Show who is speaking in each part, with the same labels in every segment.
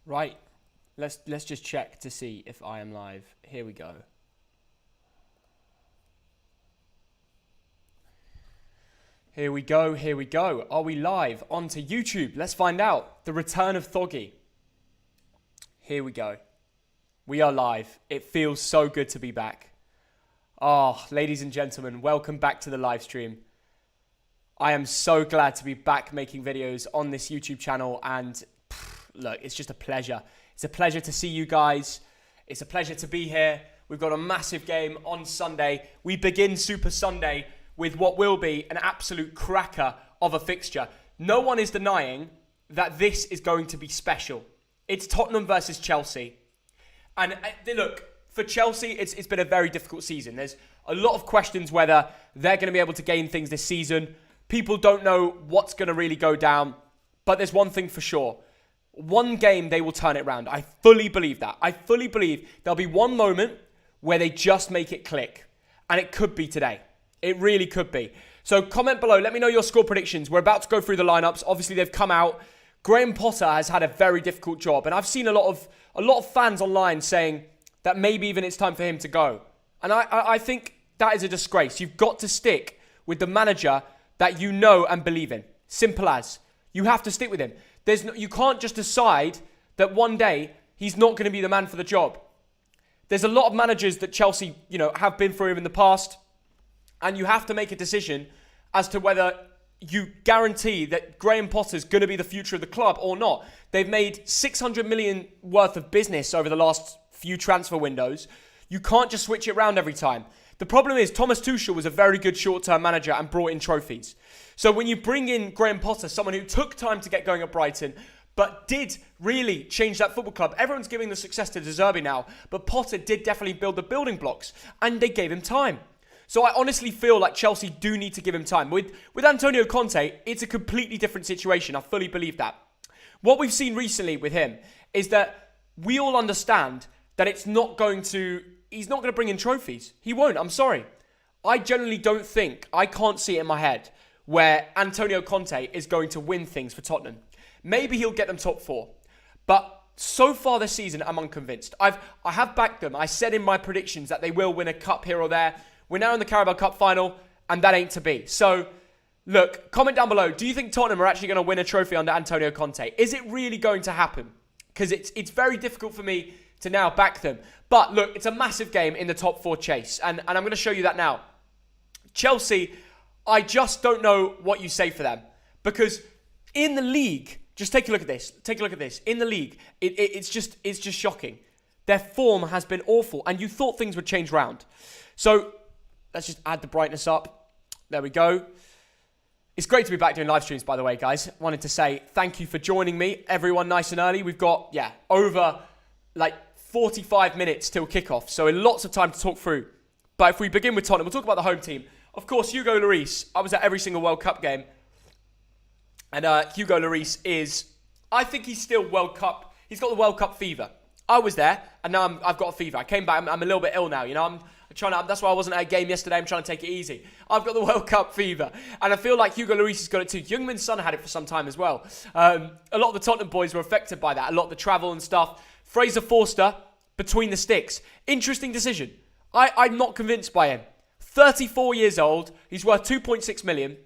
Speaker 1: Right. Let's just check to see if I am live. Here we go. Here we go. Here we go. Are we live onto YouTube? Let's find out. The return of Thoggy. Here we go. We are live. It feels so good to be back. Oh, ladies and gentlemen, welcome back to the live stream. I am so glad to be back making videos on this YouTube channel, and look, it's just a pleasure. It's a pleasure to see you guys. It's a pleasure to be here. We've got a massive game on Sunday. We begin Super Sunday with what will be an absolute cracker of a fixture. No one is denying that this is going to be special. It's Tottenham versus Chelsea. And look, for Chelsea, it's been a very difficult season. There's a lot of questions whether they're going to be able to gain things this season. People don't know what's going to really go down. But there's one thing for sure. One game, they will turn it around. I fully believe that. I fully believe there'll be one moment where they just make it click. And it could be today. It really could be. So comment below. Let me know your score predictions. We're about to go through the lineups. Obviously, they've come out. Graham Potter has had a very difficult job. And I've seen a lot of fans online saying that maybe even it's time for him to go. And I think that is a disgrace. You've got to stick with the manager that you know and believe in. Simple as. You have to stick with him. You can't just decide that one day he's not going to be the man for the job. There's a lot of managers that Chelsea, have been through him in the past. And you have to make a decision as to whether you guarantee that Graham Potter's going to be the future of the club or not. They've made 600 million worth of business over the last few transfer windows. You can't just switch it around every time. The problem is Thomas Tuchel was a very good short-term manager and brought in trophies. So when you bring in Graham Potter, someone who took time to get going at Brighton, but did really change that football club. Everyone's giving the success to De Zerbi now, but Potter did definitely build the building blocks, and they gave him time. So I honestly feel like Chelsea do need to give him time. With Antonio Conte, it's a completely different situation. I fully believe that. What we've seen recently with him is that we all understand that he's not going to bring in trophies. He won't, I'm sorry. I generally don't think, I can't see it in my head, where Antonio Conte is going to win things for Tottenham. Maybe he'll get them top four. But so far this season, I'm unconvinced. I have backed them. I said in my predictions that they will win a cup here or there. We're now in the Carabao Cup final, and that ain't to be. So, look, comment down below. Do you think Tottenham are actually going to win a trophy under Antonio Conte? Is it really going to happen? Because it's very difficult for me to now back them. But look, it's a massive game in the top four chase, and I'm going to show you that now. Chelsea, I just don't know what you say for them. Because in the league, just take a look at this. Take a look at this. In the league, it's just shocking. Their form has been awful, and you thought things would change round. So let's just add the brightness up. There we go. It's great to be back doing live streams, by the way, guys. Wanted to say thank you for joining me. Everyone nice and early. We've got, over 45 minutes till kickoff. So lots of time to talk through. But if we begin with Tottenham, we'll talk about the home team. Of course, Hugo Lloris. I was at every single World Cup game. And Hugo Lloris I think he's still World Cup. He's got the World Cup fever. I was there, and now I've got a fever. I came back. I'm a little bit ill now. I'm trying to. That's why I wasn't at a game yesterday. I'm trying to take it easy. I've got the World Cup fever, and I feel like Hugo Lloris has got it too. Youngmin's son had it for some time as well. A lot of the Tottenham boys were affected by that. A lot of the travel and stuff. Fraser Forster between the sticks. Interesting decision. I'm not convinced by him. 34 years old. He's worth 2.6 million,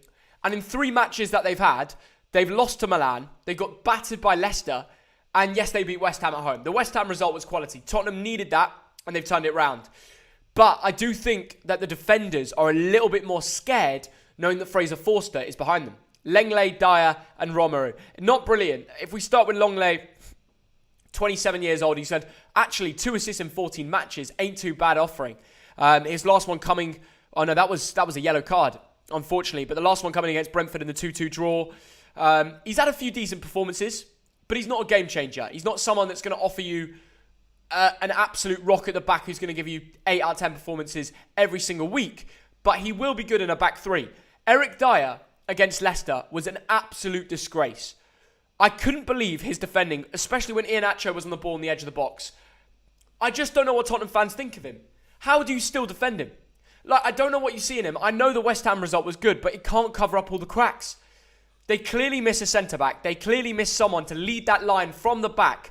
Speaker 1: and in 3 matches that they've had, they've lost to Milan. They got battered by Leicester. And yes, they beat West Ham at home. The West Ham result was quality. Tottenham needed that, and they've turned it round. But I do think that the defenders are a little bit more scared knowing that Fraser Forster is behind them. Lenglet, Dyer, and Romero. Not brilliant. If we start with Lenglet, 27 years old, he said, actually, 2 assists in 14 matches ain't too bad offering. His last one coming, that was a yellow card, unfortunately. But the last one coming against Brentford in the 2-2 draw. He's had a few decent performances. But he's not a game changer. He's not someone that's going to offer you an absolute rock at the back who's going to give you 8 out of 10 performances every single week. But he will be good in a back 3. Eric Dyer against Leicester was an absolute disgrace. I couldn't believe his defending, especially when Iheanacho was on the ball on the edge of the box. I just don't know what Tottenham fans think of him. How do you still defend him? I don't know what you see in him. I know the West Ham result was good, but it can't cover up all the cracks. They clearly miss a centre-back. They clearly miss someone to lead that line from the back.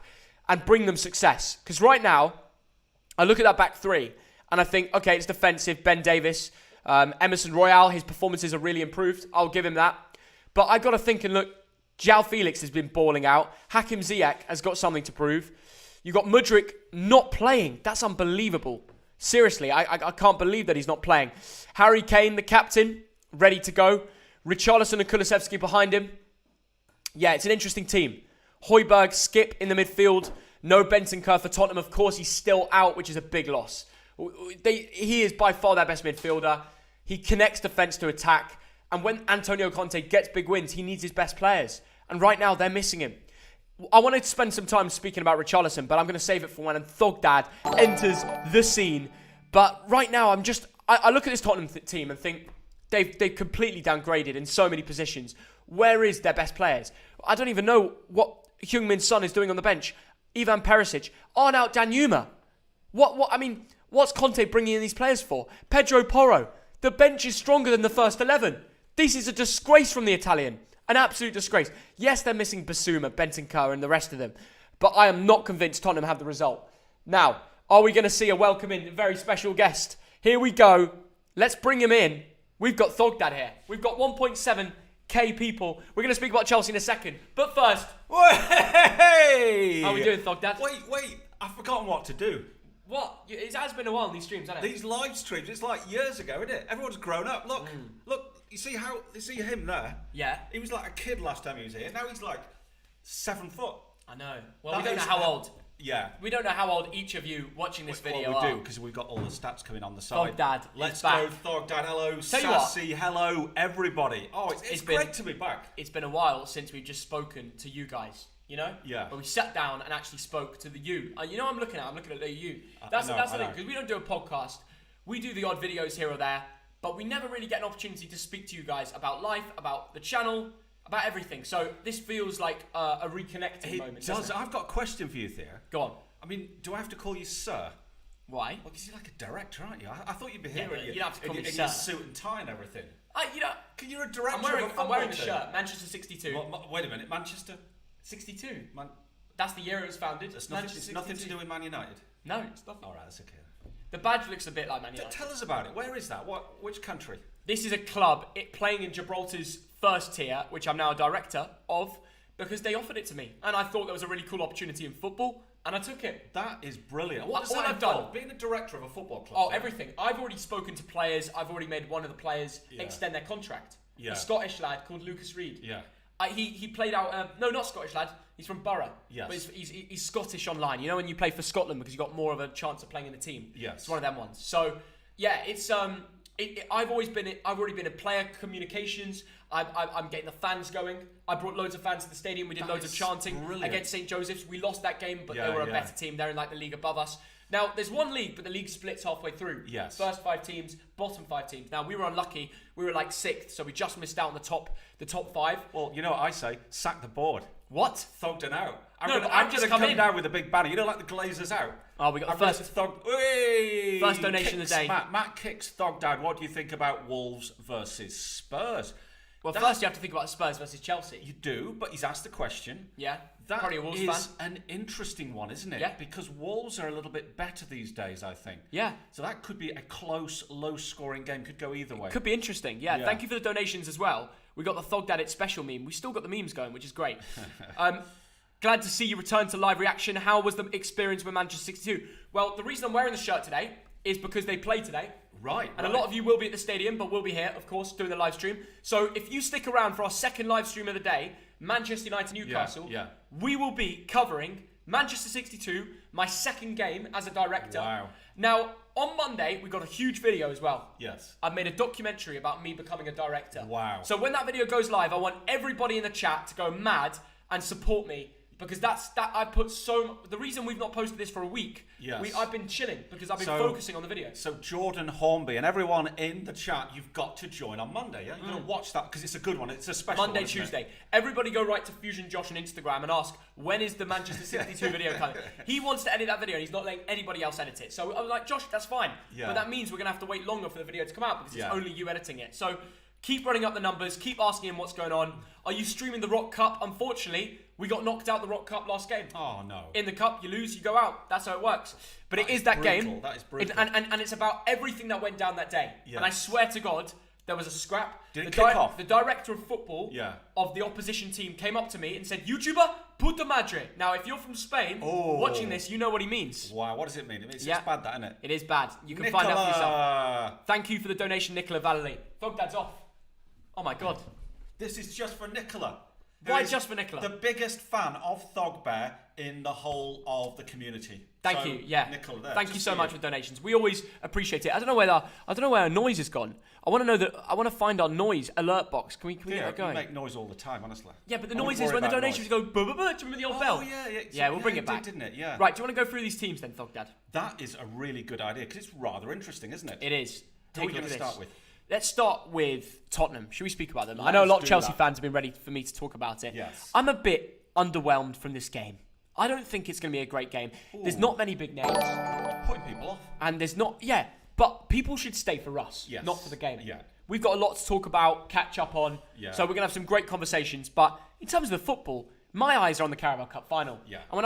Speaker 1: and bring them success. Because right now, I look at that back three and I think, okay, it's defensive. Ben Davies, Emerson Royale, his performances are really improved. I'll give him that. But I got to think and look, João Felix has been balling out. Hakim Ziyech has got something to prove. You got Mudryk not playing. That's unbelievable. Seriously, I can't believe that he's not playing. Harry Kane, the captain, ready to go. Richarlison and Kulusevski behind him. Yeah, it's an interesting team. Højbjerg, Skip in the midfield. No Bentancur for Tottenham. Of course, he's still out, which is a big loss. He is by far their best midfielder. He connects defence to attack. And when Antonio Conte gets big wins, he needs his best players. And right now, they're missing him. I wanted to spend some time speaking about Richarlison, but I'm going to save it for when Thogdad enters the scene. But right now, I look at this Tottenham team and think they've completely downgraded in so many positions. Where is their best players? I don't even know what Heung-min Son is doing on the bench. Ivan Perisic, Arnaut Danjuma. What's Conte bringing in these players for? Pedro Porro. The bench is stronger than the first 11. This is a disgrace from the Italian. An absolute disgrace. Yes, they're missing Basuma, Bentancur, and the rest of them. But I am not convinced Tottenham have the result. Now, are we going to see a welcoming, very special guest? Here we go. Let's bring him in. We've got Thogdad here. We've got 1.7k people. We're going to speak about Chelsea in a second. But first...
Speaker 2: Hey!
Speaker 1: How are we doing, Thogdad?
Speaker 2: Wait. I've forgotten what to do.
Speaker 1: What? It has been a while, these streams, hasn't it?
Speaker 2: These live streams, it's like years ago, isn't it? Everyone's grown up. Look, you see him there?
Speaker 1: Yeah.
Speaker 2: He was like a kid last time he was here. Now he's like 7 foot.
Speaker 1: I know. Well, we don't know how old.
Speaker 2: Yeah.
Speaker 1: We don't know how old each of you watching this video
Speaker 2: are. We
Speaker 1: are.
Speaker 2: do, because we've got all the stats coming on the side.
Speaker 1: Thogdad
Speaker 2: Let's
Speaker 1: is back.
Speaker 2: go, Thogdad. Hello,
Speaker 1: Tell you what.
Speaker 2: Sassy. Hello, everybody. Oh, it's great to be back.
Speaker 1: It's been a while since we've just spoken to you guys. You know?
Speaker 2: Yeah.
Speaker 1: But we sat down and actually spoke to the you. You know what I'm looking at? I'm looking at the you. That's the thing, because we don't do a podcast. We do the odd videos here or there, but we never really get an opportunity to speak to you guys about life, about the channel, about everything. So this feels like a reconnecting moment.
Speaker 2: It does. I've got a question for you, Thea.
Speaker 1: Go on.
Speaker 2: I mean, do I have to call you sir?
Speaker 1: Why?
Speaker 2: Well, because you're like a director, aren't you? I thought you'd be here
Speaker 1: you don't have to call me
Speaker 2: in
Speaker 1: sir.
Speaker 2: your suit and tie and everything. You're a director
Speaker 1: I'm wearing the shirt. Manchester 62.
Speaker 2: Wait a minute, Manchester?
Speaker 1: 62. That's the year it was founded.
Speaker 2: It's nothing to do with Man United?
Speaker 1: No, it's nothing.
Speaker 2: All right, that's okay.
Speaker 1: The badge looks a bit like Man United.
Speaker 2: Tell us about it. Where is that? Which country?
Speaker 1: This is a club playing in Gibraltar's first tier, which I'm now a director of, because they offered it to me. And I thought there was a really cool opportunity in football, and I took it.
Speaker 2: That is brilliant. What does
Speaker 1: all
Speaker 2: that
Speaker 1: I've
Speaker 2: involve?
Speaker 1: done,
Speaker 2: being a director of a football club?
Speaker 1: Oh, everything. I've already spoken to players. I've already made one of the players extend their contract.
Speaker 2: Yeah.
Speaker 1: A Scottish lad called Lucas Reid.
Speaker 2: Yeah.
Speaker 1: He played out... no, not Scottish lad. He's from Borough.
Speaker 2: Yes.
Speaker 1: But he's Scottish online. You know when you play for Scotland because you got more of a chance of playing in the team?
Speaker 2: Yes.
Speaker 1: It's one of them ones. So, yeah, it's... I've already been in player communications. I'm getting the fans going. I brought loads of fans to the stadium. We did loads of chanting against St. Joseph's. We lost that game, but they were a better team. They're in like the league above us. Now, there's one league, but the league splits halfway through.
Speaker 2: Yes.
Speaker 1: First 5 teams, bottom 5 teams. Now, we were unlucky. We were like 6th, so we just missed out on the top 5.
Speaker 2: Well, you know what I say? Sack the board.
Speaker 1: What?
Speaker 2: Thogden out.
Speaker 1: I'm
Speaker 2: going to come down with a big banner. You know, like the Glazers out.
Speaker 1: Oh, we got the first donation of the day.
Speaker 2: Matt kicks Thogdad. What do you think about Wolves versus Spurs?
Speaker 1: Well, first you have to think about Spurs versus Chelsea.
Speaker 2: You do, but he's asked the question.
Speaker 1: Yeah.
Speaker 2: That
Speaker 1: probably a Wolves
Speaker 2: is
Speaker 1: fan.
Speaker 2: an interesting one, isn't it?
Speaker 1: Yeah.
Speaker 2: Because Wolves are a little bit better these days, I think.
Speaker 1: Yeah.
Speaker 2: So that could be a close, low-scoring game. Could go either way.
Speaker 1: Could be interesting. Yeah. Thank you for the donations as well. We got the Thogdad It special meme. We still got the memes going, which is great. Glad to see you return to live reaction. How was the experience with Manchester 62? Well, the reason I'm wearing the shirt today is because they play today.
Speaker 2: Right.
Speaker 1: And a lot of you will be at the stadium, but we'll be here, of course, doing the live stream. So if you stick around for our second live stream of the day, Manchester United Newcastle, we will be covering Manchester 62, my second game as a director.
Speaker 2: Wow.
Speaker 1: Now, on Monday, we got a huge video as well.
Speaker 2: Yes.
Speaker 1: I've made a documentary about me becoming a director.
Speaker 2: Wow.
Speaker 1: So when that video goes live, I want everybody in the chat to go mad and support me. Because I put the reason we've not posted this for a week, I've been chilling because I've been focusing on the video.
Speaker 2: So Jordan Hornby and everyone in the chat, you've got to join on Monday, yeah? You're going to watch that because it's a good one. It's a special
Speaker 1: Monday,
Speaker 2: one,
Speaker 1: Tuesday. Everybody go right to Fusion Josh on Instagram and ask, when is the Manchester 62 video coming? He wants to edit that video and he's not letting anybody else edit it. So I was like, Josh, that's fine.
Speaker 2: Yeah.
Speaker 1: But that means we're going to have to wait longer for the video to come out because it's only you editing it. So Keep running up the numbers. Keep asking him what's going on. Are you streaming the Rock Cup? Unfortunately, we got knocked out the Rock Cup last game.
Speaker 2: Oh, no.
Speaker 1: In the Cup, you lose, you go out. That's how it works. But it is that game.
Speaker 2: That is brutal.
Speaker 1: And it's about everything that went down that day.
Speaker 2: Yes.
Speaker 1: And I swear to God, there was a scrap.
Speaker 2: Did it kick off?
Speaker 1: The director of football of the opposition team came up to me and said, "YouTuber, puta madre." Now, if you're from Spain, watching this, you know what he means.
Speaker 2: Wow, what does it mean? It's bad, that, isn't it?
Speaker 1: It is bad. You can find out for yourself. Thank you for the donation, Nicola Vallely. Thogdad's off. Oh my God.
Speaker 2: This is just for Nicola.
Speaker 1: Why just for Nicola?
Speaker 2: The biggest fan of Thogbear in the whole of the community.
Speaker 1: Thank you. Yeah.
Speaker 2: Nicola, there.
Speaker 1: Thank you so much for donations. We always appreciate it. I don't know where our noise has gone. I want to find our noise alert box. Can we get that going?
Speaker 2: We make noise all the time, honestly.
Speaker 1: Yeah, but the noise is when the donations go buh, buh, buh. Do you remember the old bell?
Speaker 2: Yeah,
Speaker 1: we'll bring it back.
Speaker 2: Didn't it? Yeah.
Speaker 1: Right, do you want to go through these teams then, Thogdad?
Speaker 2: That is a really good idea because it's rather interesting, isn't it?
Speaker 1: It is.
Speaker 2: Who are we going to start with?
Speaker 1: Let's start with Tottenham. Should we speak about them? I know a lot of Chelsea fans have been ready for me to talk about it.
Speaker 2: Yes.
Speaker 1: I'm a bit underwhelmed from this game. I don't think it's going to be a great game. Ooh. There's not many big names.
Speaker 2: Putting people off.
Speaker 1: And there's not, but people should stay for us, not for the game.
Speaker 2: Yeah.
Speaker 1: We've got a lot to talk about, catch up on. Yeah. So we're going to have some great conversations. But in terms of the football, my eyes are on the Carabao Cup final.
Speaker 2: Yeah.
Speaker 1: And when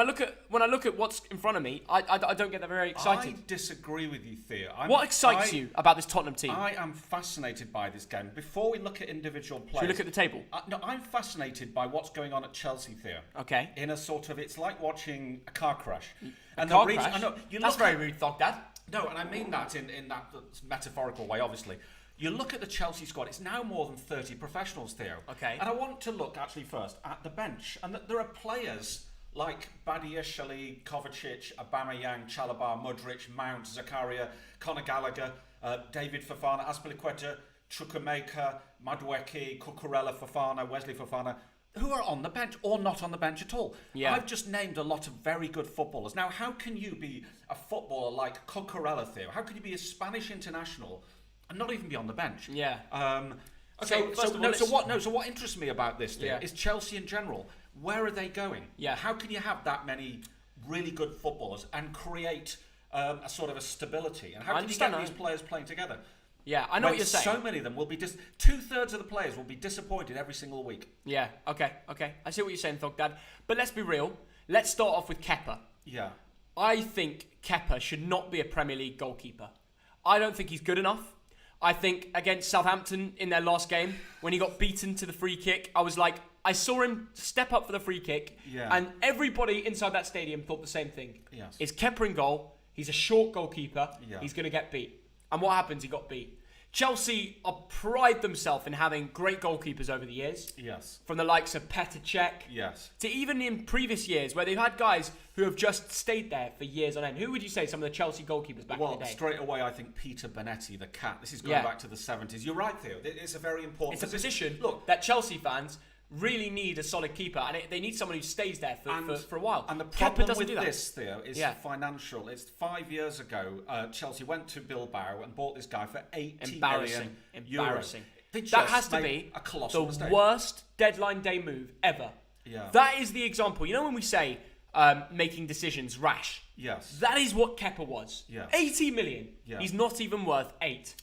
Speaker 1: I look at what's in front of me, I don't get that very excited.
Speaker 2: I disagree with you, Theo.
Speaker 1: What excites you about this Tottenham team?
Speaker 2: I am fascinated by this game. Before we look at individual players...
Speaker 1: Should we look at the table?
Speaker 2: No, I'm fascinated by what's going on at Chelsea, Theo.
Speaker 1: Okay.
Speaker 2: In a sort of... It's like watching a car crash.
Speaker 1: Car crash? I know, that's very rude, Thogdad.
Speaker 2: No, and I mean that in that metaphorical way, obviously. You look at the Chelsea squad, it's now more than 30 professionals, Theo.
Speaker 1: Okay.
Speaker 2: And I want to look, actually, first at the bench. And there are players like Badiashile, Kovacic, Aubameyang, Chalobah, Mudryk, Mount, Zakaria, Conor Gallagher, David Fofana, Azpilicueta, Chukwuemeka, Madueke, Cucurella, Fofana, Wesley Fofana, who are on the bench or not on the bench at all.
Speaker 1: Yeah.
Speaker 2: I've just named a lot of very good footballers. Now, how can you be a footballer like Cucurella, Theo? How can you be a Spanish international and not even be on the bench?
Speaker 1: Yeah.
Speaker 2: Okay. So what interests me about this thing is Chelsea in general. Where are they going?
Speaker 1: Yeah.
Speaker 2: How can you have that many really good footballers and create a sort of a stability? And how can you get these players playing together?
Speaker 1: Yeah, I know what you're saying.
Speaker 2: So many of them will be 2/3 of the players will be disappointed every single week.
Speaker 1: Yeah. Okay. I see what you're saying, Thogdad. But let's be real. Let's start off with Kepa.
Speaker 2: Yeah.
Speaker 1: I think Kepa should not be a Premier League goalkeeper. I don't think he's good enough. I think against Southampton in their last game, when he got beaten to the free kick, I was like, I saw him step up for the free kick, and everybody inside that stadium thought the same thing.
Speaker 2: Yes.
Speaker 1: Is Kepa in goal? He's a short goalkeeper. Yeah. He's going to get beat. And what happens? He got beat. Chelsea pride themselves in having great goalkeepers over the years.
Speaker 2: Yes.
Speaker 1: From the likes of Petr Cech.
Speaker 2: Yes.
Speaker 1: To even in previous years where they've had guys who have just stayed there for years on end. Who would you say some of the Chelsea goalkeepers back in the day?
Speaker 2: Well, straight away, I think Peter Bonetti, the cat. This is going back to the 70s. You're right, Theo. It's a very important
Speaker 1: It's a position that Chelsea fans really need a solid keeper, and they need someone who stays there for a while.
Speaker 2: And the problem with this, Theo, is financial. It's 5 years ago, Chelsea went to Bilbao and bought this guy for 80 million euros.
Speaker 1: That has to be the worst deadline day move ever.
Speaker 2: Yeah.
Speaker 1: That is the example. You know when we say making decisions rash?
Speaker 2: Yes.
Speaker 1: That is what Kepa was.
Speaker 2: Yes.
Speaker 1: 80 million. Yeah. He's not even worth 8.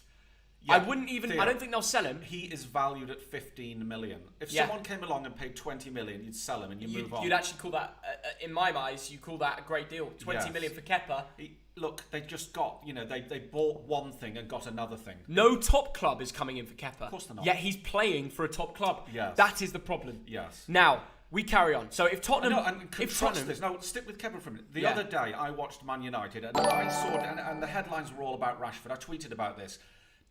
Speaker 1: Yeah, I wouldn't even. Theo, I don't think they'll sell him.
Speaker 2: He is valued at 15 million. If someone came along and paid 20 million, you'd sell him and you move on.
Speaker 1: You'd actually call that, in my eyes, you call that a great deal. 20 million for Kepa.
Speaker 2: Look, they just got, they bought one thing and got another thing.
Speaker 1: No top club is coming in for Kepa.
Speaker 2: Of course they're not.
Speaker 1: Yet he's playing for a top club.
Speaker 2: Yes.
Speaker 1: That is the problem.
Speaker 2: Yes.
Speaker 1: Now, we carry on. So if Tottenham...
Speaker 2: stick with Kepa for a minute. The other day, I watched Man United and I saw it, and the headlines were all about Rashford. I tweeted about this.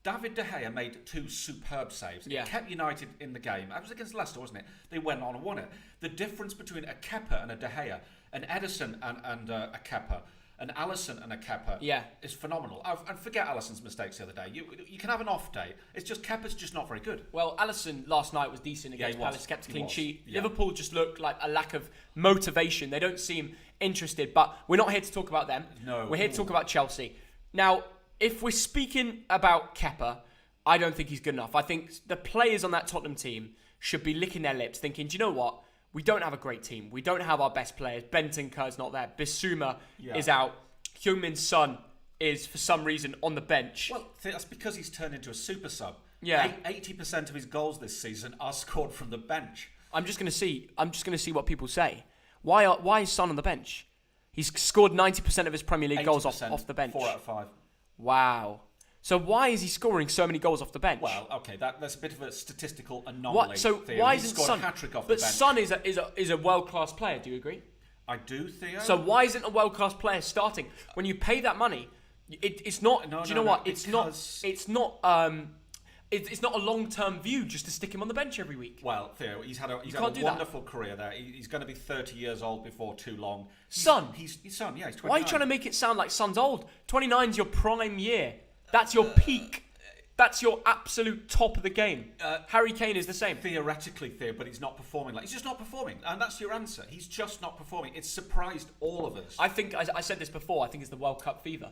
Speaker 2: David De Gea made 2 superb saves. It kept United in the game. It was against Leicester, wasn't it? They went on and won it. The difference between a Kepa and a De Gea, an Edison and a Kepa, an Alisson and a Kepa is phenomenal. And forget Alisson's mistakes the other day. You can have an off day. It's just Kepa's just not very good.
Speaker 1: Well, Alisson last night was decent against Palace, kept a clean sheet.
Speaker 2: Yeah.
Speaker 1: Liverpool just looked like a lack of motivation. They don't seem interested. But we're not here to talk about them.
Speaker 2: No.
Speaker 1: We're here to talk about Chelsea. Now, if we're speaking about Kepa, I don't think he's good enough. I think the players on that Tottenham team should be licking their lips thinking, do you know what? We don't have a great team. We don't have our best players. Bentancur's not there. Bissouma is out. Heung-min Son is, for some reason, on the bench.
Speaker 2: Well, that's because he's turned into a super sub.
Speaker 1: Yeah.
Speaker 2: 80% of his goals this season are scored from the bench.
Speaker 1: I'm just gonna see what people say. Why is Son on the bench? He's scored 90% of his Premier League goals off the bench.
Speaker 2: 4 out of 5.
Speaker 1: Wow. So why is he scoring so many goals off the bench?
Speaker 2: Well, okay, that's a bit of a statistical anomaly.
Speaker 1: So
Speaker 2: Theo.
Speaker 1: why
Speaker 2: He
Speaker 1: isn't
Speaker 2: scored
Speaker 1: Son?
Speaker 2: a hat-trick off
Speaker 1: But
Speaker 2: the bench.
Speaker 1: Son is a world class player. Do you agree?
Speaker 2: I do, Theo.
Speaker 1: So why isn't a world class player starting when you pay that money? It's not.
Speaker 2: No,
Speaker 1: do you
Speaker 2: no,
Speaker 1: know
Speaker 2: no,
Speaker 1: what?
Speaker 2: because-
Speaker 1: It's not. It's not a long term view just to stick him on the bench every week.
Speaker 2: Well, Theo, he's had a wonderful career there. He's going to be 30 years old before too long.
Speaker 1: Son?
Speaker 2: He's Son, yeah, he's 29.
Speaker 1: Why are you trying to make it sound like Son's old? 29's your prime year. That's your peak. That's your absolute top of the game. Harry Kane is the same.
Speaker 2: Theoretically, Theo, but he's not performing. He's just not performing. And that's your answer. He's just not performing. It's surprised all of us.
Speaker 1: I think I said this before. I think it's the World Cup fever.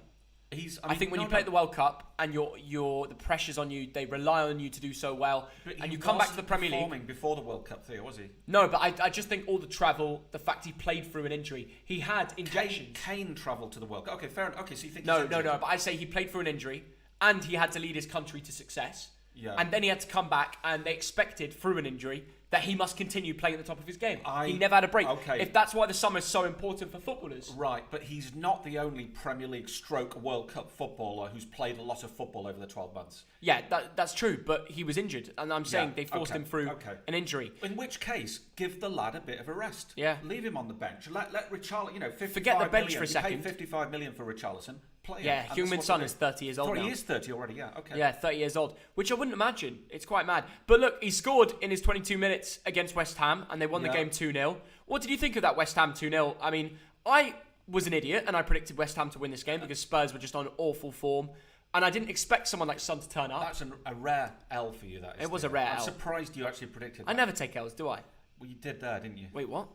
Speaker 2: I
Speaker 1: think when you play at the World Cup and the pressure's on you, they rely on you to do so well, and you come back to the Premier League.
Speaker 2: Performing before the World Cup, Theo, was he?
Speaker 1: No, but I just think all the travel, the fact he played through an injury, he had injections.
Speaker 2: Kane travelled to the World Cup. Okay, fair enough. Okay, so you think
Speaker 1: No. But I say he played through an injury, and he had to lead his country to success.
Speaker 2: Yeah.
Speaker 1: And then he had to come back, and they expected through an injury that he must continue playing at the top of his game. He never had a break.
Speaker 2: Okay.
Speaker 1: If that's why the summer is so important for footballers.
Speaker 2: Right, but he's not the only Premier League stroke World Cup footballer who's played a lot of football over the 12 months.
Speaker 1: Yeah, that's true, but he was injured, and I'm saying they forced him through an injury.
Speaker 2: In which case, give the lad a bit of a rest.
Speaker 1: Yeah.
Speaker 2: Leave him on the bench. Let Richarlison,
Speaker 1: Forget the bench for a second.
Speaker 2: You paid 55 million for Richarlison. Play him.
Speaker 1: Yeah, Heung-min Son is 30 years old now.
Speaker 2: He is 30 already, yeah, okay.
Speaker 1: Yeah, 30 years old, which I wouldn't imagine. It's quite mad. But look, he scored in his 22 minutes against West Ham, and they won the game 2-0. What did you think of that West Ham 2-0? I mean, I was an idiot, and I predicted West Ham to win this game because Spurs were just on awful form. And I didn't expect someone like Son to turn up.
Speaker 2: That's a rare L for you, that is.
Speaker 1: It was a rare L.
Speaker 2: I'm surprised you actually predicted that.
Speaker 1: I never take L's, do I?
Speaker 2: Well, you did there, didn't you?
Speaker 1: Wait, what?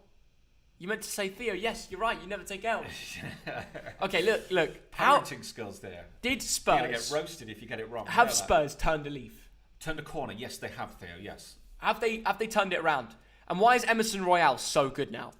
Speaker 1: You meant to say Theo. Yes, you're right. You never take L's. Okay, look.
Speaker 2: Parenting skills there.
Speaker 1: Did Spurs...
Speaker 2: You're going to get roasted if you get it wrong.
Speaker 1: Have Spurs turned a leaf?
Speaker 2: Turned a corner? Yes, they have, Theo, yes.
Speaker 1: Have they turned it around? And why is Emerson Royale so good now?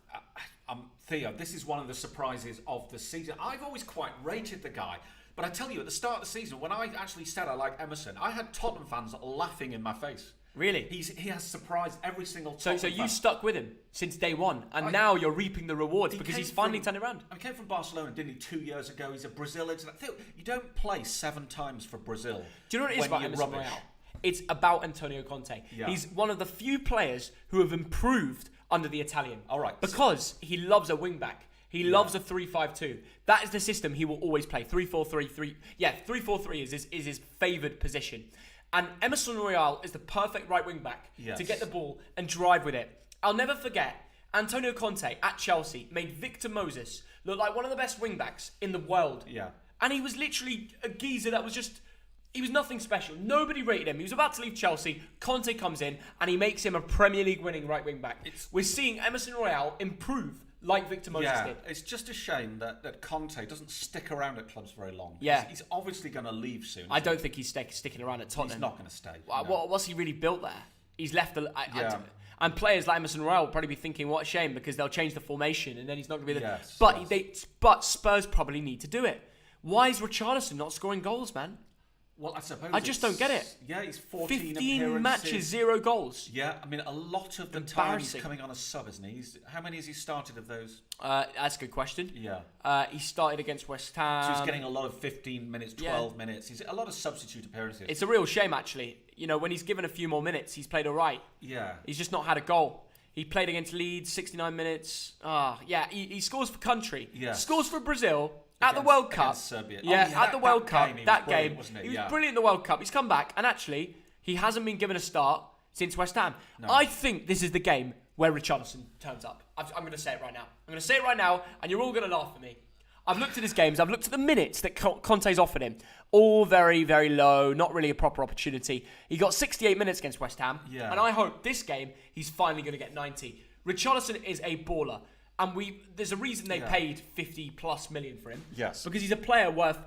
Speaker 2: Theo, this is one of the surprises of the season. I've always quite rated the guy. But I tell you, at the start of the season, when I actually said I like Emerson, I had Tottenham fans laughing in my face.
Speaker 1: Really?
Speaker 2: He has surprised every single Tottenham
Speaker 1: So you
Speaker 2: fan.
Speaker 1: stuck with him since day one, and now you're reaping the rewards because he's finally turned it around.
Speaker 2: He came from Barcelona, didn't he, 2 years ago? He's a Brazilian. Theo, you don't play 7 times for Brazil.
Speaker 1: Do you know what it is about Emerson Royale? It's about Antonio Conte. Yeah. He's one of the few players who have improved under the Italian.
Speaker 2: All right.
Speaker 1: Because he loves a wing-back. He loves a 3-5-2. That is the system he will always play. 3-4-3-3. Yeah, 3-4-3 is his favoured position. And Emerson Royale is the perfect right wing back to get the ball and drive with it. I'll never forget, Antonio Conte at Chelsea made Victor Moses look like one of the best wing backs in the world. Yeah. And he was literally a geezer that was just... He was nothing special. Nobody rated him. He was about to leave Chelsea. Conte comes in and he makes him a Premier League winning right wing back. We're seeing Emerson Royale improve like Victor Moses did.
Speaker 2: It's just a shame that Conte doesn't stick around at clubs very long.
Speaker 1: Yeah.
Speaker 2: He's obviously going to leave soon.
Speaker 1: I don't think he's sticking around at Tottenham.
Speaker 2: He's not going to stay.
Speaker 1: What's he really built there? He's left... And players like Emerson Royale will probably be thinking, what a shame, because they'll change the formation and then he's not going to be there. But Spurs probably need to do it. Why is Richarlison not scoring goals, man?
Speaker 2: Well, I suppose
Speaker 1: I just don't get it.
Speaker 2: Yeah, he's 15
Speaker 1: appearances. Matches, 0 goals.
Speaker 2: Yeah, I mean, a lot of the time he's coming on a sub, isn't he? How many has he started of those?
Speaker 1: That's a good question.
Speaker 2: Yeah.
Speaker 1: He started against West Ham.
Speaker 2: So he's getting a lot of 15 minutes, 12 minutes. He's a lot of substitute appearances.
Speaker 1: It's a real shame, actually. You know, when he's given a few more minutes, he's played all right.
Speaker 2: Yeah.
Speaker 1: He's just not had a goal. He played against Leeds, 69 minutes. He scores for country. Yeah. Scores for Brazil. At the World Cup,
Speaker 2: Serbia.
Speaker 1: At the World Cup, that game,
Speaker 2: wasn't it?
Speaker 1: He was brilliant in the World Cup. He's come back, and actually, he hasn't been given a start since West Ham. No. I think this is the game where Richarlison turns up. I'm going to say it right now. I'm going to say it right now, and you're all going to laugh at me. I've looked at his games. I've looked at the minutes that Conte's offered him. All very, very low. Not really a proper opportunity. He got 68 minutes against West Ham, and I hope this game he's finally going to get 90. Richarlison is a baller. And there's a reason they paid 50+ million for him.
Speaker 2: Yes.
Speaker 1: Because he's a player of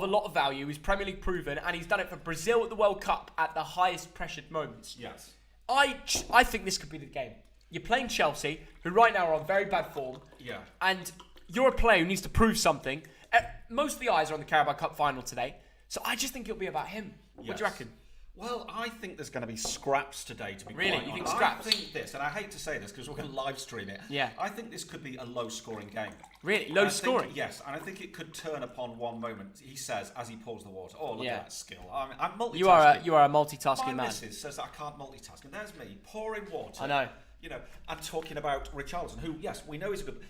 Speaker 1: a lot of value. He's Premier League proven, and he's done it for Brazil at the World Cup at the highest pressured moments.
Speaker 2: Yes.
Speaker 1: I think this could be the game. You're playing Chelsea, who right now are on very bad form.
Speaker 2: Yeah.
Speaker 1: And you're a player who needs to prove something. Most of the eyes are on the Carabao Cup final today. So I just think it'll be about him. What do you reckon?
Speaker 2: Well, I think there's going to be scraps today, to be
Speaker 1: Really?
Speaker 2: quite
Speaker 1: You think
Speaker 2: honest.
Speaker 1: scraps?
Speaker 2: I think this, and I hate to say this because we're going to live stream it.
Speaker 1: Yeah.
Speaker 2: I think this could be a low-scoring game.
Speaker 1: Really? Low scoring?
Speaker 2: Yes, and I think it could turn upon one moment. He says as he pulls the water, "Oh, look at that skill! I'm multitasking."
Speaker 1: You are a multitasking
Speaker 2: My
Speaker 1: man.
Speaker 2: missus says that I can't multitask, and there's me pouring water.
Speaker 1: I know.
Speaker 2: And talking about Richarlison, who, yes, we know he's a good.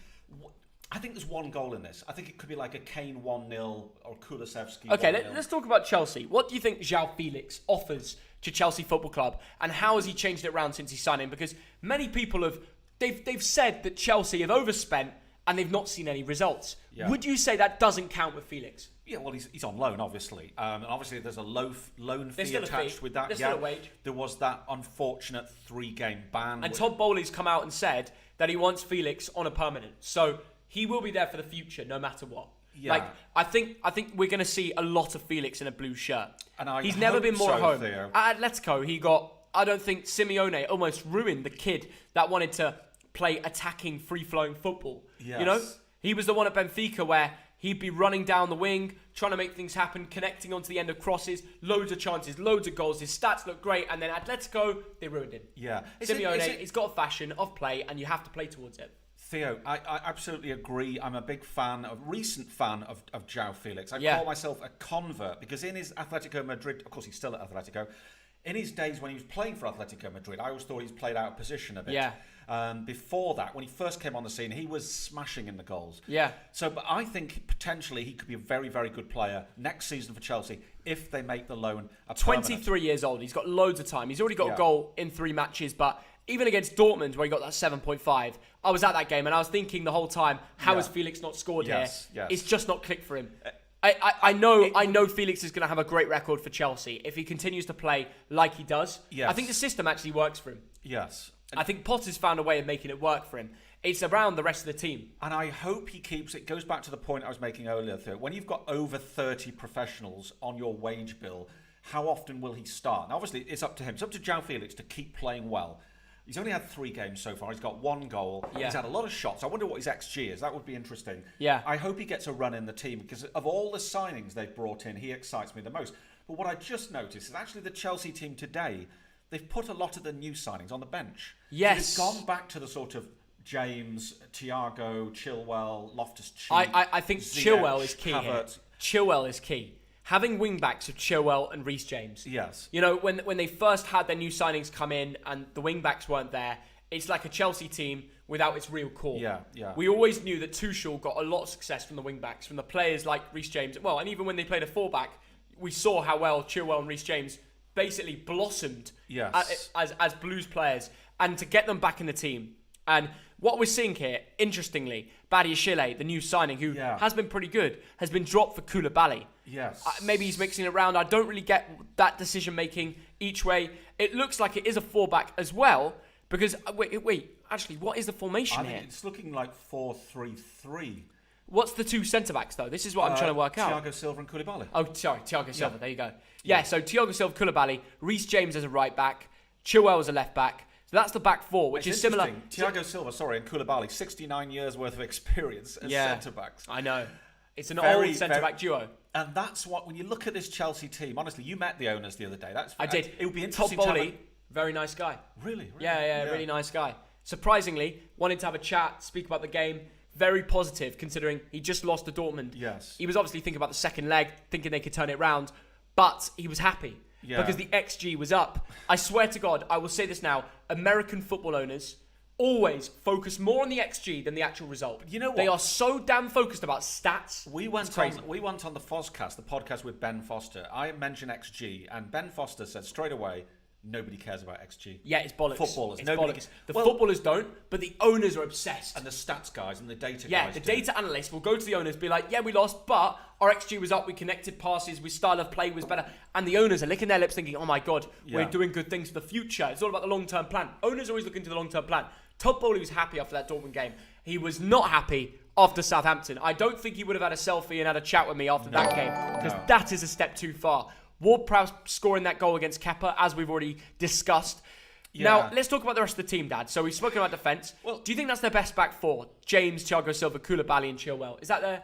Speaker 2: I think there's one goal in this. I think it could be like a Kane 1-0 or Kulusevski.
Speaker 1: Okay,
Speaker 2: 1-0.
Speaker 1: let's talk about Chelsea. What do you think João Felix offers to Chelsea Football Club, and how has he changed it around since he signed in? Because many people they've said that Chelsea have overspent and they've not seen any results.
Speaker 2: Yeah.
Speaker 1: Would you say that doesn't count with Felix?
Speaker 2: Yeah, well, he's on loan, obviously. And obviously, there's a loan fee
Speaker 1: still a
Speaker 2: attached
Speaker 1: fee.
Speaker 2: with that.
Speaker 1: There's still a wage.
Speaker 2: There was that unfortunate 3-game ban.
Speaker 1: And Todd Bowley's come out and said that he wants Felix on a permanent. So he will be there for the future, no matter what.
Speaker 2: Yeah.
Speaker 1: Like, I think we're going to see a lot of Felix in a blue shirt.
Speaker 2: And I
Speaker 1: He's never been more
Speaker 2: so,
Speaker 1: at home.
Speaker 2: Theo.
Speaker 1: At Atletico, I don't think Simeone almost ruined the kid that wanted to play attacking, free-flowing football.
Speaker 2: Yes.
Speaker 1: You know? He was the one at Benfica where he'd be running down the wing, trying to make things happen, connecting onto the end of crosses, loads of chances, loads of goals. His stats look great, and then Atletico, they ruined him.
Speaker 2: Yeah.
Speaker 1: Simeone, he's got a fashion of play, and you have to play towards it.
Speaker 2: Theo, I absolutely agree. I'm a big recent fan of João Felix. I call myself a convert because in his Atletico Madrid, of course he's still at Atletico, in his days when he was playing for Atletico Madrid, I always thought he's played out of position a bit.
Speaker 1: Yeah.
Speaker 2: Before that, when he first came on the scene, he was smashing in the goals.
Speaker 1: Yeah.
Speaker 2: So, but I think potentially he could be a very, very good player next season for Chelsea if they make the loan a permanent.
Speaker 1: 23 years old. He's got loads of time. He's already got a goal in 3 matches, but even against Dortmund, where he got that 7.5, I was at that game and I was thinking the whole time, how has Felix not scored here?
Speaker 2: Yes.
Speaker 1: It's just not clicked for him. I know Felix is going to have a great record for Chelsea if he continues to play like he does.
Speaker 2: Yes.
Speaker 1: I think the system actually works for him.
Speaker 2: Yes.
Speaker 1: I think Potter's found a way of making it work for him. It's around the rest of the team.
Speaker 2: And I hope he keeps it. Goes back to the point I was making earlier, Theo. When you've got over 30 professionals on your wage bill, how often will he start? Now, obviously, it's up to him. It's up to João Felix to keep playing well. He's only had 3 games so far. He's got 1 goal.
Speaker 1: Yeah.
Speaker 2: He's had a lot of shots. I wonder what his XG is. That would be interesting.
Speaker 1: Yeah.
Speaker 2: I hope he gets a run in the team because of all the signings they've brought in, he excites me the most. But what I just noticed is actually the Chelsea team today, they've put a lot of the new signings on the bench.
Speaker 1: Yes.
Speaker 2: So they've gone back to the sort of James, Thiago, Chilwell, Loftus-Cheek.
Speaker 1: I think
Speaker 2: Ziyech,
Speaker 1: Chilwell is key here.
Speaker 2: Havertz.
Speaker 1: Chilwell is key. Having wing-backs of Chilwell and Reece James.
Speaker 2: Yes.
Speaker 1: You know, when they first had their new signings come in and the wing-backs weren't there, it's like a Chelsea team without its real core.
Speaker 2: Yeah.
Speaker 1: We always knew that Tuchel got a lot of success from the wing-backs, from the players like Reece James. Well, and even when they played a full-back, we saw how well Chilwell and Reece James basically blossomed as Blues players, and to get them back in the team. And what we're seeing here, interestingly, Badiashile, the new signing, who has been pretty good, has been dropped for Koulibaly.
Speaker 2: Yes.
Speaker 1: Maybe he's mixing it around. I don't really get that decision-making each way. It looks like it is a full-back as well, because, wait, actually, what is the formation here?
Speaker 2: It's looking like 4-3-3.
Speaker 1: What's the 2 centre-backs, though? This is what I'm trying to work out.
Speaker 2: Thiago Silva and Koulibaly.
Speaker 1: Oh, sorry, Thiago Silva. There you go. Yeah, so Thiago Silva, Koulibaly, Reece James as a right-back, Chilwell as a left-back. So that's the back 4, which is similar.
Speaker 2: Thiago Silva, and Koulibaly, 69 years worth of experience as centre-backs.
Speaker 1: I know. It's an old centre-back duo.
Speaker 2: And that's what, when you look at this Chelsea team, honestly, you met the owners the other day.
Speaker 1: I did.
Speaker 2: It would be interesting
Speaker 1: Todd Bowley, very nice guy.
Speaker 2: Really?
Speaker 1: Yeah, really nice guy. Surprisingly, wanted to have a chat, speak about the game. Very positive, considering he just lost to Dortmund.
Speaker 2: Yes.
Speaker 1: He was obviously thinking about the second leg, thinking they could turn it round, but he was happy because the XG was up. I swear to God, I will say this now, American football owners always focus more on the XG than the actual result.
Speaker 2: You know what?
Speaker 1: They are so damn focused about stats.
Speaker 2: We went on the Foscast, the podcast with Ben Foster. I mentioned XG, and Ben Foster said straight away, nobody cares about XG.
Speaker 1: Yeah, it's bollocks.
Speaker 2: Footballers.
Speaker 1: It's bollocks. The footballers don't, but the owners are obsessed.
Speaker 2: And the stats guys and the data guys.
Speaker 1: Yeah, the data analysts will go to the owners, be like, yeah, we lost, but our XG was up, we connected passes, our style of play was better. And the owners are licking their lips thinking, oh my God, we're doing good things for the future. It's all about the long-term plan. Owners always look into the long-term plan. Todd Bowley was happy after that Dortmund game. He was not happy after Southampton. I don't think he would have had a selfie and had a chat with me after that game, because that is a step too far. Ward-Prowse scoring that goal against Kepa, as we've already discussed. Now, let's talk about the rest of the team, Dad. So we've spoken about defence. Well, do you think that's their best back 4? James, Thiago Silva, Koulibaly and Chilwell. Is that their...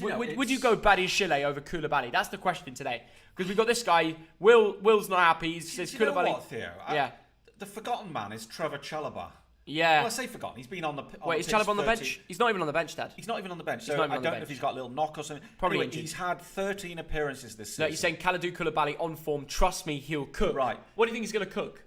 Speaker 1: Would you go Badiashile over Koulibaly? That's the question today. Because we've got this guy, Will's not happy. He says
Speaker 2: Koulibaly.
Speaker 1: Koulibaly.
Speaker 2: What, Theo?
Speaker 1: Yeah.
Speaker 2: The forgotten man is Trevor Chalobah.
Speaker 1: Yeah.
Speaker 2: Well, I say forgotten. He's been on the
Speaker 1: Wait, is Chalobah on the bench? He's not even on the bench, Dad.
Speaker 2: He's not even on the bench. So
Speaker 1: I
Speaker 2: don't know if he's got a little knock or something.
Speaker 1: Probably
Speaker 2: anyway,
Speaker 1: injured.
Speaker 2: He's had 13 appearances this season.
Speaker 1: No, you're saying Kalidou Koulibaly on form. Trust me, he'll cook.
Speaker 2: Right.
Speaker 1: What do you think he's going to cook?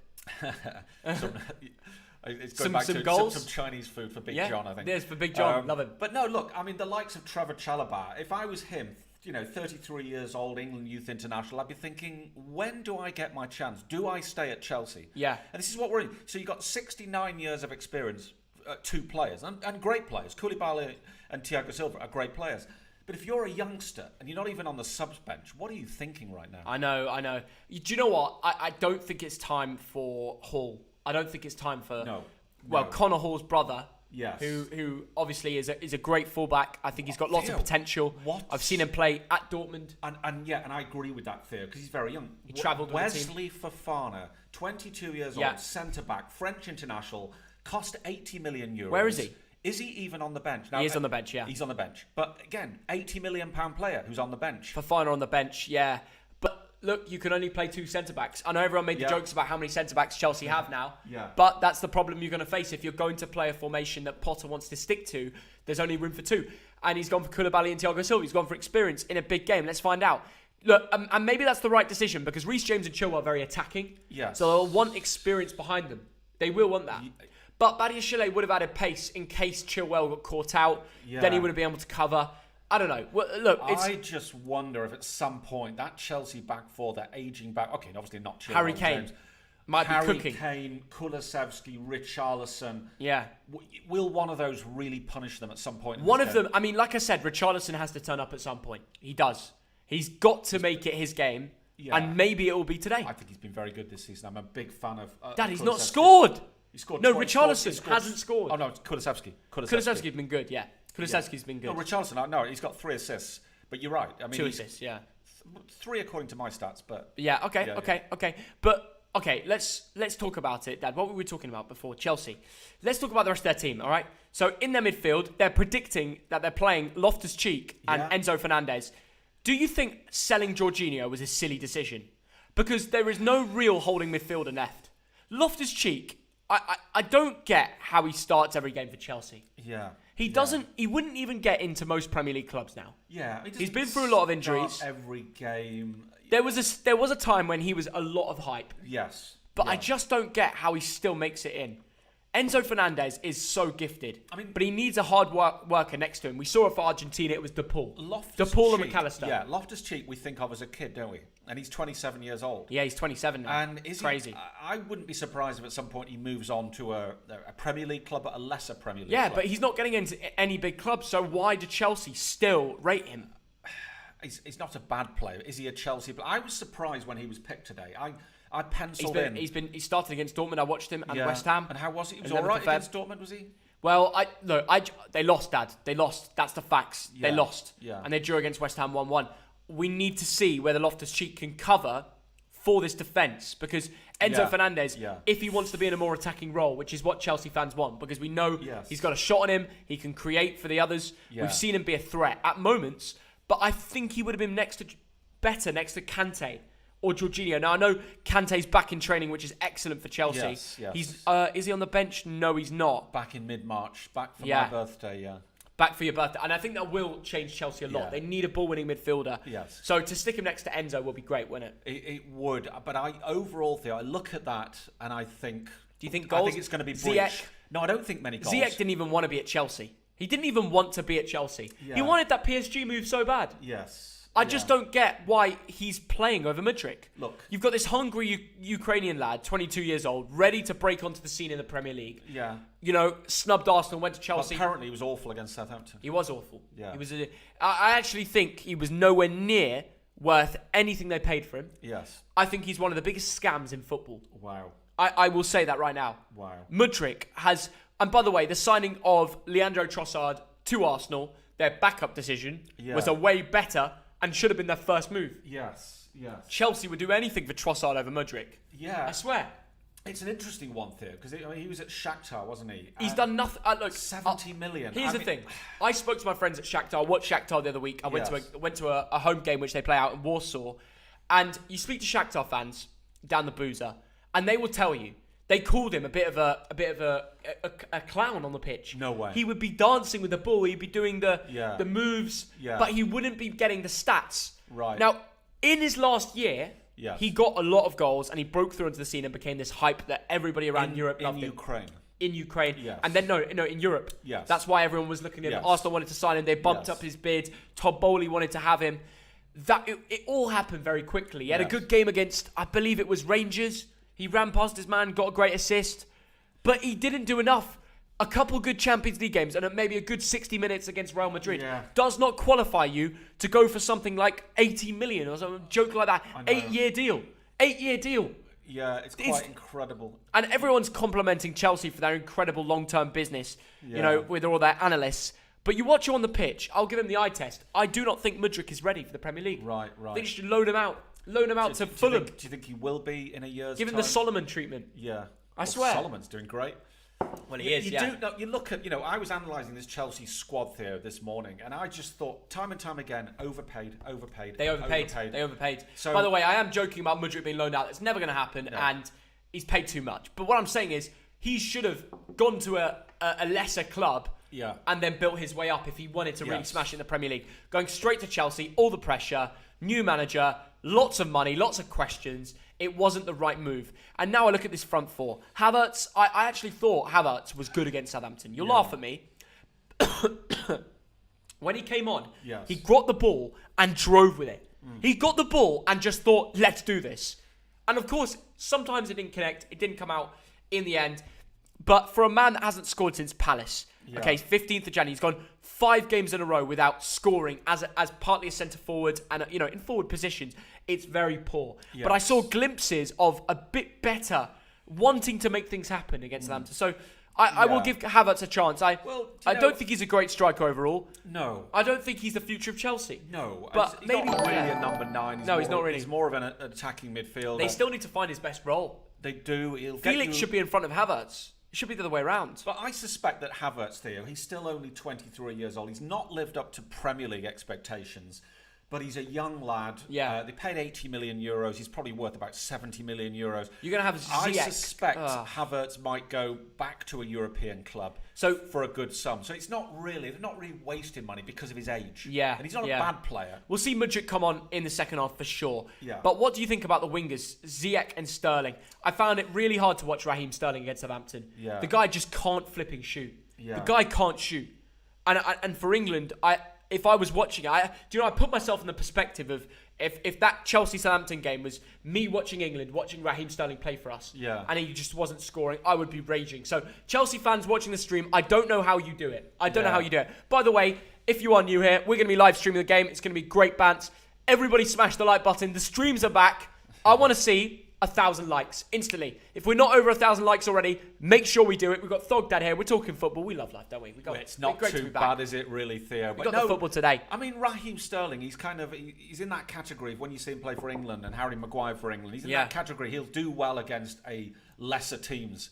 Speaker 2: It's going back to
Speaker 1: goals?
Speaker 2: some Chinese food for Big John, I think.
Speaker 1: Yes, for Big John. Love him.
Speaker 2: But no, look, I mean, the likes of Trevor Chalobah, if I was him, 33 years old, England Youth International, I'd be thinking, when do I get my chance? Do I stay at Chelsea?
Speaker 1: Yeah.
Speaker 2: And this is what we're in. So you've got 69 years of experience, two players, and great players. Koulibaly and Thiago Silva are great players. But if you're a youngster and you're not even on the subs bench, what are you thinking right now?
Speaker 1: I know. Do you know what? I don't think it's time for Hall. I don't think it's time for...
Speaker 2: No.
Speaker 1: Connor Hall's brother...
Speaker 2: Yes.
Speaker 1: Who obviously is a great fullback. I think he's got lots of potential.
Speaker 2: What?
Speaker 1: I've seen him play at Dortmund.
Speaker 2: And I agree with that, Theo, because he's very young.
Speaker 1: He travelled with the team.
Speaker 2: Wesley Fofana, 22 years old, centre-back, French international, cost 80 million euros.
Speaker 1: Where is he?
Speaker 2: Is he even on the bench? Now,
Speaker 1: he is on the bench, yeah.
Speaker 2: He's on the bench. But again, £80 million player who's on the bench.
Speaker 1: Fofana on the bench, yeah. But look, you can only play two centre-backs. I know everyone made the jokes about how many centre-backs Chelsea have now.
Speaker 2: Yeah.
Speaker 1: But that's the problem you're going to face. If you're going to play a formation that Potter wants to stick to, there's only room for two. And he's gone for Koulibaly and Thiago Silva. He's gone for experience in a big game. Let's find out. Look, and maybe that's the right decision because Reece James and Chilwell are very attacking.
Speaker 2: Yes.
Speaker 1: So they'll want experience behind them. They will want that. But Badiashile would have added pace in case Chilwell got caught out.
Speaker 2: Yeah.
Speaker 1: Then he would have been able to cover. I don't know. Well, look,
Speaker 2: I just wonder if at some point that Chelsea back four, that aging back, okay, obviously not Chilwell,
Speaker 1: Harry Kane
Speaker 2: James,
Speaker 1: might
Speaker 2: Harry
Speaker 1: be cooking.
Speaker 2: Kane, Kulusevski, Richarlison.
Speaker 1: Yeah.
Speaker 2: Will one of those really punish them at some point?
Speaker 1: One of them, I mean, like I said, Richarlison has to turn up at some point. He does. He's got to make it his game. Yeah. And maybe it will be today.
Speaker 2: I think he's been very good this season. I'm a big fan of
Speaker 1: Dad, he's not scored.
Speaker 2: He scored
Speaker 1: no,
Speaker 2: twice.
Speaker 1: Richarlison hasn't scored.
Speaker 2: Oh, no, it's Kulusevski.
Speaker 1: Kulusevski's been good, yeah. Kulusevski's been good.
Speaker 2: No, Richarlison, no, he's got 3 assists. But you're right. I mean,
Speaker 1: 2 assists, yeah.
Speaker 2: 3 according to my stats, but...
Speaker 1: Yeah, okay. But, okay, let's talk about it, Dad. What were we talking about before? Chelsea. Let's talk about the rest of their team, all right? So, in their midfield, they're predicting that they're playing Loftus-Cheek and Enzo Fernandez. Do you think selling Jorginho was a silly decision? Because there is no real holding midfielder left. Loftus-Cheek, I don't get how he starts every game for Chelsea.
Speaker 2: Yeah.
Speaker 1: He doesn't. He wouldn't even get into most Premier League clubs now.
Speaker 2: Yeah,
Speaker 1: he's been through a lot of injuries.
Speaker 2: Every game.
Speaker 1: There was a time when he was a lot of hype.
Speaker 2: Yes.
Speaker 1: But I just don't get how he still makes it in. Enzo Fernandez is so gifted, but he needs a hard worker next to him. We saw it for Argentina. It was DePaul. DePaul and McAllister.
Speaker 2: Yeah, Loftus-Cheek we think of as a kid, don't we? And he's 27 years old.
Speaker 1: Yeah, he's 27 now.
Speaker 2: And is
Speaker 1: crazy.
Speaker 2: I wouldn't be surprised if at some point he moves on to a Premier League club, but a lesser Premier League
Speaker 1: club.
Speaker 2: Yeah,
Speaker 1: but he's not getting into any big clubs, so why do Chelsea still rate him?
Speaker 2: He's not a bad player. Is he a Chelsea player? I was surprised when he was picked today. I penciled in.
Speaker 1: He started against Dortmund. I watched him and West Ham.
Speaker 2: And how was he? He was all right against Dortmund, was he?
Speaker 1: Well, they lost, Dad. They lost. That's the facts.
Speaker 2: Yeah.
Speaker 1: They lost.
Speaker 2: Yeah.
Speaker 1: And they drew against West Ham 1-1. We need to see whether Loftus-Cheek can cover for this defence because Enzo Fernandez, if he wants to be in a more attacking role, which is what Chelsea fans want, because we know he's got a shot on him, he can create for the others. Yeah. We've seen him be a threat at moments, but I think he would have been better next to Kante or Jorginho. Now, I know Kante's back in training, which is excellent for Chelsea.
Speaker 2: Yes.
Speaker 1: Is he on the bench? No, he's not.
Speaker 2: Back in mid-March. Back for my birthday,
Speaker 1: Back for your birthday. And I think that will change Chelsea a lot. They need a ball-winning midfielder.
Speaker 2: Yes.
Speaker 1: So to stick him next to Enzo will be great, wouldn't it?
Speaker 2: It would. But overall, Theo, I look at that and I think...
Speaker 1: Do you think goals?
Speaker 2: I think it's going to be breach.
Speaker 1: Ziyech?
Speaker 2: No, I don't think many goals.
Speaker 1: Ziyech didn't even want to be at Chelsea. He didn't even want to be at Chelsea. Yeah. He wanted that PSG move so bad.
Speaker 2: Yes.
Speaker 1: I just don't get why he's playing over Mudryk.
Speaker 2: Look.
Speaker 1: You've got this hungry Ukrainian lad, 22 years old, ready to break onto the scene in the Premier League.
Speaker 2: Yeah.
Speaker 1: You know, snubbed Arsenal, went to Chelsea.
Speaker 2: Well, apparently he was awful against Southampton.
Speaker 1: He was awful.
Speaker 2: Yeah.
Speaker 1: I actually think he was nowhere near worth anything they paid for him.
Speaker 2: Yes.
Speaker 1: I think he's one of the biggest scams in football.
Speaker 2: Wow.
Speaker 1: I will say that right now.
Speaker 2: Wow.
Speaker 1: Mudryk has... And by the way, the signing of Leandro Trossard to Arsenal, their backup decision, was a way better... and should have been their first move.
Speaker 2: Yes.
Speaker 1: Chelsea would do anything for Trossard over Mudryk.
Speaker 2: Yeah.
Speaker 1: I swear.
Speaker 2: It's an interesting one, Theo, because he was at Shakhtar, wasn't he?
Speaker 1: He's done nothing. Look,
Speaker 2: 70 million.
Speaker 1: Here's the thing. I spoke to my friends at Shakhtar. I watched Shakhtar the other week. I went to a home game which they play out in Warsaw, and you speak to Shakhtar fans down the boozer, and they will tell you they called him a bit of a clown on the pitch.
Speaker 2: No way.
Speaker 1: He would be dancing with the ball. He'd be doing the moves, but he wouldn't be getting the stats.
Speaker 2: Right.
Speaker 1: Now, in his last year.
Speaker 2: Yes.
Speaker 1: He got a lot of goals and he broke through into the scene and became this hype that everybody around Europe loved him. In Ukraine.
Speaker 2: Yes.
Speaker 1: And then, in Europe.
Speaker 2: Yes.
Speaker 1: That's why everyone was looking at him.
Speaker 2: Yes.
Speaker 1: Arsenal wanted to sign him. They bumped up his bid. Todd Bowley wanted to have him. It all happened very quickly. He had a good game against, I believe it was Rangers. He ran past his man, got a great assist. But he didn't do enough. A couple good Champions League games and maybe a good 60 minutes against Real Madrid does not qualify you to go for something like 80 million or some joke like that. 8-year deal. 8-year deal.
Speaker 2: Yeah, it's quite incredible.
Speaker 1: And everyone's complimenting Chelsea for their incredible long-term business, with all their analysts. But you watch him on the pitch, I'll give him the eye test. I do not think Mudryk is ready for the Premier League.
Speaker 2: Right.
Speaker 1: They should loan him out. Loan him out to Fulham.
Speaker 2: Do you think he will be in a year's time?
Speaker 1: Give him the Solomon treatment.
Speaker 2: Yeah.
Speaker 1: I swear.
Speaker 2: Solomon's doing great.
Speaker 1: Well, he is,
Speaker 2: You look at, I was analysing this Chelsea squad there this morning, and I just thought, time and time again, overpaid.
Speaker 1: They overpaid.
Speaker 2: So,
Speaker 1: by the way, I am joking about Mudryk being loaned out. It's never going to happen, and he's paid too much. But what I'm saying is, he should have gone to a lesser club and then built his way up if he wanted to really smash it in the Premier League. Going straight to Chelsea, all the pressure, new manager, lots of money, lots of questions. It wasn't the right move. And now I look at this front four. Havertz, I actually thought Havertz was good against Southampton. You'll laugh at me. When he came on, he got the ball and drove with it. He got the ball and just thought, let's do this. And of course, sometimes it didn't connect. It didn't come out in the end. But for a man that hasn't scored since Palace, 15th of January, he's gone 5 games in a row without scoring as partly a centre forward and in forward positions. It's very poor. Yes. But I saw glimpses of a bit better, wanting to make things happen against Southampton. So I will give Havertz a chance. I don't think he's a great striker overall.
Speaker 2: No.
Speaker 1: I don't think he's the future of Chelsea.
Speaker 2: No.
Speaker 1: But
Speaker 2: he's
Speaker 1: maybe
Speaker 2: not really a number 9.
Speaker 1: He's not really.
Speaker 2: He's more of an attacking midfielder.
Speaker 1: They still need to find his best role.
Speaker 2: They do.
Speaker 1: Felix should be in front of Havertz. It should be the other way around.
Speaker 2: But I suspect that Havertz, Theo, he's still only 23 years old. He's not lived up to Premier League expectations. But he's a young lad.
Speaker 1: Yeah.
Speaker 2: They paid 80 million euros. He's probably worth about 70 million euros.
Speaker 1: You're going to have Ziyech.
Speaker 2: I suspect Havertz might go back to a European club for a good sum. So they're not really wasting money because of his age.
Speaker 1: Yeah.
Speaker 2: And he's not a bad player.
Speaker 1: We'll see Mudryk come on in the second half for sure.
Speaker 2: Yeah.
Speaker 1: But what do you think about the wingers, Ziyech and Sterling? I found it really hard to watch Raheem Sterling against Southampton.
Speaker 2: Yeah.
Speaker 1: The guy just can't flipping shoot.
Speaker 2: Yeah.
Speaker 1: The guy can't shoot. And for England, if I was watching it, I put myself in the perspective of if that Chelsea-Southampton game was me watching England, watching Raheem Sterling play for us, and he just wasn't scoring, I would be raging. So Chelsea fans watching the stream, I don't know how you do it. I don't know how you do it. By the way, if you are new here, we're going to be live streaming the game. It's going to be great bants. Everybody smash the like button. The streams are back. I want to see 1,000 likes instantly. If we're not over 1,000 likes already, make sure we do it. We've got Thogdad here. We're talking football. We love life, don't we?
Speaker 2: It's not too bad, is it, really, Theo?
Speaker 1: We got the football today.
Speaker 2: I mean, Raheem Sterling, he's in that category of when you see him play for England and Harry Maguire for England. He's in that category. He'll do well against lesser teams.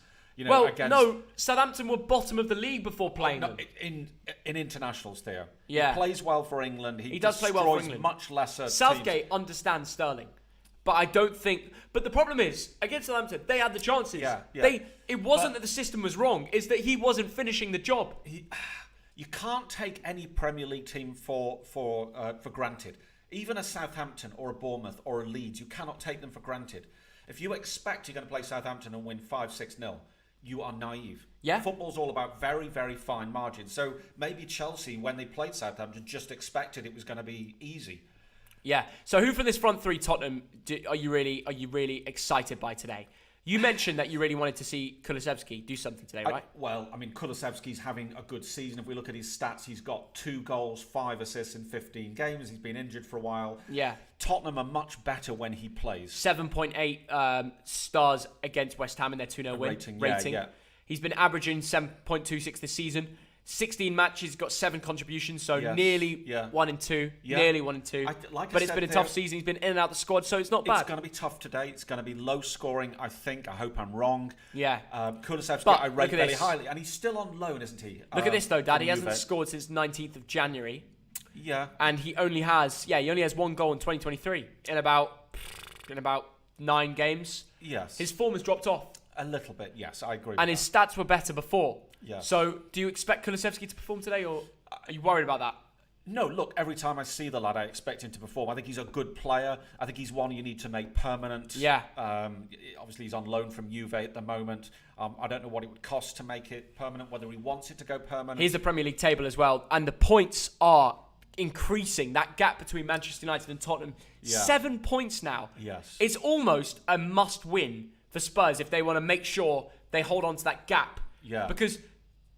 Speaker 1: Southampton were bottom of the league before playing them.
Speaker 2: In internationals, Theo.
Speaker 1: Yeah.
Speaker 2: He plays well for England.
Speaker 1: He does play well for England.
Speaker 2: Much lesser
Speaker 1: Southgate
Speaker 2: teams.
Speaker 1: understands Sterling. But I don't think... But the problem is, against Southampton, they had the chances.
Speaker 2: Yeah.
Speaker 1: It wasn't that the system was wrong. It's that he wasn't finishing the job.
Speaker 2: You can't take any Premier League team for granted. Even a Southampton or a Bournemouth or a Leeds, you cannot take them for granted. If you expect you're going to play Southampton and win 5-6-0, you are naive.
Speaker 1: Yeah.
Speaker 2: Football's all about very, very fine margins. So maybe Chelsea, when they played Southampton, just expected it was going to be easy.
Speaker 1: Yeah. So who from this front three Tottenham are you really excited by today? You mentioned that you really wanted to see Kulusevski do something today, right?
Speaker 2: Kulusevski's having a good season. If we look at his stats, he's got 2 goals, 5 assists in 15 games. He's been injured for a while.
Speaker 1: Yeah.
Speaker 2: Tottenham are much better when he plays.
Speaker 1: 7.8 stars against West Ham in their 2-0 win.
Speaker 2: Rating. Yeah.
Speaker 1: He's been averaging 7.26 this season. 16 matches, got 7 contributions, so
Speaker 2: Yes,
Speaker 1: nearly
Speaker 2: yeah.
Speaker 1: 1 and 2.
Speaker 2: Yeah.
Speaker 1: Nearly 1 and 2. But it's been a tough season. He's been in and out the squad, so it's not bad.
Speaker 2: It's going to be tough today. It's going to be low scoring, I think. I hope I'm wrong.
Speaker 1: Yeah.
Speaker 2: Kulusevski,
Speaker 1: But
Speaker 2: I rate
Speaker 1: look at
Speaker 2: very
Speaker 1: this.
Speaker 2: highly. And he's still on loan, isn't he?
Speaker 1: Look at this, though, Dad.
Speaker 2: from
Speaker 1: He hasn't
Speaker 2: Juve.
Speaker 1: scored since 19th of January.
Speaker 2: Yeah.
Speaker 1: And he only has 1 goal in 2023 in about 9 games.
Speaker 2: Yes.
Speaker 1: His form has dropped off.
Speaker 2: A little bit, yes. I agree
Speaker 1: And
Speaker 2: with
Speaker 1: his stats were better before.
Speaker 2: Yes.
Speaker 1: So, do you expect Kulusevski to perform today, or are you worried about that?
Speaker 2: No, look, every time I see the lad, I expect him to perform. I think he's a good player. I think he's one you need to make permanent.
Speaker 1: Yeah.
Speaker 2: Obviously, he's on loan from Juve at the moment. I don't know what it would cost to make it permanent, whether he wants it to go permanent.
Speaker 1: Here's the Premier League table as well, and the points are increasing. That gap between Manchester United and Tottenham, 7 points now.
Speaker 2: Yes.
Speaker 1: It's almost a must-win for Spurs if they want to make sure they hold on to that gap.
Speaker 2: Yeah.
Speaker 1: Because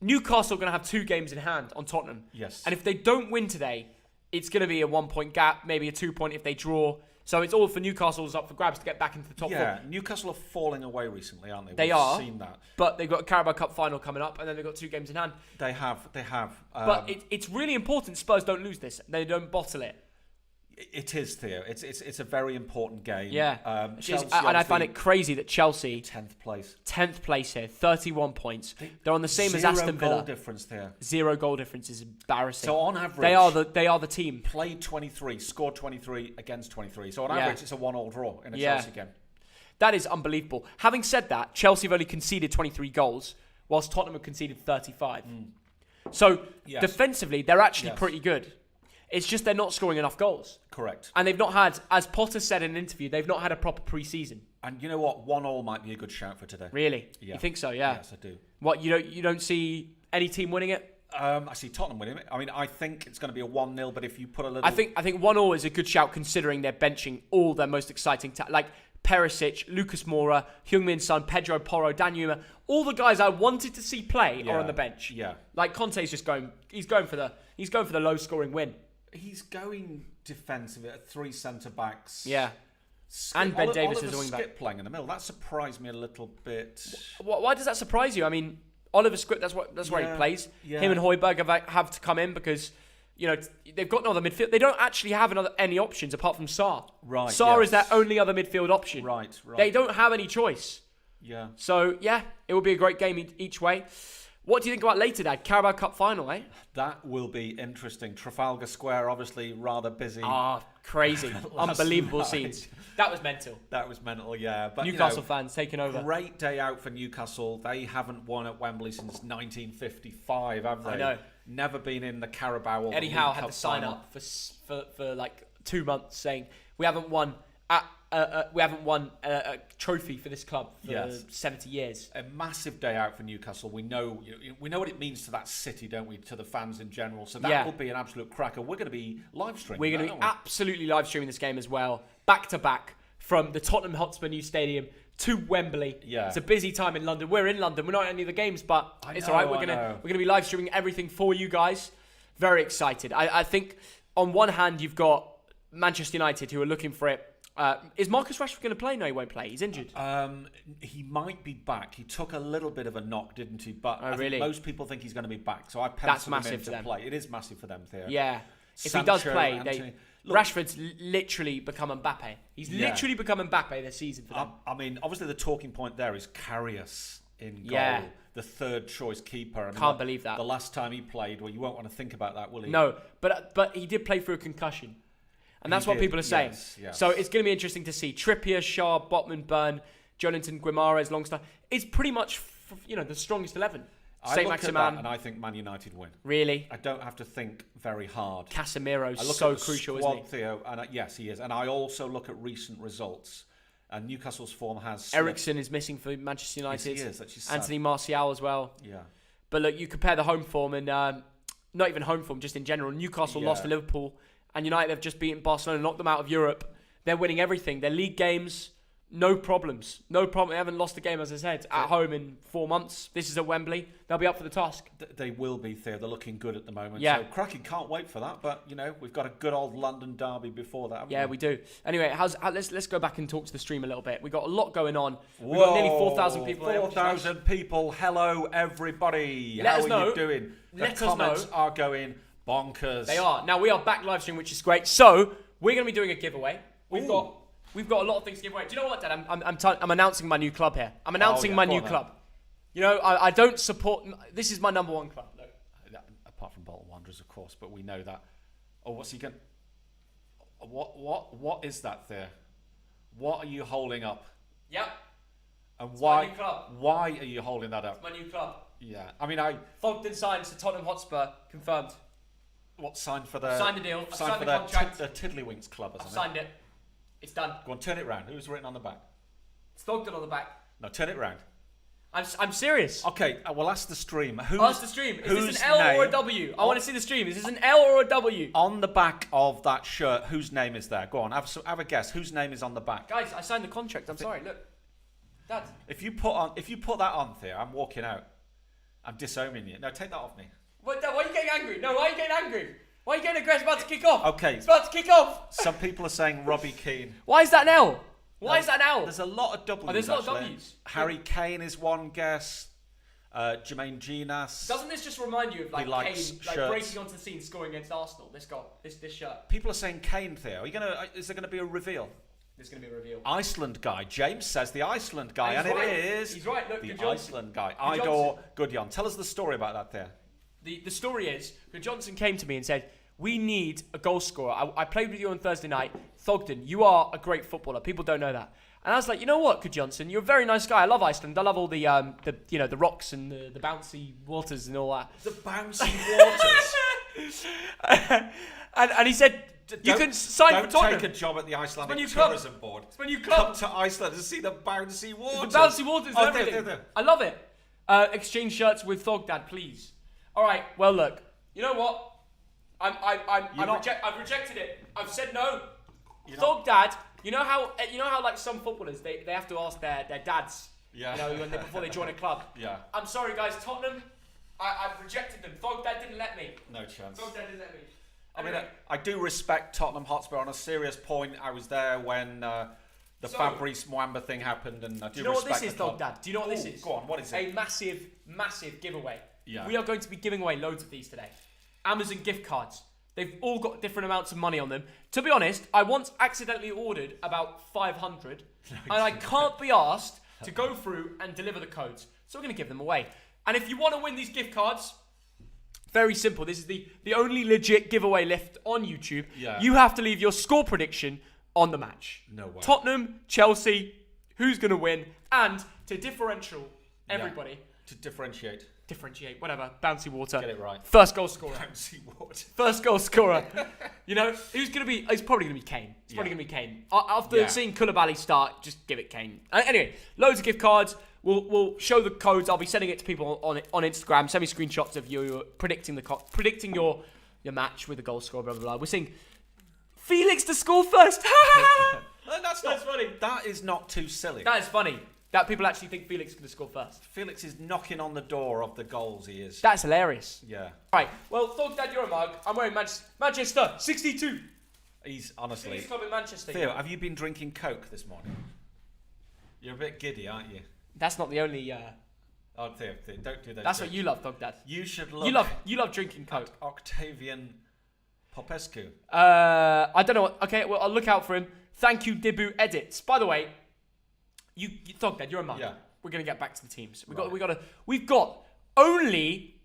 Speaker 1: Newcastle are going to have 2 games in hand on Tottenham.
Speaker 2: Yes.
Speaker 1: And if they don't win today, it's going to be a 1-point gap, maybe a 2-point if they draw. So it's all for Newcastle's up for grabs to get back into the top 4.
Speaker 2: Yeah, Newcastle are falling away recently, aren't they?
Speaker 1: They
Speaker 2: We've
Speaker 1: are.
Speaker 2: seen that.
Speaker 1: But they've got a Carabao Cup final coming up, and then they've got 2 games in hand.
Speaker 2: They have.
Speaker 1: But it's really important Spurs don't lose this. They don't bottle it.
Speaker 2: It is, Theo. It's a very important game.
Speaker 1: Yeah.
Speaker 2: Chelsea,
Speaker 1: and I find it crazy that Chelsea,
Speaker 2: 10th place.
Speaker 1: 10th place here, 31 points. They're on the same as Aston Villa.
Speaker 2: 0 goal difference there.
Speaker 1: 0 goal difference is embarrassing.
Speaker 2: So on average,
Speaker 1: they are the team.
Speaker 2: Played 23, scored 23 against 23. So on average, it's a 1-1 draw in a Chelsea game.
Speaker 1: That is unbelievable. Having said that, Chelsea have only conceded 23 goals, whilst Tottenham have conceded 35. So defensively, they're actually pretty good. It's just they're not scoring enough goals.
Speaker 2: Correct.
Speaker 1: And they've not had, as Potter said in an interview, they've not had a proper pre-season.
Speaker 2: And you know what? 1-1 might be a good shout for today.
Speaker 1: Really?
Speaker 2: Yeah.
Speaker 1: You think so? Yeah.
Speaker 2: Yes, I do.
Speaker 1: What, you don't see any team winning it?
Speaker 2: I see Tottenham winning it. I mean, I think it's going to be a 1-0, but if you put a little...
Speaker 1: I think 1-0 is a good shout considering they're benching all their most exciting like Perisic, Lucas Moura, Heung-min Son, Pedro Porro, Dan Yuma. All the guys I wanted to see play are on the bench.
Speaker 2: Yeah.
Speaker 1: Like Conte's just going for the low scoring win.
Speaker 2: He's going defensive at 3 centre-backs.
Speaker 1: Yeah. And Ben Davies is a wing back.
Speaker 2: playing in the middle. That surprised me a little bit.
Speaker 1: Why does that surprise you? I mean, Oliver Skip, that's where he plays.
Speaker 2: Yeah.
Speaker 1: Him and Højbjerg have to come in because, they've got no other midfield. They don't actually have any options apart from Sarr.
Speaker 2: Right.
Speaker 1: Sarr is their only other midfield option.
Speaker 2: Right.
Speaker 1: They don't have any choice.
Speaker 2: Yeah.
Speaker 1: So, it will be a great game each way. What do you think about later, Dad? Carabao Cup final, eh?
Speaker 2: That will be interesting. Trafalgar Square, obviously rather busy.
Speaker 1: Crazy. Unbelievable
Speaker 2: night.
Speaker 1: Scenes. That was mental.
Speaker 2: That was mental, yeah. But
Speaker 1: Newcastle fans taking over.
Speaker 2: Great day out for Newcastle. They haven't won at Wembley since 1955, have they?
Speaker 1: I know.
Speaker 2: Never been in the Carabao or
Speaker 1: Eddie
Speaker 2: the
Speaker 1: Howe
Speaker 2: League
Speaker 1: had
Speaker 2: Cup
Speaker 1: to sign
Speaker 2: final.
Speaker 1: up for like 2 months saying we haven't won a trophy for this club for 70 years.
Speaker 2: A massive day out for Newcastle. We know what it means to that city, don't we? To the fans in general. So that will be an absolute cracker. We're going to be live streaming.
Speaker 1: We're going to be absolutely live streaming this game as well, back to back from the Tottenham Hotspur new stadium to Wembley.
Speaker 2: Yeah.
Speaker 1: It's a busy time in London. We're in London. We're not at any of the games, but it's all right. We're gonna be live streaming everything for you guys. Very excited. I think on one hand you've got Manchester United who are looking for it. Is Marcus Rashford going to play? No, he won't play. He's injured.
Speaker 2: He might be back. He took a little bit of a knock, didn't he? But I
Speaker 1: really?
Speaker 2: think most people think he's going to be back. So I
Speaker 1: That's
Speaker 2: penciled him
Speaker 1: massive
Speaker 2: in
Speaker 1: for
Speaker 2: to
Speaker 1: them.
Speaker 2: play. It is massive for them, Theo.
Speaker 1: Yeah. If he
Speaker 2: Sancho,
Speaker 1: does play,
Speaker 2: Anthony. Look,
Speaker 1: Rashford's literally become Mbappe. He's literally become Mbappe this season for them.
Speaker 2: I mean, obviously the talking point there is Karius in goal.
Speaker 1: Yeah.
Speaker 2: The third choice keeper. I mean,
Speaker 1: Can't believe that.
Speaker 2: The last time he played, well, you won't want to think about that, will he?
Speaker 1: No, but he did play through a concussion. And that's what people are saying.
Speaker 2: Yes.
Speaker 1: So it's going to be interesting to see. Trippier, Shaw, Botman, Byrne, Jonathan Guimaraes, Longstaff. It's pretty much, the strongest 11.
Speaker 2: I
Speaker 1: Saint
Speaker 2: look at that
Speaker 1: Maximin.
Speaker 2: and I think Man United win.
Speaker 1: Really?
Speaker 2: I don't have to think very hard.
Speaker 1: Casemiro's
Speaker 2: I look
Speaker 1: so
Speaker 2: at the
Speaker 1: crucial,
Speaker 2: squad,
Speaker 1: isn't he?
Speaker 2: Theo, and yes, he is. And I also look at recent results. And Newcastle's form has slipped.
Speaker 1: Eriksen is missing for Manchester United.
Speaker 2: Yes, he is. That's just sad.
Speaker 1: Anthony Martial as well.
Speaker 2: Yeah.
Speaker 1: But look, you compare the home form and not even home form, just in general. Newcastle lost to Liverpool and United have just beaten Barcelona, knocked them out of Europe. They're winning everything. Their league games, No problems. No problem. They haven't lost a game, as I said, at home in 4 months. This is at Wembley. They'll be up for the task.
Speaker 2: They will be, Theo. They're looking good at the moment.
Speaker 1: Yeah.
Speaker 2: So, cracking, can't wait for that. But, we've got a good old London derby before that, haven't
Speaker 1: we do. Anyway, let's go back and talk to the stream a little bit. We've got a lot going on. We've got nearly 4,000 people.
Speaker 2: 4,000 people. Hello, everybody.
Speaker 1: Let
Speaker 2: How
Speaker 1: us
Speaker 2: are
Speaker 1: know.
Speaker 2: you doing?
Speaker 1: Let us
Speaker 2: The comments
Speaker 1: know.
Speaker 2: are going bonkers.
Speaker 1: They are. Now, we are back live stream, which is great. So, we're going to be doing a giveaway. We've got a lot of things to give away. Do you know what, Dad? I'm announcing my new club here. I'm announcing my new club. I don't support... This is my number one club. Look.
Speaker 2: Apart from Bolton Wanderers, of course, but we know that. Oh, what's he going... What is that there? What are you holding up?
Speaker 1: Yep.
Speaker 2: And
Speaker 1: it's
Speaker 2: why?
Speaker 1: My new club.
Speaker 2: Why are you holding that up?
Speaker 1: It's my new club.
Speaker 2: Yeah.
Speaker 1: Thogden signs to Tottenham Hotspur. Confirmed.
Speaker 2: What, signed for the...
Speaker 1: I've signed the deal. I've signed
Speaker 2: for
Speaker 1: the contract.
Speaker 2: the Tiddlywinks Club,
Speaker 1: I've signed it. It's done.
Speaker 2: Go on, turn it round. Who's written on the back?
Speaker 1: It's Thogden on the back.
Speaker 2: No, turn it round.
Speaker 1: I'm serious.
Speaker 2: Okay, we'll ask the stream.
Speaker 1: Ask the stream. Is this an L or a W? I want to see the stream. Is this an L or a W?
Speaker 2: On the back of that shirt, whose name is there? Go on, have a guess. Whose name is on the back?
Speaker 1: Guys, I signed the contract. I'm sorry. Look, Dad.
Speaker 2: If you put that on, Theo, I'm walking out. I'm disowning you. No, take that off me.
Speaker 1: What, Dad, why are you getting angry? No, why are you getting angry? Why are you getting aggressive? It's about to kick off.
Speaker 2: Okay.
Speaker 1: It's about to kick off.
Speaker 2: Some people are saying Robbie Keane.
Speaker 1: Why is that now? Why is that now?
Speaker 2: There's a lot of W's.
Speaker 1: There's a lot of W's.
Speaker 2: Harry Kane is one guess. Jermaine Ginas.
Speaker 1: Doesn't this just remind you of Kane
Speaker 2: shirts.
Speaker 1: breaking onto the scene, scoring against Arsenal? This shirt.
Speaker 2: People are saying Kane, Theo. Is there gonna be a reveal?
Speaker 1: There's gonna be a reveal.
Speaker 2: Iceland guy. James says the Iceland guy, and
Speaker 1: right.
Speaker 2: it is.
Speaker 1: He's right. Look,
Speaker 2: the Iceland guy. Idor Goodyon. Tell us the story about that, Theo.
Speaker 1: The story is that Johnson came to me and said, "We need a goal scorer. I played with you on Thursday night, Thogden. You are a great footballer. People don't know that." And I was like, "You know what, Good Johnson? You're a very nice guy. I love Iceland. I love all the rocks and the bouncy waters and all that."
Speaker 2: The bouncy waters.
Speaker 1: and he said, "You can sign for Tottenham.
Speaker 2: Don't take a job at the Icelandic
Speaker 1: club.
Speaker 2: Tourism Board.
Speaker 1: It's my new club.
Speaker 2: Come to Iceland to see the bouncy waters.
Speaker 1: The bouncy waters and everything.
Speaker 2: There.
Speaker 1: I love it. Exchange shirts with Thogdad, please." All right. Well, look. You know what? I've rejected it. I've said no. Thogdad. You know how like some footballers they have to ask their dads.
Speaker 2: Yeah.
Speaker 1: Before they join a club.
Speaker 2: Yeah.
Speaker 1: I'm sorry, guys. Tottenham. I've rejected them. Thogdad didn't let me.
Speaker 2: No chance.
Speaker 1: Thogdad didn't let me.
Speaker 2: Anyway. I do respect Tottenham Hotspur on a serious point. I was there when the Fabrice Mwamba thing happened, and I do respect.
Speaker 1: Do you know what this is, Thogdad? Do you know what this is?
Speaker 2: Go on. What is it?
Speaker 1: A massive, massive giveaway.
Speaker 2: Yeah.
Speaker 1: We are going to be giving away loads of these today. Amazon gift cards. They've all got different amounts of money on them. To be honest, I once accidentally ordered about 500, and I can't be asked to go through and deliver the codes. So we're going to give them away. And if you want to win these gift cards, very simple. This is the only legit giveaway left on YouTube.
Speaker 2: Yeah.
Speaker 1: You have to leave your score prediction on the match.
Speaker 2: No way.
Speaker 1: Tottenham, Chelsea, who's going to win, and to differential everybody.
Speaker 2: Yeah. To differentiate.
Speaker 1: Whatever. Bouncy water.
Speaker 2: Get it right.
Speaker 1: First goal scorer.
Speaker 2: Bouncy water.
Speaker 1: First goal scorer. Who's going to be... It's probably going to be Kane. It's probably going to be Kane. After seeing Koulibaly start, just give it Kane. Anyway, loads of gift cards. We'll show the codes. I'll be sending it to people on Instagram. Send me screenshots of you predicting your match with the goal scorer, blah, blah, blah. We're seeing Felix to score first.
Speaker 2: That's funny. That is not too silly.
Speaker 1: That is funny. That people actually think Felix is going to score first.
Speaker 2: Felix is knocking on the door of the goals he is.
Speaker 1: That's hilarious.
Speaker 2: Yeah.
Speaker 1: Right. Well, Thogdad, you're a mug. I'm wearing Manchester 62.
Speaker 2: He's honestly.
Speaker 1: Biggest club in Manchester.
Speaker 2: Theo, have you been drinking Coke this morning? You're a bit giddy, aren't you?
Speaker 1: That's not the only.
Speaker 2: Oh, Theo, don't do that.
Speaker 1: That's what you love, Thogdad.
Speaker 2: You should look.
Speaker 1: You love drinking Coke.
Speaker 2: Octavian Popescu.
Speaker 1: I don't know what. Okay, well, I'll look out for him. Thank you, Dibu Edits. By the way, you Thogdad, you're a mug.
Speaker 2: Yeah.
Speaker 1: We're gonna get back to the teams. We've got only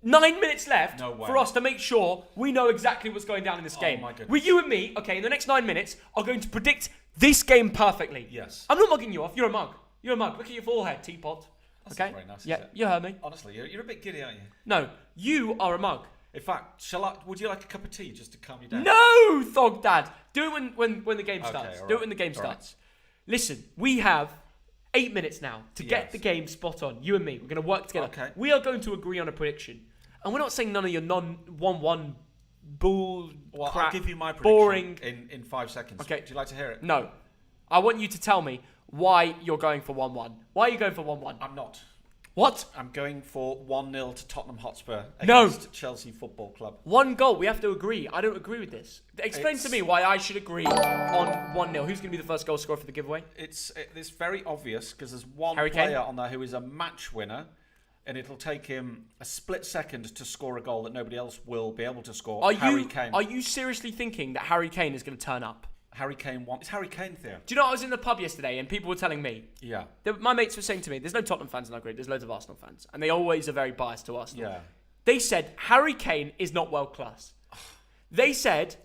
Speaker 1: 9 minutes left for us to make sure we know exactly what's going down in this game.
Speaker 2: My goodness.
Speaker 1: With you and me, okay, in the next 9 minutes, are going to predict this game perfectly.
Speaker 2: Yes.
Speaker 1: I'm not mugging you off. You're a mug. You're a mug. Look at your forehead, teapot.
Speaker 2: That's
Speaker 1: okay.
Speaker 2: Not very nice,
Speaker 1: yeah,
Speaker 2: is it?
Speaker 1: you heard me.
Speaker 2: Honestly, you're a bit giddy, aren't you?
Speaker 1: No, you are a mug.
Speaker 2: In fact, would you like a cup of tea just to calm you down?
Speaker 1: No, Thogdad. Do it when the game starts.
Speaker 2: Right.
Speaker 1: Do it when the game starts. Right. Listen, we have 8 minutes now to get the game spot on. You and me, we're going to work together.
Speaker 2: Okay.
Speaker 1: We are going to agree on a prediction, and we're not saying none of your non-1-1 bull crap.
Speaker 2: I'll give you my prediction
Speaker 1: boring
Speaker 2: in 5 seconds.
Speaker 1: Okay.
Speaker 2: Would you like to hear it?
Speaker 1: No, I want you to tell me why you're going for 1-1. Why are you going for 1-1?
Speaker 2: I'm not.
Speaker 1: What?
Speaker 2: I'm going for 1-0 to Tottenham Hotspur
Speaker 1: No.
Speaker 2: against Chelsea Football Club.
Speaker 1: 1 goal. We have to agree. I don't agree with this. Explain to me why I should agree on 1-0. Who's going to be the first goal scorer for the giveaway?
Speaker 2: It's very obvious because there's one
Speaker 1: Harry Kane?
Speaker 2: player on there who is a match winner, and it'll take him a split second to score a goal that nobody else will be able to score. Harry Kane.
Speaker 1: Are you seriously thinking that Harry Kane is going to turn up?
Speaker 2: Harry Kane won. It's Harry Kane there.
Speaker 1: Do you know, I was in the pub yesterday and people were telling me,
Speaker 2: Yeah.
Speaker 1: my mates were saying to me, there's no Tottenham fans in our group, there's loads of Arsenal fans, and they always are very biased to Arsenal.
Speaker 2: Yeah.
Speaker 1: They said Harry Kane is not world class. They said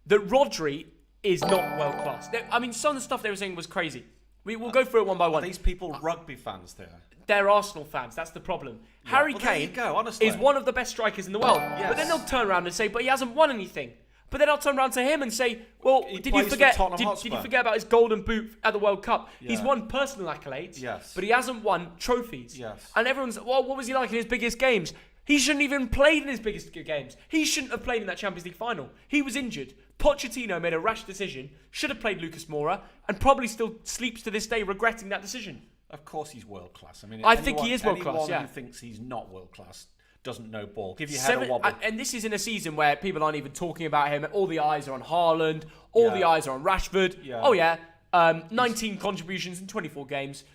Speaker 1: that Rodri is not world class. I mean, some of the stuff they were saying was crazy. We'll go through it one by one.
Speaker 2: Are these people rugby fans there?
Speaker 1: They're Arsenal fans. That's the problem. Yeah. Harry Kane
Speaker 2: is
Speaker 1: one of the best strikers in the world.
Speaker 2: Yes.
Speaker 1: But then they'll turn around and say, but he hasn't won anything. But then I'll turn around to him and say, well, did you forget about his golden boot at the World Cup? Yeah. He's won personal accolades,
Speaker 2: yes,
Speaker 1: but he hasn't won trophies.
Speaker 2: Yes.
Speaker 1: And everyone's, well, what was he like in his biggest games? He shouldn't even played in his biggest games. He shouldn't have played in that Champions League final. He was injured. Pochettino made a rash decision, should have played Lucas Moura, and probably still sleeps to this day regretting that decision.
Speaker 2: Of course he's world class. I mean,
Speaker 1: I think he is world class.
Speaker 2: Anyone
Speaker 1: Yeah.
Speaker 2: who thinks he's not world class doesn't know ball. Give your head a wobble.
Speaker 1: And this is in a season where people aren't even talking about him. All the eyes are on Haaland. All the eyes are on Rashford.
Speaker 2: Yeah.
Speaker 1: Oh, yeah. 19 contributions in 24 games.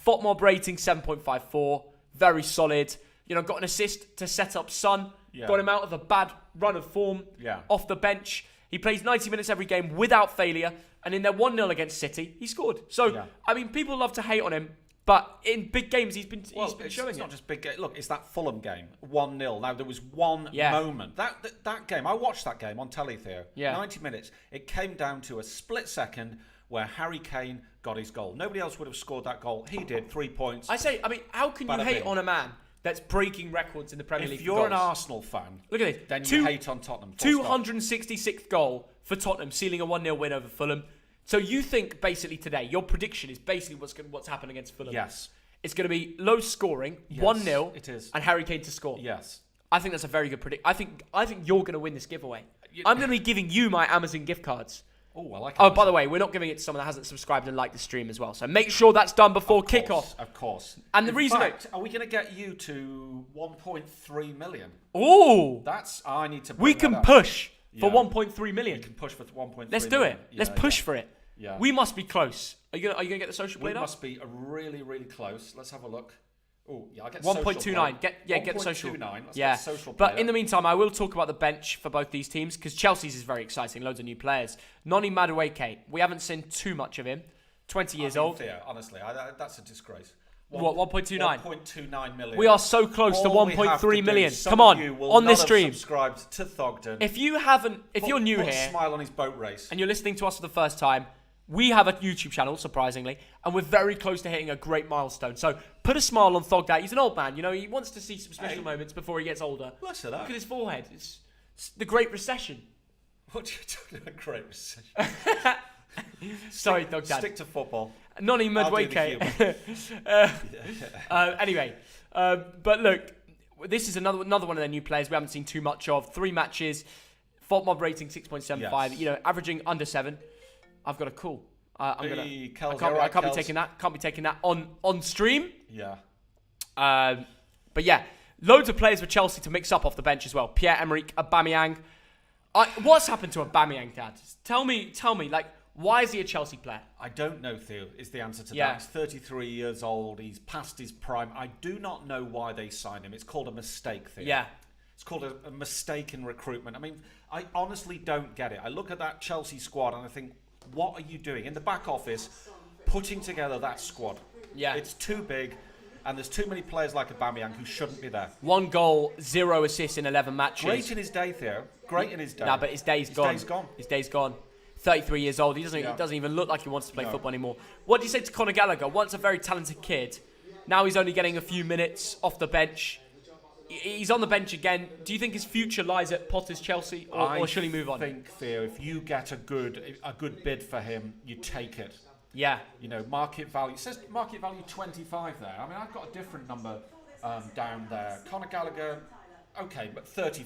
Speaker 1: FOTMOB rating 7.54. Very solid. You know, got an assist to set up Son.
Speaker 2: Yeah.
Speaker 1: Got him out of a bad run of form.
Speaker 2: Yeah.
Speaker 1: Off the bench. He plays 90 minutes every game without failure. And in their 1-0 against City, he scored. So, I mean, people love to hate on him. But in big games, he's been showing
Speaker 2: it's
Speaker 1: it.
Speaker 2: not just big game. Look, it's that Fulham game, 1-0. Now, there was one moment. That game, I watched that game on telly there.
Speaker 1: Yeah.
Speaker 2: 90 minutes. It came down to a split second where Harry Kane got his goal. Nobody else would have scored that goal. He did, 3 points.
Speaker 1: I mean, how can you hate on a man that's breaking records in the Premier League?
Speaker 2: If you're an Arsenal fan,
Speaker 1: look at this.
Speaker 2: Then you hate on Tottenham.
Speaker 1: 266th goal for Tottenham, sealing a 1-0 win over Fulham. So you think basically today, your prediction is basically what's happened against Fulham?
Speaker 2: Yes.
Speaker 1: It's going to be low scoring, 1-0,
Speaker 2: it is,
Speaker 1: and Harry Kane to score.
Speaker 2: Yes.
Speaker 1: I think that's a very good prediction. I think you're going to win this giveaway. I'm going to be giving you my Amazon gift cards.
Speaker 2: Oh, I like it.
Speaker 1: Oh, by the way, we're not giving it to someone that hasn't subscribed and liked the stream as well. So make sure that's done before kickoff.
Speaker 2: Of course.
Speaker 1: And the reason...
Speaker 2: are we going to get you to 1.3 million?
Speaker 1: Ooh!
Speaker 2: I need to...
Speaker 1: We can push for 1.3 million.
Speaker 2: We can push for 1.3
Speaker 1: Let's do it.
Speaker 2: Yeah,
Speaker 1: Let's push for it.
Speaker 2: Yeah.
Speaker 1: We must be close. Are you gonna get the social play up?
Speaker 2: We must be really, really close. Let's have a look. Oh, yeah, I get
Speaker 1: 1.29. Get the social.
Speaker 2: 1.29. Let's
Speaker 1: yeah.
Speaker 2: get social
Speaker 1: but in the meantime, I will talk about the bench for both these teams because Chelsea's is very exciting. Loads of new players. Noni Madueke. We haven't seen too much of him. 20 years old.
Speaker 2: Theo, honestly, that's a disgrace.
Speaker 1: What, 1.29?
Speaker 2: 1.29 million.
Speaker 1: We are so close to 1.3 million. Come on this stream.
Speaker 2: Subscribed to Thogden.
Speaker 1: If you're new here,
Speaker 2: smile on his boat race,
Speaker 1: and you're listening to us for the first time, we have a YouTube channel, surprisingly, and we're very close to hitting a great milestone. So put a smile on Thogden. He's an old man, you know. He wants to see some special moments before he gets older.
Speaker 2: Bless her,
Speaker 1: Look at his forehead. It's the Great Recession.
Speaker 2: What are you talking about? Great Recession.
Speaker 1: Sorry, Thogden.
Speaker 2: Stick to football.
Speaker 1: Noni Madueke. Anyway, but look, this is another one of their new players we haven't seen too much of. 3 matches, FOTMOB rating 6.75.
Speaker 2: Yes.
Speaker 1: You know, averaging under 7. I've got a call. I can't be taking that. Can't be taking that on stream.
Speaker 2: Yeah.
Speaker 1: But yeah, loads of players for Chelsea to mix up off the bench as well. Pierre-Emerick Aubameyang. What's happened to Aubameyang, Dad? Tell me. Like, why is he a Chelsea player?
Speaker 2: I don't know, Theo, is the answer to that. He's 33 years old. He's past his prime. I do not know why they signed him. It's called a mistake, Theo.
Speaker 1: Yeah.
Speaker 2: It's called a mistake in recruitment. I mean, I honestly don't get it. I look at that Chelsea squad and I think, what are you doing in the back office putting together that squad?
Speaker 1: Yeah.
Speaker 2: It's too big and there's too many players like Aubameyang who shouldn't be there.
Speaker 1: 1 goal, 0 assists in 11 matches.
Speaker 2: Great in his day, Theo. Great in his day.
Speaker 1: Nah, but his day's gone. His day's gone. 33 years old. He doesn't even look like he wants to play football anymore. What do you say to Conor Gallagher? Once a very talented kid. Now he's only getting a few minutes off the bench. He's on the bench again. Do you think his future lies at Potter's Chelsea, or should he move on?
Speaker 2: I think, Theo, if you get a good bid for him, you take it.
Speaker 1: Yeah.
Speaker 2: You know, market value. It says market value 25 there. I mean, I've got a different number down there. Conor Gallagher, Okay, but 30.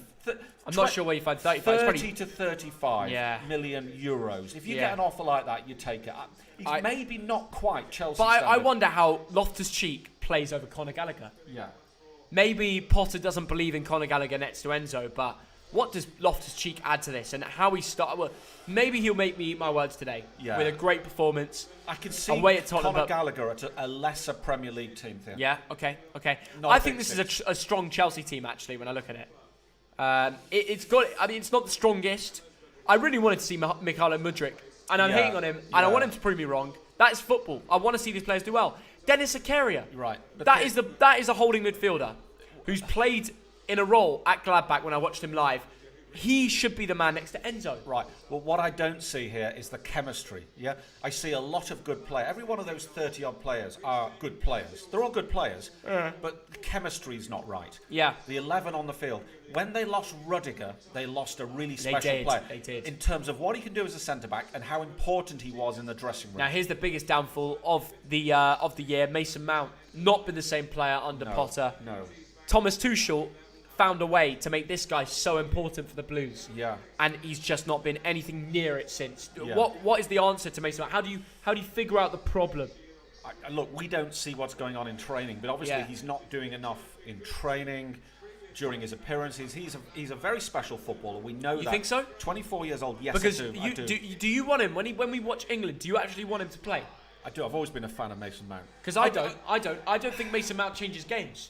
Speaker 1: I'm not sure where you find 35.
Speaker 2: 30 to 35 million euros. If you get an offer like that, you take it. He's maybe not quite Chelsea.
Speaker 1: But I wonder how Loftus-Cheek plays over Conor Gallagher.
Speaker 2: Yeah.
Speaker 1: Maybe Potter doesn't believe in Conor Gallagher next to Enzo, but what does Loftus-Cheek add to this, and how he started? Well, maybe he'll make me eat my words today with a great performance.
Speaker 2: I can see Conor Gallagher at a lesser Premier League team there.
Speaker 1: Yeah, okay. I think this is a strong Chelsea team, actually, when I look at it. It's not the strongest. I really wanted to see Mykhailo Mudryk, and I'm hating on him, and I want him to prove me wrong. That is football. I want to see these players do well. Dennis Zakaria.
Speaker 2: Right.
Speaker 1: That is a holding midfielder who's played in a role at Gladbach when I watched him live. He should be the man next to Enzo.
Speaker 2: Right. Well, what I don't see here is the chemistry. Yeah. I see a lot of good players. Every one of those 30-odd players are good players. They're all good players, but the chemistry's not right.
Speaker 1: Yeah.
Speaker 2: The 11 on the field. When they lost Rudiger, they lost a really special player.
Speaker 1: They did.
Speaker 2: In terms of what he can do as a centre-back and how important he was in the dressing room.
Speaker 1: Now, here's the biggest downfall of the year. Mason Mount, not been the same player under Potter.
Speaker 2: No.
Speaker 1: Thomas Tuchel found a way to make this guy so important for the Blues.
Speaker 2: Yeah.
Speaker 1: And he's just not been anything near it since.
Speaker 2: Yeah.
Speaker 1: What is the answer to Mason Mount? How do you figure out the problem?
Speaker 2: Look, we don't see what's going on in training, but obviously he's not doing enough in training during his appearances. He's a very special footballer. We know that.
Speaker 1: You think so?
Speaker 2: 24 years old, yes,
Speaker 1: because
Speaker 2: I do.
Speaker 1: Do you want him, when we watch England, do you actually want him to play?
Speaker 2: I do. I've always been a fan of Mason Mount.
Speaker 1: Because I don't think Mason Mount changes games.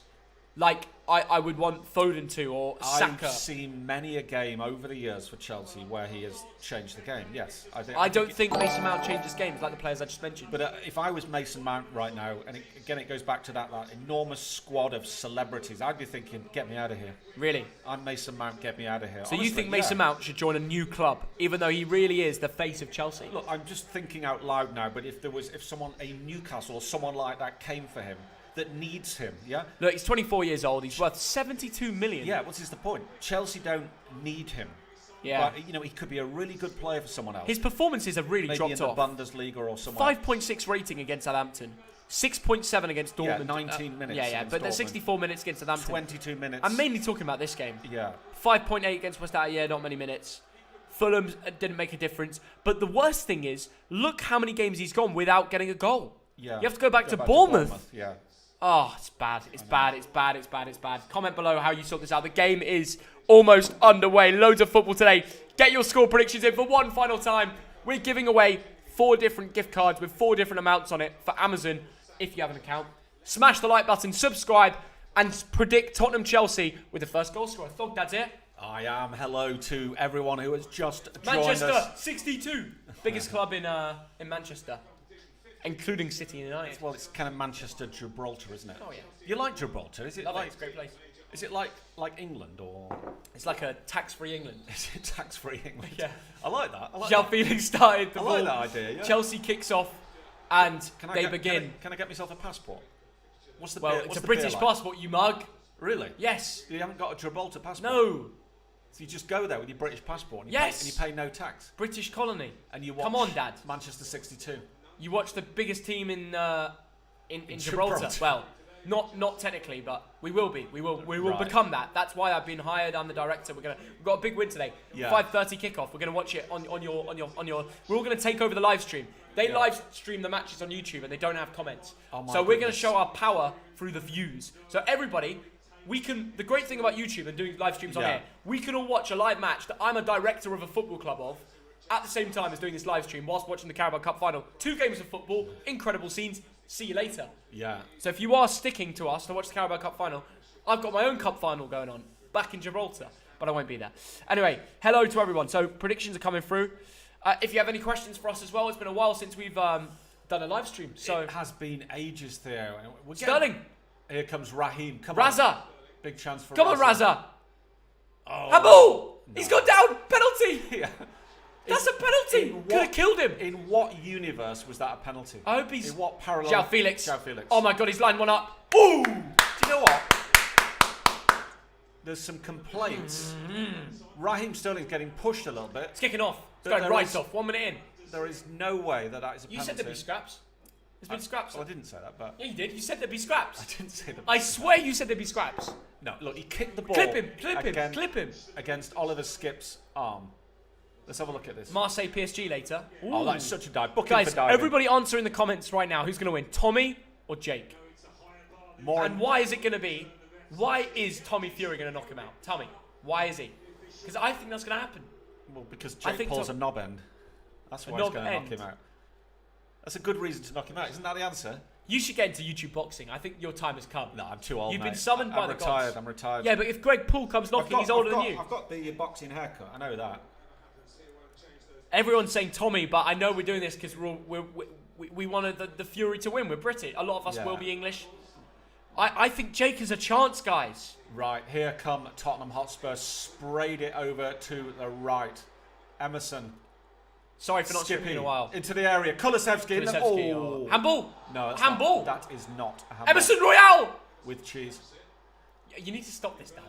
Speaker 1: Like, I would want Foden to, or Saka.
Speaker 2: I've seen many a game over the years for Chelsea where he has changed the game, yes.
Speaker 1: I don't think Mason Mount changes games like the players I just mentioned.
Speaker 2: But if I was Mason Mount right now, and it goes back to that enormous squad of celebrities, I'd be thinking, get me out of here.
Speaker 1: Really?
Speaker 2: I'm Mason Mount, get me out of here.
Speaker 1: So honestly, you think Mason Mount should join a new club, even though he really is the face of Chelsea?
Speaker 2: Look, I'm just thinking out loud now, but if a Newcastle or someone like that came for him, that needs him, yeah?
Speaker 1: Look, he's 24 years old. He's worth 72 million.
Speaker 2: Yeah, what's the point? Chelsea don't need him.
Speaker 1: Yeah.
Speaker 2: But, he could be a really good player for someone else.
Speaker 1: His performances have really
Speaker 2: Maybe
Speaker 1: dropped off.
Speaker 2: Maybe in the Bundesliga or somewhere.
Speaker 1: 5.6 rating against Southampton. 6.7 against Dortmund.
Speaker 2: Yeah, 19 minutes.
Speaker 1: But there's 64 minutes against Southampton.
Speaker 2: 22 minutes.
Speaker 1: I'm mainly talking about this game.
Speaker 2: Yeah.
Speaker 1: 5.8 against West Ham. Yeah, not many minutes. Fulham didn't make a difference. But the worst thing is, look how many games he's gone without getting a goal.
Speaker 2: Yeah.
Speaker 1: You have to go back to Bournemouth.
Speaker 2: Yeah.
Speaker 1: Oh, it's bad. It's bad. Comment below how you sort this out. The game is almost underway. Loads of football today. Get your score predictions in for one final time. We're giving away 4 different gift cards with 4 different amounts on it for Amazon, if you have an account. Smash the like button, subscribe, and predict Tottenham Chelsea with the first goal scorer. Thog Dad's here.
Speaker 2: I am. Hello to everyone who has just joined us.
Speaker 1: Manchester, 62. Biggest club in Manchester. Including City United.
Speaker 2: Well, it's kind of Manchester Gibraltar, isn't it?
Speaker 1: Oh, yeah.
Speaker 2: You like Gibraltar? Is it
Speaker 1: Love it. It's a great place.
Speaker 2: Is it like England or?
Speaker 1: It's like a tax-free England.
Speaker 2: Is it tax-free England?
Speaker 1: Yeah.
Speaker 2: I like that.
Speaker 1: João Felix started the ball.
Speaker 2: I like that idea. Yeah.
Speaker 1: Chelsea kicks off, and they begin.
Speaker 2: Can I get myself a passport? What's
Speaker 1: it's a British passport, you mug.
Speaker 2: Really?
Speaker 1: Yes.
Speaker 2: You haven't got a Gibraltar passport?
Speaker 1: No.
Speaker 2: So you just go there with your British passport and you pay no tax.
Speaker 1: British colony.
Speaker 2: And you watch
Speaker 1: Come on, Dad.
Speaker 2: Manchester 62.
Speaker 1: You watch the biggest team in Gibraltar. Well, not technically, but we will be. We will become that. That's why I've been hired. I'm the director. We've got a big win today.
Speaker 2: Yeah.
Speaker 1: 5:30 kickoff. We're gonna watch it on your. We're all gonna take over the live stream. They live stream the matches on YouTube and they don't have comments. So we're gonna show our power through the views. So everybody. The great thing about YouTube and doing live streams on air, we can all watch a live match that I'm a director of a football club of, at the same time as doing this live stream whilst watching the Carabao Cup final. 2 games of football, incredible scenes. See you later.
Speaker 2: Yeah.
Speaker 1: So if you are sticking to us to watch the Carabao Cup final, I've got my own cup final going on back in Gibraltar, but I won't be there. Anyway, hello to everyone. So predictions are coming through. If you have any questions for us as well, it's been a while since we've done a live stream. So
Speaker 2: it has been ages, Theo.
Speaker 1: Sterling.
Speaker 2: Here comes Raheem. Come
Speaker 1: Raza.
Speaker 2: on. Big chance for
Speaker 1: Come on, Raza.
Speaker 2: Oh.
Speaker 1: Habu! No. He's gone down. Penalty.
Speaker 2: Yeah.
Speaker 1: That's a penalty. Could have killed him.
Speaker 2: In what universe was that a penalty?
Speaker 1: I hope he's...
Speaker 2: In what parallel?
Speaker 1: João Felix.
Speaker 2: Oh
Speaker 1: my God, he's lined one up. Boom!
Speaker 2: Do you know what? There's some complaints. Raheem Sterling's getting pushed a little bit.
Speaker 1: It's kicking off. It's going right off. 1 minute in.
Speaker 2: There is no way that is a penalty.
Speaker 1: You said there'd be scraps. There's been scraps.
Speaker 2: Well, I didn't say that, but...
Speaker 1: Yeah, you did. You said there'd be scraps.
Speaker 2: I didn't say that.
Speaker 1: I swear you said there'd be scraps.
Speaker 2: No, look, he kicked the ball.
Speaker 1: Clip him.
Speaker 2: Against Oliver Skipp's arm. Let's have a look at this.
Speaker 1: Marseille PSG later. Ooh.
Speaker 2: Oh, that's such a dive. Book him
Speaker 1: Guys,
Speaker 2: for diving.
Speaker 1: everybody answer in the comments right now. Who's going to win, Tommy or Jake?
Speaker 2: And
Speaker 1: why is it going to be? Why is Tommy Fury going to knock him out? Tell me. Why is he? Because I think that's going to happen.
Speaker 2: Well, because Jake Paul's a knob end. That's why he's going to knock him out. That's a good reason to knock him out. Isn't that the answer?
Speaker 1: You should get into YouTube boxing. I think your time has come.
Speaker 2: No, I'm too old.
Speaker 1: You've been summoned by the gods.
Speaker 2: I'm retired.
Speaker 1: Yeah, but if Greg Paul comes knocking, he's older than you.
Speaker 2: I've got the boxing haircut. I know that.
Speaker 1: Everyone's saying Tommy, but I know we're doing this because we wanted the Fury to win. We're British. A lot of us will be English. I think Jake has a chance, guys.
Speaker 2: Right, here come Tottenham Hotspur. Sprayed it over to the right. Emerson.
Speaker 1: Sorry for not skipping in a while.
Speaker 2: Into the area. Kulusevski.
Speaker 1: Oh. Handball.
Speaker 2: No, that's
Speaker 1: handball.
Speaker 2: That is not a handball.
Speaker 1: Emerson Royale.
Speaker 2: With cheese.
Speaker 1: You need to stop this, Dad.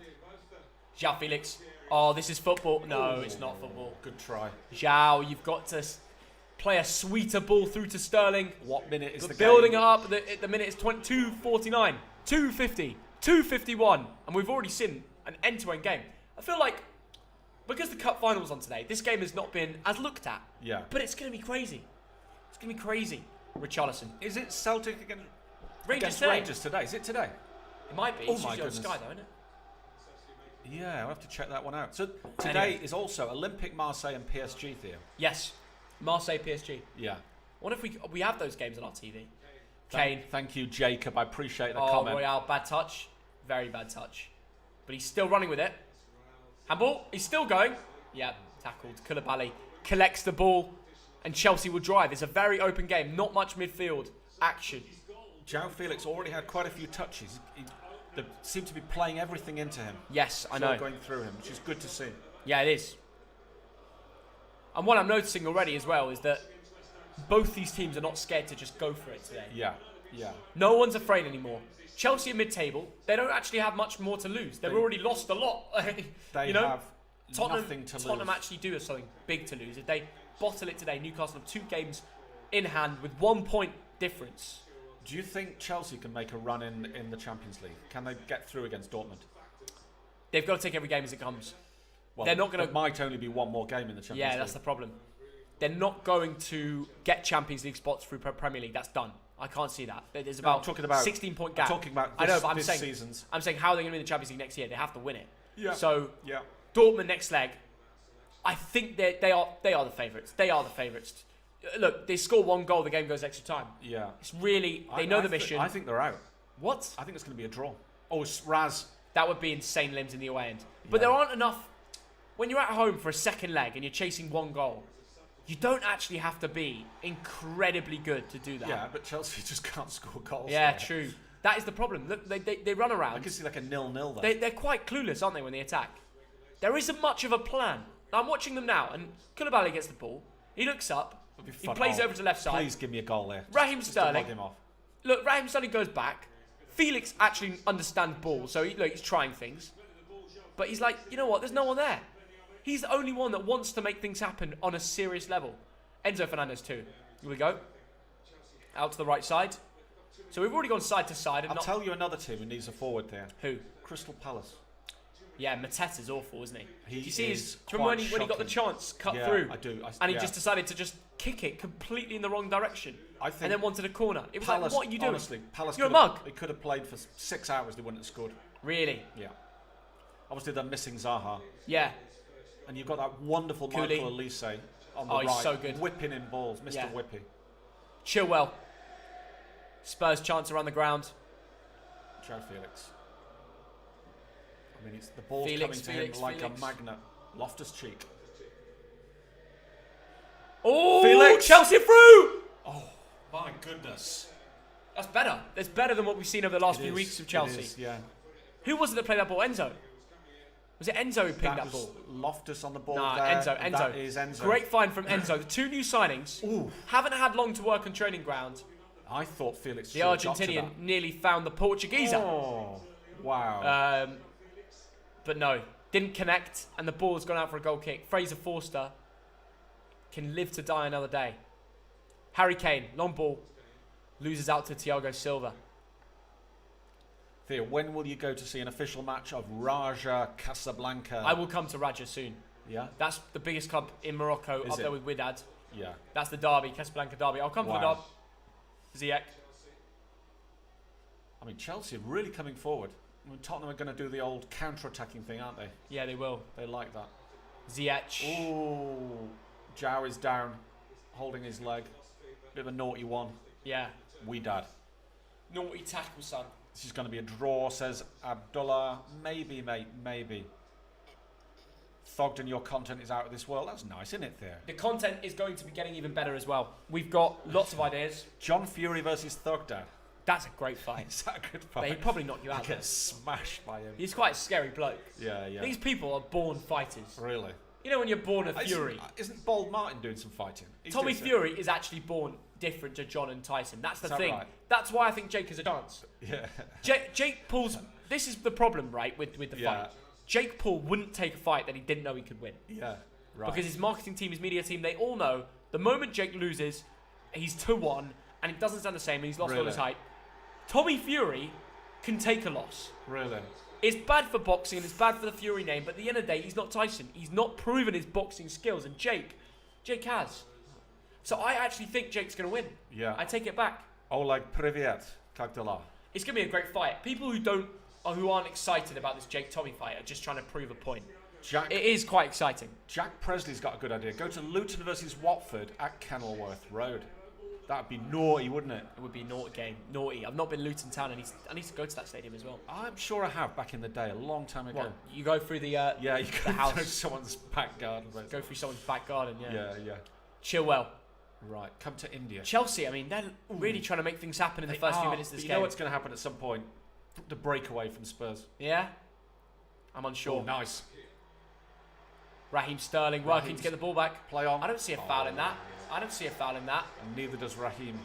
Speaker 1: João Felix. Oh, this is football. No, it's not football.
Speaker 2: Good try.
Speaker 1: João, you've got to play a sweeter ball through to Sterling.
Speaker 2: What minute is the game?
Speaker 1: Building it up. The minute is 2:49, 2:50, 2:51, and we've already seen an end-to-end game. I feel like because the cup final was on today, this game has not been as looked at.
Speaker 2: Yeah.
Speaker 1: But it's going to be crazy. It's going to be crazy. Richarlison.
Speaker 2: Is it Celtic against
Speaker 1: Rangers
Speaker 2: today? Is it today?
Speaker 1: It might be.
Speaker 2: Oh
Speaker 1: it's
Speaker 2: my
Speaker 1: usually
Speaker 2: goodness.
Speaker 1: on Sky, though, isn't it?
Speaker 2: Yeah, I'll have to check that one out. So today is also Olympic Marseille and PSG, Theo.
Speaker 1: Yes. Marseille, PSG.
Speaker 2: Yeah.
Speaker 1: What if we have those games on our TV? Kane.
Speaker 2: Thank you, Jacob. I appreciate the
Speaker 1: Oh,
Speaker 2: comment.
Speaker 1: Royale, bad touch. Very bad touch. But he's still running with it. Handball. He's still going. Yeah, tackled. Koulibaly collects the ball and Chelsea will drive. It's a very open game. Not much midfield action.
Speaker 2: João Felix already had quite a few touches. They seem to be playing everything into him.
Speaker 1: Yes, I know.
Speaker 2: Going through him, which is good to see.
Speaker 1: Yeah, it is. And what I'm noticing already as well is that both these teams are not scared to just go for it today.
Speaker 2: Yeah, yeah.
Speaker 1: No one's afraid anymore. Chelsea are mid-table. They don't actually have much more to lose. They've already lost a lot.
Speaker 2: They have nothing to lose.
Speaker 1: Tottenham actually do have something big to lose. If they bottle it today, Newcastle have 2 games in hand with 1 point difference.
Speaker 2: Do you think Chelsea can make a run in the Champions League? Can they get through against Dortmund?
Speaker 1: They've got to take every game as it comes.
Speaker 2: Well,
Speaker 1: they're not going to.
Speaker 2: There might only be one more game in the Champions League.
Speaker 1: Yeah, that's the problem. They're not going to get Champions League spots through Premier League. That's done. I can't see that. There's about 16-point gap.
Speaker 2: I'm talking about
Speaker 1: I know, but I'm saying
Speaker 2: season's.
Speaker 1: I'm saying how are they going to win the Champions League next year? They have to win it.
Speaker 2: Yeah.
Speaker 1: So
Speaker 2: yeah.
Speaker 1: Dortmund next leg. I think they are the favourites. They are the favourites. Look, they score 1 goal, the game goes extra time.
Speaker 2: Yeah.
Speaker 1: It's really they know the mission.
Speaker 2: I think they're out.
Speaker 1: What?
Speaker 2: I think it's going to be a draw. Oh, it's Raz.
Speaker 1: That would be insane limbs in the away end. But there aren't enough. When you're at home for a second leg and you're chasing 1 goal, you don't actually have to be incredibly good to do that.
Speaker 2: Yeah, but Chelsea just can't score goals.
Speaker 1: Yeah, true. That is the problem. Look, they run around.
Speaker 2: I can see like a 0-0 there.
Speaker 1: They're quite clueless, aren't they, when they attack? There isn't much of a plan. Now, I'm watching them now, and Koulibaly gets the ball. He looks up. He plays over to the left side.
Speaker 2: Please give me a goal there.
Speaker 1: Raheem Sterling.
Speaker 2: Him off.
Speaker 1: Look, Raheem Sterling goes back. Felix actually understands ball, so he's trying things. But he's like, you know what? There's no one there. He's the only one that wants to make things happen on a serious level. Enzo Fernandez too. Here we go. Out to the right side. So we've already gone side to side. And
Speaker 2: I'll tell you another team who needs a forward there.
Speaker 1: Who?
Speaker 2: Crystal Palace.
Speaker 1: Yeah, Mateta's awful, isn't he?
Speaker 2: He
Speaker 1: you see
Speaker 2: is
Speaker 1: when he got the chance cut through?
Speaker 2: I do.
Speaker 1: And he just decided to just kick it completely in the wrong direction.
Speaker 2: I think
Speaker 1: and then wanted a corner. It was
Speaker 2: Palace,
Speaker 1: like, what are you doing?
Speaker 2: Honestly, Palace
Speaker 1: You're a mug.
Speaker 2: They could have played for 6 hours. They wouldn't have scored.
Speaker 1: Really?
Speaker 2: Yeah. Obviously, they're missing Zaha.
Speaker 1: Yeah.
Speaker 2: And you've got that wonderful Michael Elise on the right.
Speaker 1: He's so good.
Speaker 2: Whipping in balls. Mr. Whippy.
Speaker 1: Chilwell. Spurs chance around the ground.
Speaker 2: João Felix. I mean, the ball's coming to him like a magnet. Loftus-Cheek.
Speaker 1: Oh,
Speaker 2: Felix.
Speaker 1: Chelsea through!
Speaker 2: Oh, my goodness.
Speaker 1: That's better. That's better than what we've seen over the last few weeks of Chelsea.
Speaker 2: It is, yeah.
Speaker 1: Who was it that played that ball? Enzo? Was it Enzo who pinged that ball?
Speaker 2: Loftus on the ball.
Speaker 1: Nah,
Speaker 2: there.
Speaker 1: Enzo.
Speaker 2: That is Enzo.
Speaker 1: Great find from Enzo. The 2 new signings haven't had long to work on training ground.
Speaker 2: I thought Felix.
Speaker 1: The Argentinian nearly found the Portuguese.
Speaker 2: Oh, wow.
Speaker 1: But no, didn't connect, and the ball has gone out for a goal kick. Fraser Forster can live to die another day. Harry Kane, long ball. Loses out to Thiago Silva.
Speaker 2: Theo, when will you go to see an official match of Raja Casablanca?
Speaker 1: I will come to Raja soon.
Speaker 2: Yeah?
Speaker 1: That's the biggest club in Morocco,
Speaker 2: Is
Speaker 1: up
Speaker 2: it?
Speaker 1: there with Wydad.
Speaker 2: Yeah.
Speaker 1: That's the derby, Casablanca derby. I'll come for the derby. Ziyech.
Speaker 2: I mean, Chelsea are really coming forward. I mean, Tottenham are going to do the old counter-attacking thing, aren't they?
Speaker 1: Yeah, they will.
Speaker 2: They like that.
Speaker 1: Ziyech.
Speaker 2: Ooh. Zhao is down, holding his leg. Bit of a naughty one.
Speaker 1: Yeah.
Speaker 2: Wydad.
Speaker 1: Naughty tackle, son.
Speaker 2: This is going to be a draw, says Abdullah. Maybe, mate, maybe. Thogden, your content is out of this world. That's nice, isn't it, Theo?
Speaker 1: The content is going to be getting even better as well. We've got lots of ideas.
Speaker 2: John Fury versus Thogden.
Speaker 1: That's a great fight.
Speaker 2: Is that a good fight?
Speaker 1: But he'd probably knock you out.
Speaker 2: I get smashed by him.
Speaker 1: He's quite a scary bloke.
Speaker 2: Yeah, yeah.
Speaker 1: These people are born fighters.
Speaker 2: Really?
Speaker 1: You know when you're born a Fury?
Speaker 2: Isn't Bold Martin doing some fighting?
Speaker 1: Tommy Fury is actually born different to John and Tyson. That's the thing.
Speaker 2: Right?
Speaker 1: That's why I think Jake has a chance.
Speaker 2: Yeah.
Speaker 1: Jake Paul's... This is the problem, right, with the fight. Jake Paul wouldn't take a fight that he didn't know he could win.
Speaker 2: Yeah, right.
Speaker 1: Because his marketing team, his media team, they all know the moment Jake loses, he's 2-1, and it doesn't sound the same, and he's lost all his height. Tommy Fury can take a loss.
Speaker 2: Really?
Speaker 1: It's bad for boxing and it's bad for the Fury name, but at the end of the day, he's not Tyson. He's not proven his boxing skills, and Jake has. So I actually think Jake's going to win.
Speaker 2: Yeah.
Speaker 1: I take it back.
Speaker 2: Oleg Privyet, как дела?
Speaker 1: It's going to be a great fight. People who aren't excited about this Jake-Tommy fight are just trying to prove a point. It is quite exciting.
Speaker 2: Jack Presley's got a good idea. Go to Luton versus Watford at Kenilworth Road. That'd be naughty, wouldn't it?
Speaker 1: It would be a naughty game. Naughty. I've not been Luton Town. I need to go to that stadium as well.
Speaker 2: I'm sure I have back in the day, a long time ago.
Speaker 1: What? You go through the
Speaker 2: yeah, you
Speaker 1: the
Speaker 2: go
Speaker 1: house.
Speaker 2: through someone's back garden.
Speaker 1: Go through someone's back garden.
Speaker 2: Yeah.
Speaker 1: Chilwell.
Speaker 2: Right, come to India.
Speaker 1: Chelsea. I mean, they're really trying to make things happen in the first few minutes of this
Speaker 2: you
Speaker 1: game.
Speaker 2: know what's going to happen at some point? The breakaway from Spurs.
Speaker 1: Yeah. I'm unsure.
Speaker 2: Oh, nice.
Speaker 1: Raheem Sterling working to get the ball back.
Speaker 2: Play on.
Speaker 1: I don't see a foul in that.
Speaker 2: And neither does Raheem.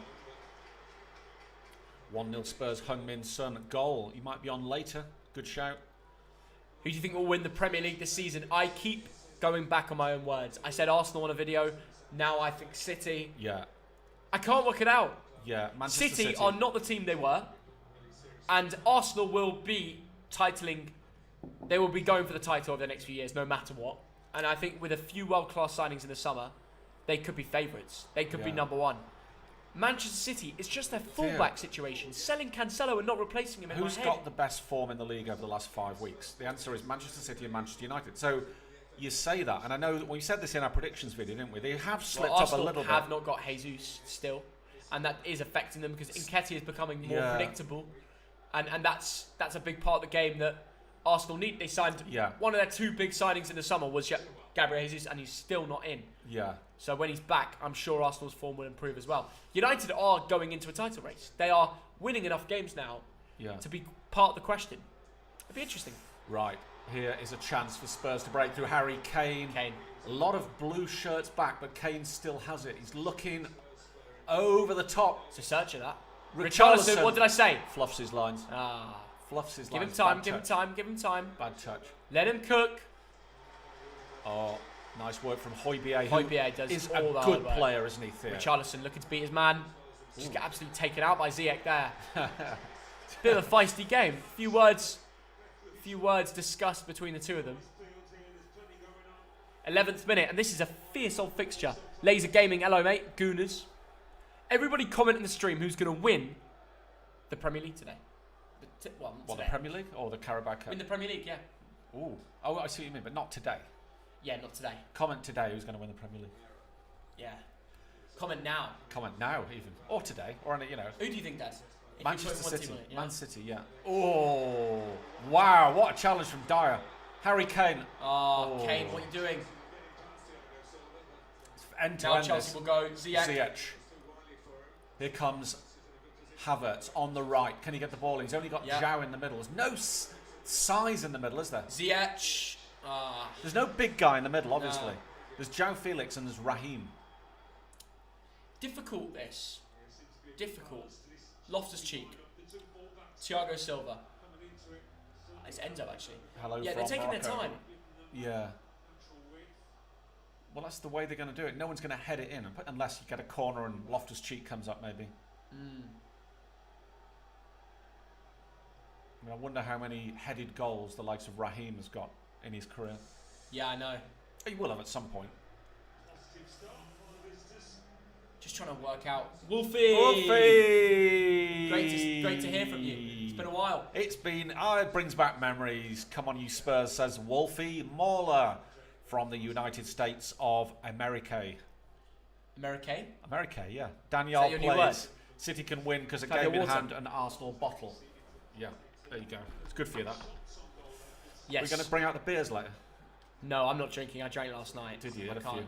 Speaker 2: 1-0 Spurs, Heung-min Son goal. He might be on later. Good shout.
Speaker 1: Who do you think will win the Premier League this season? I keep going back on my own words. I said Arsenal on a video. Now I think City.
Speaker 2: Yeah.
Speaker 1: I can't work it out.
Speaker 2: Yeah. Manchester
Speaker 1: City are not the team they were. And Arsenal will be titling. They will be going for the title over the next few years, no matter what. And I think with a few world-class signings in the summer, they could be favourites. They could be number one. Manchester City, it's just their fullback situation. Selling Cancelo and not replacing him in
Speaker 2: Who's
Speaker 1: my head.
Speaker 2: got the best form in the league over the last 5 weeks? The answer is Manchester City and Manchester United. So you say that, and I know that we said this in our predictions video, didn't we? They have slipped up a little bit.
Speaker 1: Arsenal have not got Jesus still, and that is affecting them because Nketiah is becoming more predictable, and that's a big part of the game that Arsenal need. They signed one of their 2 big signings in the summer was Gabriel Jesus, and he's still not in.
Speaker 2: Yeah.
Speaker 1: So when he's back, I'm sure Arsenal's form will improve as well. United are going into a title race. They are winning enough games now to be part of the question. It'll be interesting.
Speaker 2: Right. Here is a chance for Spurs to break through. Harry Kane. A lot of blue shirts back, but Kane still has it. He's looking over the top.
Speaker 1: It's a search of that.
Speaker 2: Richarlison.
Speaker 1: What did I say?
Speaker 2: Fluffs his lines. Fluffs his lines.
Speaker 1: Give him time.
Speaker 2: Bad touch.
Speaker 1: Let him cook.
Speaker 2: Oh, nice work from Højbjerg.
Speaker 1: Højbjerg does
Speaker 2: is
Speaker 1: all
Speaker 2: a
Speaker 1: the
Speaker 2: good
Speaker 1: hard work.
Speaker 2: player, isn't he, Theo?
Speaker 1: Richarlison looking to beat his man. Just get absolutely taken out by Ziyech there. It's a bit of a feisty game. Few words discussed between the two of them. 11th minute, and this is a fierce old fixture. Laser Gaming, hello mate, Gooners. Everybody comment in the stream who's going to win the Premier League today.
Speaker 2: The Premier League or the Carabao Cup?
Speaker 1: In the Premier League, yeah.
Speaker 2: Ooh. Oh, I see what you mean, but not today.
Speaker 1: Yeah, not today.
Speaker 2: Comment today who's going to win the Premier League.
Speaker 1: Yeah. Comment now.
Speaker 2: Comment now, even. Or today. Or, you know.
Speaker 1: Who do you think does?
Speaker 2: Manchester City. Man City, yeah. Oh, wow. What a challenge from Dyer. Harry Kane.
Speaker 1: Oh, Kane, what are you doing?
Speaker 2: End to
Speaker 1: now
Speaker 2: end
Speaker 1: Chelsea will go. Ziyech.
Speaker 2: Here comes Havertz on the right. Can he get the ball in? He's only got Zhao in the middle. There's no size in the middle, is there?
Speaker 1: Ziyech.
Speaker 2: There's no big guy in the middle, obviously. No. There's João Felix and there's Raheem.
Speaker 1: Difficult, this. Difficult. Loftus-Cheek. Thiago Silva. It's Enzo, actually.
Speaker 2: Hello
Speaker 1: yeah,
Speaker 2: from
Speaker 1: they're taking
Speaker 2: Morocco.
Speaker 1: their time.
Speaker 2: Yeah. Well, that's the way they're going to do it. No one's going to head it in, unless you get a corner and Loftus-Cheek comes up, maybe. I mean, I wonder how many headed goals the likes of Raheem has got in his career.
Speaker 1: Yeah, I know.
Speaker 2: He will have at some point.
Speaker 1: Just trying to work out. Wolfie!
Speaker 2: Wolfie!
Speaker 1: Great to hear from you. It's been a while.
Speaker 2: It's been, it brings back memories. Come on, you Spurs, says Wolfie Mauler from the United States of America.
Speaker 1: America?
Speaker 2: America, yeah. Daniel
Speaker 1: your
Speaker 2: plays.
Speaker 1: new word?
Speaker 2: City can win because a
Speaker 1: Can I
Speaker 2: game
Speaker 1: get
Speaker 2: in
Speaker 1: water?
Speaker 2: hand and Arsenal bottle. Yeah, there you go. It's good for you, that.
Speaker 1: Yes.
Speaker 2: We're going to bring out the beers later.
Speaker 1: No, I'm not drinking. I drank last night.
Speaker 2: Did you?
Speaker 1: I
Speaker 2: Had a
Speaker 1: can't.
Speaker 2: few.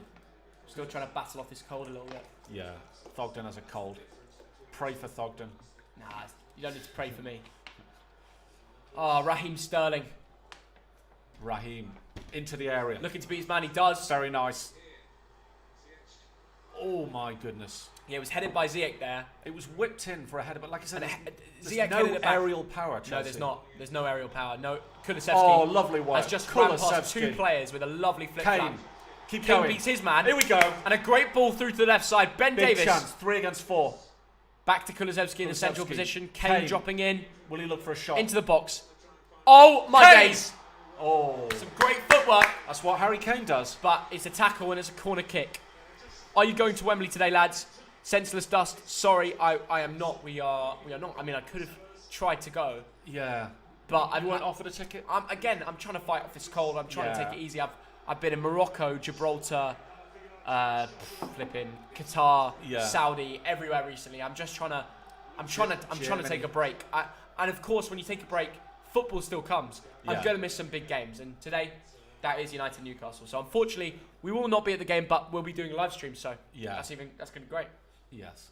Speaker 1: Still trying to battle off this cold a little bit.
Speaker 2: Yeah. Thogden has a cold. Pray for Thogden.
Speaker 1: Nah, you don't need to pray for me. Oh, Raheem Sterling.
Speaker 2: Raheem into the area.
Speaker 1: Looking to beat his man, he does.
Speaker 2: Very nice. Oh my goodness.
Speaker 1: Yeah, it was headed by Ziyech there.
Speaker 2: It was whipped in for a header, but like I said, there's
Speaker 1: Ziyech
Speaker 2: no
Speaker 1: headed it back.
Speaker 2: aerial power. Chelsea.
Speaker 1: No, there's not. There's no aerial power. No, Kulusevski.
Speaker 2: Oh, lovely work.
Speaker 1: Has just ran past two players with a lovely flip
Speaker 2: Kane.
Speaker 1: flap.
Speaker 2: Keep
Speaker 1: Kane
Speaker 2: going.
Speaker 1: beats his man.
Speaker 2: Here we go.
Speaker 1: And a great ball through to the left side. Ben
Speaker 2: Big
Speaker 1: Davis.
Speaker 2: chance. 3 against 4.
Speaker 1: Back to Kulusevski in the central position. Kane dropping in.
Speaker 2: Will he look for a shot?
Speaker 1: Into the box. Oh, my
Speaker 2: Kane.
Speaker 1: days.
Speaker 2: Oh.
Speaker 1: Some great footwork.
Speaker 2: That's what Harry Kane does.
Speaker 1: But it's a tackle and it's a corner kick. Are you going to Wembley today, lads? Senseless Dust. Sorry, I am not. We are not. I mean, I could have tried to go.
Speaker 2: Yeah.
Speaker 1: But I
Speaker 2: weren't offered a ticket?
Speaker 1: I'm trying to fight off this cold. I'm trying to take it easy. I've been in Morocco, Gibraltar, flipping Qatar, Saudi, everywhere recently. I'm trying to take a break. And of course, when you take a break, football still comes. I'm going to miss some big games, and today that is United Newcastle. So unfortunately, we will not be at the game, but we'll be doing a live stream. So that's going to be great.
Speaker 2: Yes.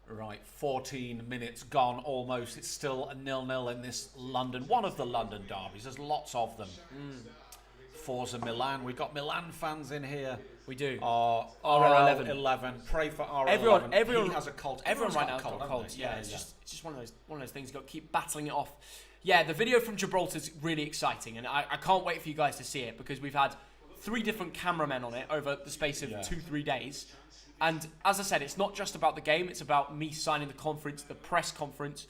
Speaker 2: Right, 14 minutes gone almost. It's still a 0-0 in this London, one of the London derbies. There's lots of them. Forza Milan. We've got Milan fans in here.
Speaker 1: We do.
Speaker 2: RL11. Pray for RL11.
Speaker 1: Everyone
Speaker 2: he has a cold.
Speaker 1: Everyone right now has got a cold. Yeah, it's just one of those things. You've got to keep battling it off. Yeah, the video from Gibraltar is really exciting, and I can't wait for you guys to see it because we've had 3 different cameramen on it over the space of 2-3 days. And as I said, it's not just about the game, it's about me signing the press conference.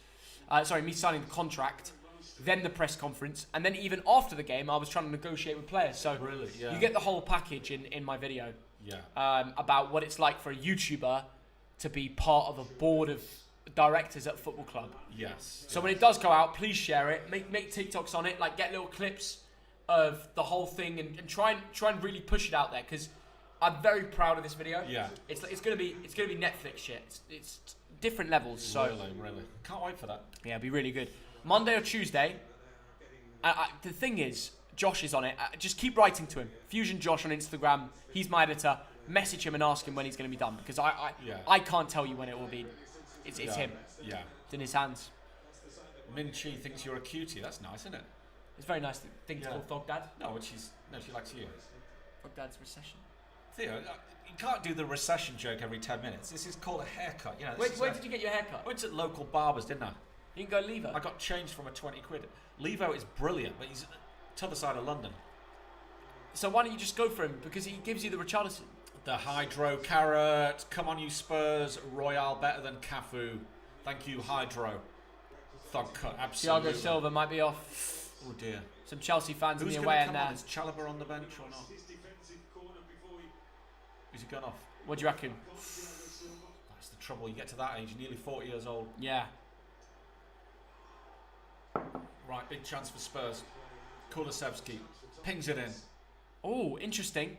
Speaker 1: Me signing the contract, then the press conference, and then even after the game, I was trying to negotiate with players. So you get the whole package in my video about what it's like for a YouTuber to be part of a board of directors at a football club.
Speaker 2: Yes.
Speaker 1: So when it does go out, please share it. Make TikToks on it. Like get little clips of the whole thing and try and really push it out there because I'm very proud of this video. Yeah. It's gonna be Netflix shit. It's different levels. So
Speaker 2: really can't wait for that.
Speaker 1: Yeah, it'll be really good. Monday or Tuesday. The thing is, Josh is on it. Just keep writing to him. Fusion Josh on Instagram. He's my editor. Message him and ask him when he's going to be done because I can't tell you when it will be. It's him. Yeah. It's in his hands.
Speaker 2: Min Chi thinks you're a cutie. That's nice, isn't it?
Speaker 1: It's a very nice thing to call Thog Dad.
Speaker 2: No, she likes you.
Speaker 1: Thog Dad's recession.
Speaker 2: Theo, you can't do the recession joke every 10 minutes. This is called a haircut. You know,
Speaker 1: where did you get your haircut?
Speaker 2: I went to local barbers, didn't I?
Speaker 1: You can go Levo.
Speaker 2: I got changed from a 20 quid. Levo is brilliant, but he's to the other side of London.
Speaker 1: So why don't you just go for him? Because he gives you the Richarlison.
Speaker 2: The Hydro Carrot. Come on, you Spurs. Royale better than Cafu. Thank you, Hydro. Thug cut, absolutely.
Speaker 1: Thiago Silva might be off.
Speaker 2: Oh dear.
Speaker 1: Some Chelsea fans
Speaker 2: Who's
Speaker 1: in the away
Speaker 2: come
Speaker 1: end
Speaker 2: on?
Speaker 1: there.
Speaker 2: Is Chalobah on the bench or not? Who's he gone off?
Speaker 1: What do you reckon?
Speaker 2: That's the trouble. You get to that age, you're nearly 40 years old.
Speaker 1: Yeah.
Speaker 2: Right, big chance for Spurs. Kulusevski pings it in.
Speaker 1: Oh, interesting.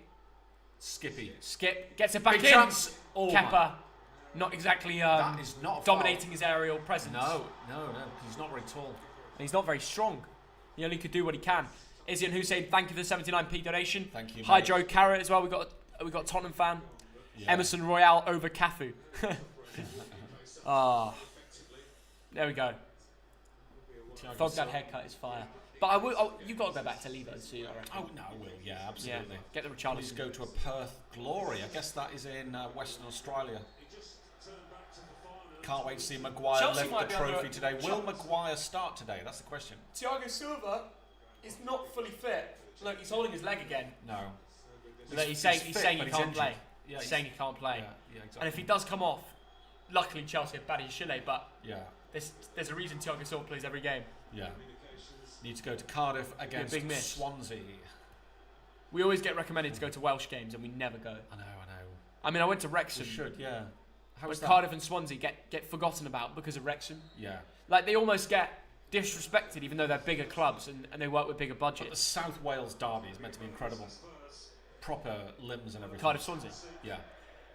Speaker 2: Skippy.
Speaker 1: Skip gets it back
Speaker 2: big
Speaker 1: in.
Speaker 2: Chance. Oh,
Speaker 1: Kepa, not exactly
Speaker 2: that is not
Speaker 1: dominating his aerial presence.
Speaker 2: No. He's not very tall.
Speaker 1: And he's not very strong. He only could do what he can. Izzy and Hussein, thank you for the 79p donation.
Speaker 2: Thank you.
Speaker 1: Hydro Carrot as well. We got a Tottenham fan. Yeah. Emerson Royale over Cafu. There we go. Thog Dad haircut is fire. But you've got to go back to Levo soon, I reckon.
Speaker 2: Oh, no, I will. Yeah, absolutely.
Speaker 1: Yeah. Get the Richarlison.
Speaker 2: Please go to a Perth Glory. I guess that is in Western Australia. Can't wait to see Maguire
Speaker 1: Chelsea
Speaker 2: lift the trophy today. Will Maguire start today? That's the question.
Speaker 1: Thiago Silva is not fully fit. Look, he's holding his leg again.
Speaker 2: No.
Speaker 1: He's saying he can't play.
Speaker 2: Yeah,
Speaker 1: he's saying he can't play.
Speaker 2: Yeah, exactly.
Speaker 1: And if he does come off, luckily Chelsea have Chile, but
Speaker 2: Yeah.
Speaker 1: there's a reason Thiago Silva plays every game.
Speaker 2: Yeah. Need to go to Cardiff against
Speaker 1: big miss.
Speaker 2: Swansea.
Speaker 1: We always get recommended to go to Welsh games, and we never go.
Speaker 2: I know.
Speaker 1: I mean, I went to Wrexham.
Speaker 2: We should, yeah. How
Speaker 1: But
Speaker 2: was that?
Speaker 1: Cardiff and Swansea get forgotten about because of Wrexham.
Speaker 2: Yeah.
Speaker 1: Like, they almost get disrespected, even though they're bigger clubs and they work with bigger
Speaker 2: But the
Speaker 1: budgets.
Speaker 2: South Wales derby is meant to be incredible. Proper limbs and everything.
Speaker 1: Cardiff Swansea.
Speaker 2: Yeah.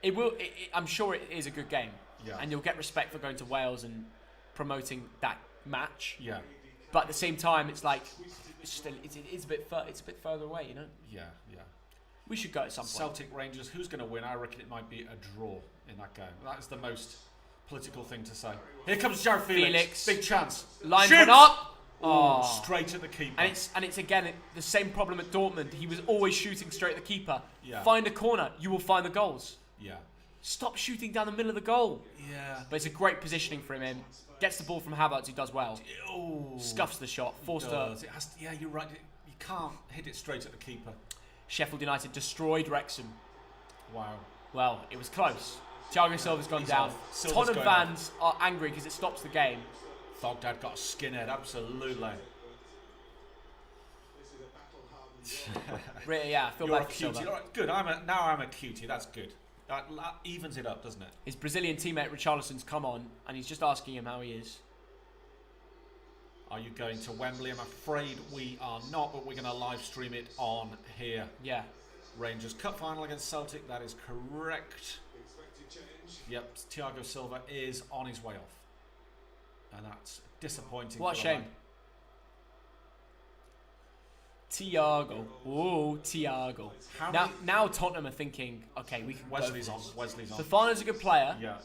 Speaker 1: It will. I'm sure it is a good game,
Speaker 2: Yeah.
Speaker 1: and you'll get respect for going to Wales and promoting that match.
Speaker 2: Yeah.
Speaker 1: But at the same time, it's like it's a bit further away, you know.
Speaker 2: Yeah.
Speaker 1: We should go at some point.
Speaker 2: Celtic Rangers, who's going to win? I reckon it might be a draw in that game. That is the most political thing to say. Here comes Joe Felix. Big chance.
Speaker 1: Line
Speaker 2: Shoot!
Speaker 1: one up.
Speaker 2: Oh, straight at the keeper.
Speaker 1: And it's again the same problem at Dortmund. He was always shooting straight at the keeper.
Speaker 2: Yeah.
Speaker 1: Find a corner, you will find the goals.
Speaker 2: Yeah.
Speaker 1: Stop shooting down the middle of the goal.
Speaker 2: Yeah.
Speaker 1: But it's a great positioning for him. Gets the ball from Havertz, who does well.
Speaker 2: Oh.
Speaker 1: Scuffs the shot. Forced
Speaker 2: It has to, yeah, you're right. You can't hit it straight at the keeper.
Speaker 1: Sheffield United destroyed Wrexham.
Speaker 2: Wow.
Speaker 1: Well, it was close. Thiago Silva's gone down.
Speaker 2: Off. Silva's
Speaker 1: Tottenham
Speaker 2: going
Speaker 1: fans are angry because it stops the game.
Speaker 2: Thogden got a skinhead, absolutely.
Speaker 1: Really, yeah, I feel
Speaker 2: You're
Speaker 1: bad
Speaker 2: a
Speaker 1: for
Speaker 2: cutie.
Speaker 1: Silva.
Speaker 2: All right, good. Now I'm a cutie. That's good. That evens it up, doesn't it?
Speaker 1: His Brazilian teammate Richarlison's come on, and he's just asking him how he is.
Speaker 2: Are you going to Wembley? I'm afraid we are not, but we're going to live stream it on here.
Speaker 1: Yeah.
Speaker 2: Rangers Cup final against Celtic. That is correct. Yep, Thiago Silva is on his way off, and that's disappointing.
Speaker 1: What a
Speaker 2: for the
Speaker 1: shame.
Speaker 2: man.
Speaker 1: Thiago. Oh, Thiago. Now Tottenham are thinking, okay, we can
Speaker 2: Wesley's
Speaker 1: go
Speaker 2: on.
Speaker 1: for this.
Speaker 2: Wesley's on.
Speaker 1: Fofana's a good player,
Speaker 2: Yeah.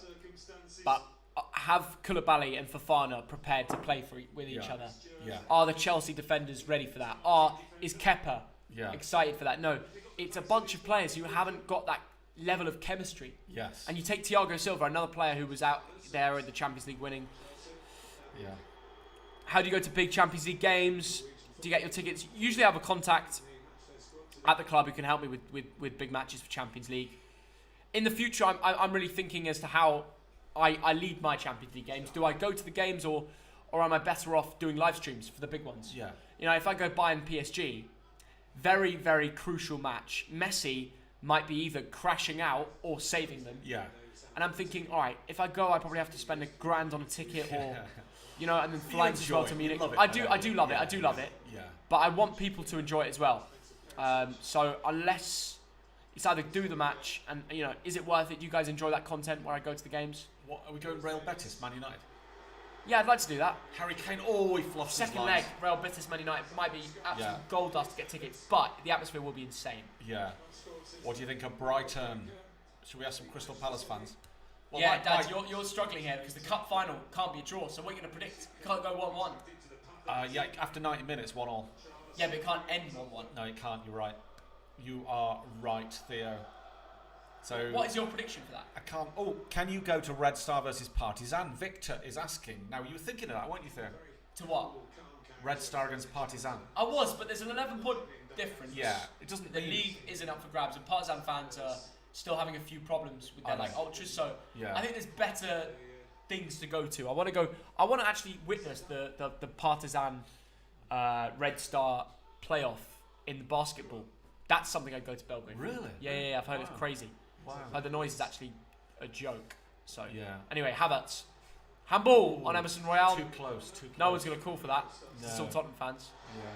Speaker 1: but have Koulibaly and Fofana prepared to play with each
Speaker 2: Yeah.
Speaker 1: other?
Speaker 2: Yeah.
Speaker 1: Are the Chelsea defenders ready for that? Is Kepa
Speaker 2: Yeah.
Speaker 1: excited for that? No, it's a bunch of players who haven't got that level of chemistry.
Speaker 2: Yes.
Speaker 1: And you take Thiago Silva, another player who was out there at the Champions League winning.
Speaker 2: Yeah.
Speaker 1: How do you go to big Champions League games? Do you get your tickets? Usually I have a contact at the club who can help me with big matches for Champions League. In the future, I'm really thinking as to how I lead my Champions League games. Do I go to the games or am I better off doing live streams for the big ones?
Speaker 2: Yeah.
Speaker 1: You know, if I go Bayern PSG, very, very crucial match. Messi might be either crashing out or saving them.
Speaker 2: Yeah.
Speaker 1: And I'm thinking, all right, if I go, I probably have to spend £1,000 on a ticket or, you know, and then flights as well to Munich. I do love it.
Speaker 2: Yeah.
Speaker 1: But I want people to enjoy it as well. So unless it's either do the match and, you know, is it worth it? Do you guys enjoy that content where I go to the games?
Speaker 2: What are we going? Real Betis, Man United.
Speaker 1: Yeah, I'd like to do that.
Speaker 2: Harry Kane. Oh, he fluffs his
Speaker 1: Second
Speaker 2: lines.
Speaker 1: leg, Real Betis, Man United might be absolute
Speaker 2: Yeah.
Speaker 1: gold dust to get tickets, but the atmosphere will be insane.
Speaker 2: Yeah. What do you think of Brighton? Should we have some Crystal Palace fans? Well,
Speaker 1: Yeah, Dad, you're struggling here because the cup final can't be a draw. So what are you going to predict? It can't go 1-1.
Speaker 2: Yeah, after 90 minutes, 1-1.
Speaker 1: Yeah, but it can't end 1-1.
Speaker 2: No, it can't. You're right. You are right, Theo. So
Speaker 1: What is your prediction for that?
Speaker 2: I can't. Oh, can you go to Red Star versus Partizan? Victor is asking. Now you were thinking of that, weren't you, Theo?
Speaker 1: To what?
Speaker 2: Red Star against Partizan.
Speaker 1: I was, but there's an 11-point difference.
Speaker 2: Yeah, it doesn't.
Speaker 1: The league isn't up for grabs, and Partizan fans are still having a few problems with their
Speaker 2: I know.
Speaker 1: ultras. So
Speaker 2: Yeah.
Speaker 1: I think there's better things to go to. I want to actually witness the Partizan Red Star playoff in the basketball. That's something I'd go to Belgrade for.
Speaker 2: Really?
Speaker 1: Yeah. I've heard it's crazy.
Speaker 2: Wow.
Speaker 1: I've heard the noise is actually a joke. So
Speaker 2: Yeah.
Speaker 1: Anyway, Havertz. Handball on Emerson Royale.
Speaker 2: Too close. Too close.
Speaker 1: No one's going to call for that.
Speaker 2: No.
Speaker 1: It's all Tottenham fans.
Speaker 2: Yeah.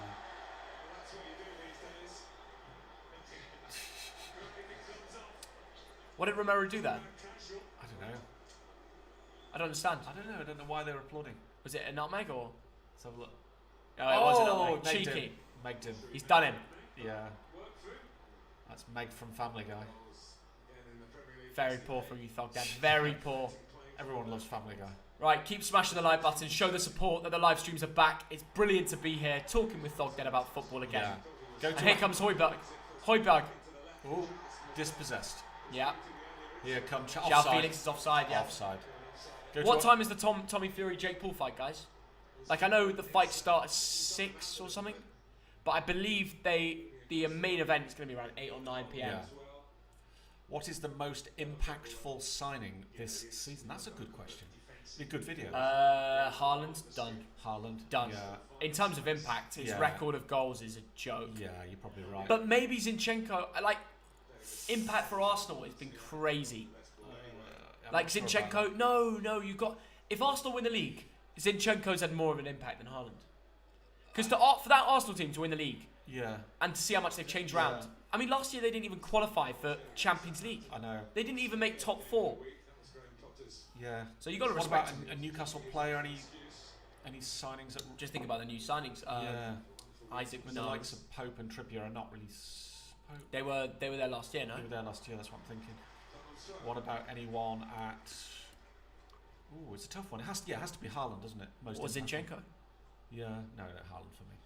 Speaker 1: What did Romero do there?
Speaker 2: I don't know.
Speaker 1: I don't understand.
Speaker 2: I don't know why they're applauding.
Speaker 1: Was it a nutmeg or?
Speaker 2: Let's have a look.
Speaker 1: No, it was a nutmeg.
Speaker 2: Megged
Speaker 1: Cheeky.
Speaker 2: him. Megged him.
Speaker 1: He's done him.
Speaker 2: Yeah. That's Meg from Family Guy.
Speaker 1: Very poor from you, Thogden. Very poor.
Speaker 2: Everyone loves Family Guy.
Speaker 1: Right, keep smashing the like button. Show the support that the live streams are back. It's brilliant to be here talking with Thogden about football again.
Speaker 2: Yeah. Go
Speaker 1: And
Speaker 2: to
Speaker 1: here comes Højbjerg. Højbjerg.
Speaker 2: Oh, dispossessed.
Speaker 1: Yeah.
Speaker 2: Here comes
Speaker 1: João
Speaker 2: offside.
Speaker 1: Felix is offside, yeah.
Speaker 2: Offside. Go
Speaker 1: What
Speaker 2: to
Speaker 1: time is the Tommy Fury Jake Paul fight, guys? Like, I know the fights start at 6 or something, but I believe the main event is going to be around 8 or 9 p.m.
Speaker 2: Yeah. What is the most impactful signing this season? That's a good question. Be a good video.
Speaker 1: Haaland, done.
Speaker 2: Haaland,
Speaker 1: done.
Speaker 2: Yeah.
Speaker 1: In terms of impact, his record of goals is a joke.
Speaker 2: Yeah, you're probably right.
Speaker 1: But maybe Zinchenko, impact for Arsenal has been crazy. Zinchenko, no, you got. If Arsenal win the league, Zinchenko's had more of an impact than Haaland. Because for that Arsenal team to win the league, and to see how much they've changed around. I mean, last year they didn't even qualify for Champions League.
Speaker 2: I know.
Speaker 1: They didn't even make top 4.
Speaker 2: Yeah.
Speaker 1: So you got to
Speaker 2: What
Speaker 1: respect
Speaker 2: about a Newcastle player? Any signings?
Speaker 1: Just think about the new signings. Isaac,
Speaker 2: The likes of Pope and Trippier are not really.
Speaker 1: They were there last year, no?
Speaker 2: They were there last year. That's what I'm thinking. What about anyone at? Ooh, it's a tough one. It has to be Haaland, doesn't it?
Speaker 1: Or Zinchenko.
Speaker 2: Yeah, no, Haaland for me.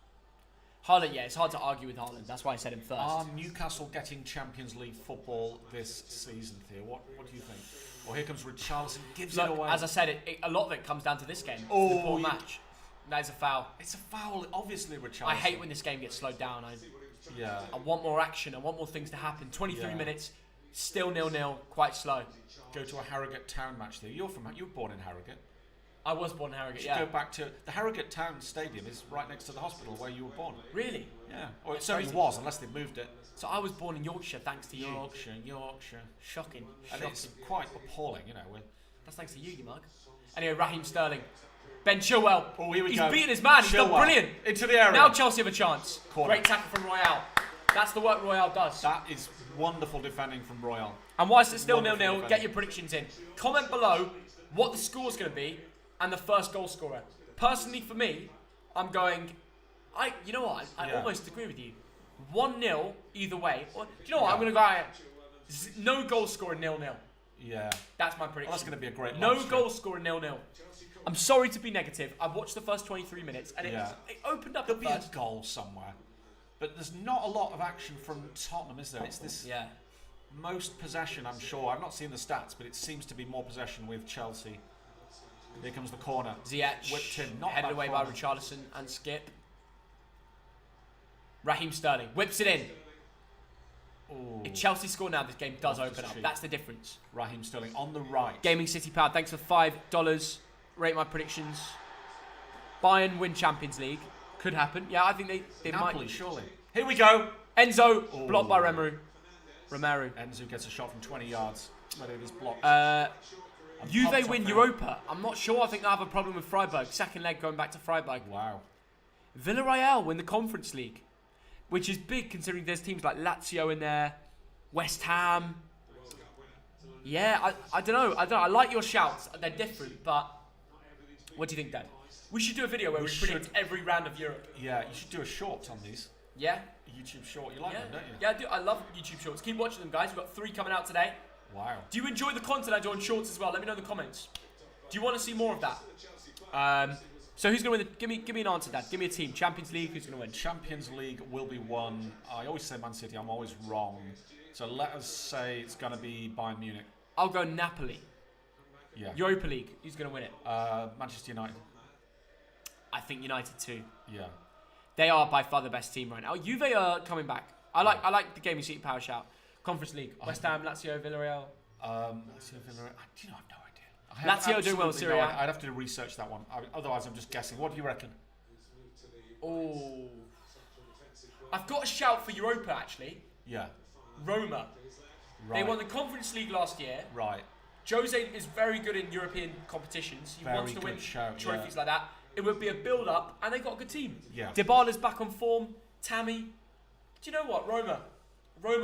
Speaker 1: Haaland, it's hard to argue with Haaland. That's why I said him first.
Speaker 2: Are Newcastle getting Champions League football this season, Theo? What do you think? Well, here comes Richarlison, gives it away.
Speaker 1: As I said, a lot of it comes down to this game. The poor match. That is a foul.
Speaker 2: It's a foul, obviously, Richarlison.
Speaker 1: I hate when this game gets slowed down. I want more action. I want more things to happen. 23 minutes, still 0-0, quite slow.
Speaker 2: Go to a Harrogate Town match, Theo. You were born in Harrogate.
Speaker 1: I was born in Harrogate,
Speaker 2: Go back to the Harrogate Town Stadium is right next to the hospital where you were born.
Speaker 1: Really?
Speaker 2: Yeah. Or it certainly was, unless they moved it.
Speaker 1: So I was born in Yorkshire, thanks to you.
Speaker 2: Yorkshire.
Speaker 1: Shocking.
Speaker 2: And it's quite appalling,
Speaker 1: That's thanks to you mug. Anyway, Raheem Sterling. Ben Chilwell.
Speaker 2: Oh, here we
Speaker 1: He's
Speaker 2: go.
Speaker 1: beaten his man. He's done brilliant.
Speaker 2: Into the area.
Speaker 1: Now Chelsea have a chance.
Speaker 2: Corner.
Speaker 1: Great tackle from Royale. That's the work Royale does.
Speaker 2: That is wonderful defending from Royale.
Speaker 1: And whilst it's still 0-0, get your predictions in. Comment below what the score's going to be and the first goal scorer. Personally, for me, I'm going. You know what? I almost agree with you. 1-0 either way. Or, do you know what? I'm going to go. No goal scorer 0-0.
Speaker 2: Yeah.
Speaker 1: That's my prediction.
Speaker 2: Well, that's going to be a great.
Speaker 1: No goal scorer 0-0. I'm sorry to be negative. I've watched the first 23 minutes and it opened up.
Speaker 2: There'll be a goal somewhere, but there's not a lot of action from Tottenham, is there? It's this most possession. I'm sure. I've not seen the stats, but it seems to be more possession with Chelsea. Here comes the corner.
Speaker 1: Ziyech
Speaker 2: whipped in,
Speaker 1: headed away by Richarlison and Skip. Raheem Sterling whips it in.
Speaker 2: Ooh.
Speaker 1: If Chelsea score now, this game does open up. That's the difference.
Speaker 2: Raheem Sterling on the right.
Speaker 1: Gaming City Power, thanks for $5. Rate my predictions. Bayern win Champions League. Could happen. Yeah, I think they
Speaker 2: Napoli,
Speaker 1: might.
Speaker 2: surely. Here we go.
Speaker 1: Enzo, blocked by Romero.
Speaker 2: Enzo gets a shot from 20 yards. But it is blocked.
Speaker 1: Juve win Europa. I'm not sure. I think they have a problem with Freiburg. Second leg going back to Freiburg.
Speaker 2: Wow.
Speaker 1: Villarreal win the Conference League, which is big considering there's teams like Lazio in there, West Ham. Yeah, I don't know. I like your shouts. They're different, but what do you think, Dad? We should do a video where we predict every round of Europe.
Speaker 2: Yeah, you should do a short on these.
Speaker 1: Yeah?
Speaker 2: A YouTube short. You like them, don't you?
Speaker 1: Yeah, I do. I love YouTube shorts. Keep watching them, guys. We've got 3 coming out today.
Speaker 2: Wow.
Speaker 1: Do you enjoy the content I do on shorts as well? Let me know in the comments. Do you want to see more of that? So who's going to win? Give me an answer, Dad. Give me a team. Champions League, who's going to win?
Speaker 2: Champions League will be won. I always say Man City. I'm always wrong. So let us say it's going to be Bayern Munich.
Speaker 1: I'll go Napoli.
Speaker 2: Yeah.
Speaker 1: Europa League, who's going to win it?
Speaker 2: Manchester United.
Speaker 1: I think United too.
Speaker 2: Yeah.
Speaker 1: They are by far the best team right now. Juve are coming back. I like the Gaming City Power shout. Conference League. West Ham, Lazio, Villarreal.
Speaker 2: Lazio, Villarreal. I have no idea.
Speaker 1: Lazio doing well in Serie A.
Speaker 2: I'd have to research that one. Otherwise, I'm just guessing. What do you reckon?
Speaker 1: Oh. I've got a shout for Europa, actually.
Speaker 2: Yeah.
Speaker 1: Roma.
Speaker 2: Right.
Speaker 1: They won the Conference League last year.
Speaker 2: Right.
Speaker 1: Jose is very good in European competitions. He wants to win trophies like that. It would be a build-up, and they've got a good team.
Speaker 2: Yeah.
Speaker 1: Dybala's back on form. Tammy. Do you know what? Roma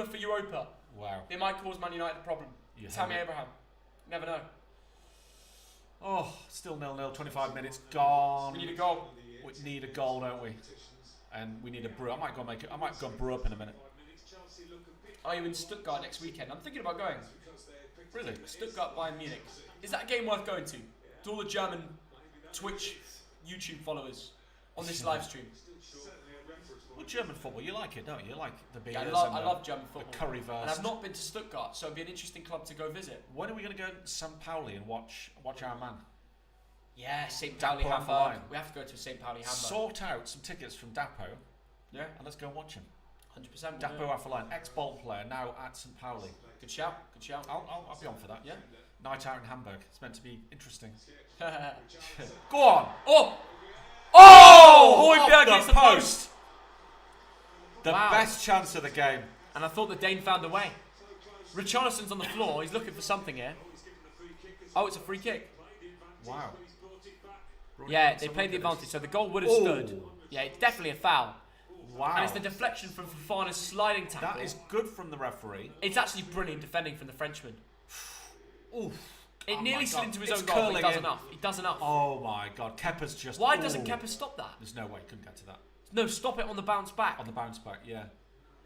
Speaker 1: for Europa.
Speaker 2: Wow.
Speaker 1: They might cause Man United a problem. Tammy Abraham. Never know.
Speaker 2: Oh, still 0-0, 25 minutes gone.
Speaker 1: We need a goal.
Speaker 2: We need a goal, don't we? And we need a brew. I might go brew up in a minute.
Speaker 1: Are you in Stuttgart next weekend? I'm thinking about going.
Speaker 2: Really?
Speaker 1: Stuttgart, Bayern Munich. Is that a game worth going to? To all the German Twitch, YouTube followers on this live stream.
Speaker 2: Well, German football, you like it, don't you? You like the beers.
Speaker 1: Yeah, I love German football.
Speaker 2: The currywurst.
Speaker 1: And I've not been to Stuttgart, so it'd be an interesting club to go visit.
Speaker 2: When are we going to go to St. Pauli and watch our man?
Speaker 1: Yeah, St. Pauli Hamburg. We have to go to St. Pauli Hamburg.
Speaker 2: Sort out some tickets from Dapo.
Speaker 1: Yeah.
Speaker 2: And let's go and watch him.
Speaker 1: 100%.
Speaker 2: Dapo Afolayan, ex-Bolton player, now at St. Pauli.
Speaker 1: Good shout. Good shout.
Speaker 2: I'll be on for that.
Speaker 1: Yeah.
Speaker 2: Night out in Hamburg. It's meant to be interesting.
Speaker 1: Go on. Oh! Højbjerg hits the post.
Speaker 2: The best chance of the game.
Speaker 1: And I thought the Dane found a way. Richarlison's on the floor. He's looking for something here. Oh, it's a free kick.
Speaker 2: Wow.
Speaker 1: Yeah, they played the advantage, so the goal would have stood. Yeah, it's definitely a foul.
Speaker 2: Wow.
Speaker 1: And it's the deflection from Fofana's sliding tackle.
Speaker 2: That is good from the referee.
Speaker 1: It's actually brilliant defending from the Frenchman.
Speaker 2: Oof.
Speaker 1: It nearly slid into his
Speaker 2: It's
Speaker 1: own goal, but he does
Speaker 2: in.
Speaker 1: enough. He does enough.
Speaker 2: Oh my God, Kepa's just...
Speaker 1: Why doesn't Kepa stop that?
Speaker 2: There's no way he couldn't get to that.
Speaker 1: No, stop it on the bounce back.
Speaker 2: On the bounce back, yeah.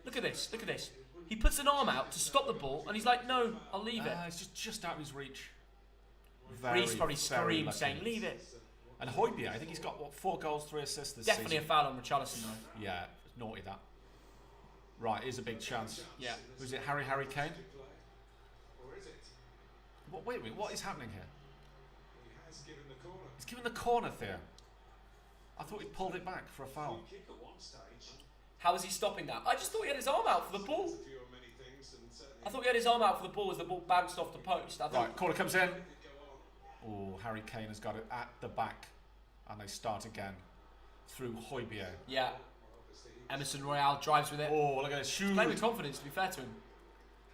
Speaker 1: Look at this, look at this. He puts an arm out to stop the ball, and he's like, no, I'll leave it.
Speaker 2: It's just out of his reach.
Speaker 1: Reece probably screamed saying, leave it.
Speaker 2: And Højbjerg, I think he's got, 4 goals, 3 assists this
Speaker 1: Definitely
Speaker 2: season.
Speaker 1: a foul on Richarlison, though.
Speaker 2: Yeah, naughty that. Right, here's a big chance.
Speaker 1: Yeah.
Speaker 2: Was it Harry Kane? Wait a minute, what is happening here? He's given the corner, Theo. I thought he pulled it back for a foul.
Speaker 1: How is he stopping that? I just thought he had his arm out for the ball. I thought he had his arm out for the ball as the ball bounced off the post.
Speaker 2: Right, corner comes in. Oh, Harry Kane has got it at the back. And they start again through Højbjerg.
Speaker 1: Yeah. Emerson Royale drives with it.
Speaker 2: Oh, look at his shoes.
Speaker 1: Playing with confidence, to be fair to him.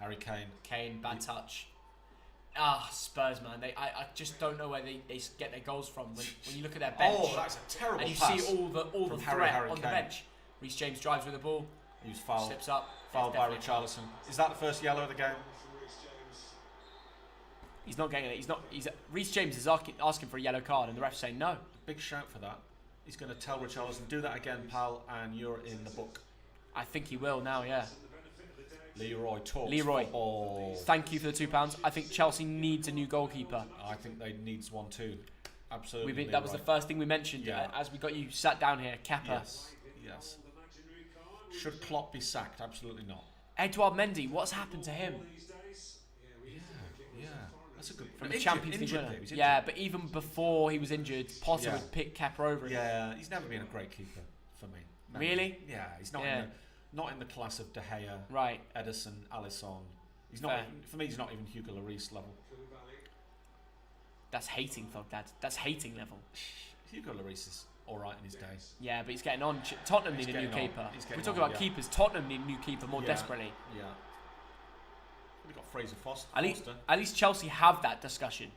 Speaker 2: Harry Kane.
Speaker 1: Kane, bad touch. Spurs, man. I just don't know where they get their goals from. When you look at their bench.
Speaker 2: Oh, that's a terrible
Speaker 1: and you
Speaker 2: pass.
Speaker 1: see all the threat on the bench. Reece James drives with the ball.
Speaker 2: He was fouled.
Speaker 1: Slips up.
Speaker 2: Fouled by Richarlison. Is that the first yellow of the game?
Speaker 1: He's not getting it. Reece James is asking for a yellow card, and the ref's saying no.
Speaker 2: Big shout for that. He's going to tell Richarlison, do that again, pal, and you're in the book.
Speaker 1: I think he will now, yeah.
Speaker 2: Leroy talks.
Speaker 1: Leroy,
Speaker 2: football.
Speaker 1: thank you for the £2. I think Chelsea needs a new goalkeeper.
Speaker 2: I think they needs one too. Absolutely.
Speaker 1: That was the first thing we mentioned as we got you sat down here. Kepa.
Speaker 2: Yes. Should Klopp be sacked? Absolutely not.
Speaker 1: Edouard Mendy, what's happened to him?
Speaker 2: Yeah. That's a good...
Speaker 1: From the Champions League winner. Yeah, but even before he was injured, Potter would pick Kepa over him.
Speaker 2: Yeah, he's never been a great keeper for me. Never.
Speaker 1: Really?
Speaker 2: Yeah, he's not in the class of De Gea,
Speaker 1: right?
Speaker 2: Ederson, Alisson. He's not even, for me. He's not even Hugo Lloris level.
Speaker 1: That's hating, Dad. That's hating level.
Speaker 2: Hugo Lloris is all right in his day.
Speaker 1: Yeah, but he's getting on. Tottenham need a new keeper. We're talking about keepers. Tottenham need a new keeper more desperately.
Speaker 2: Yeah. We've got Fraser Forster.
Speaker 1: At least Chelsea have that discussion.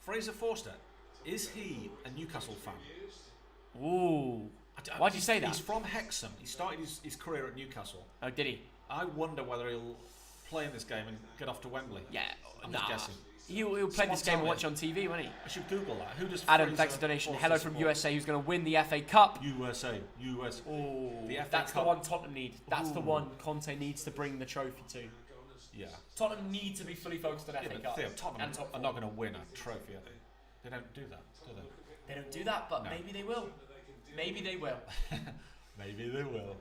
Speaker 2: Fraser Forster, is he a Newcastle fan?
Speaker 1: Ooh. Why do you say that?
Speaker 2: He's from Hexham. He started his career at Newcastle.
Speaker 1: Oh, did he?
Speaker 2: I wonder whether he'll play in this game and get off to Wembley.
Speaker 1: Yeah.
Speaker 2: I'm just guessing.
Speaker 1: He'll play this game and watch on TV, won't he?
Speaker 2: I should Google that. Who does
Speaker 1: Adam, thanks for the donation. Hello from USA, who's going to win the FA Cup.
Speaker 2: USA.
Speaker 1: Oh,
Speaker 2: the FA
Speaker 1: that's
Speaker 2: Cup.
Speaker 1: the one Tottenham need. That's the one Conte needs to bring the trophy to.
Speaker 2: Yeah.
Speaker 1: Tottenham need to be fully focused on FA Cup.
Speaker 2: Theo, Tottenham are not going to win a trophy, are they? They don't do that, do they?
Speaker 1: They don't do that, but maybe they will. Maybe they will.
Speaker 2: Maybe they will.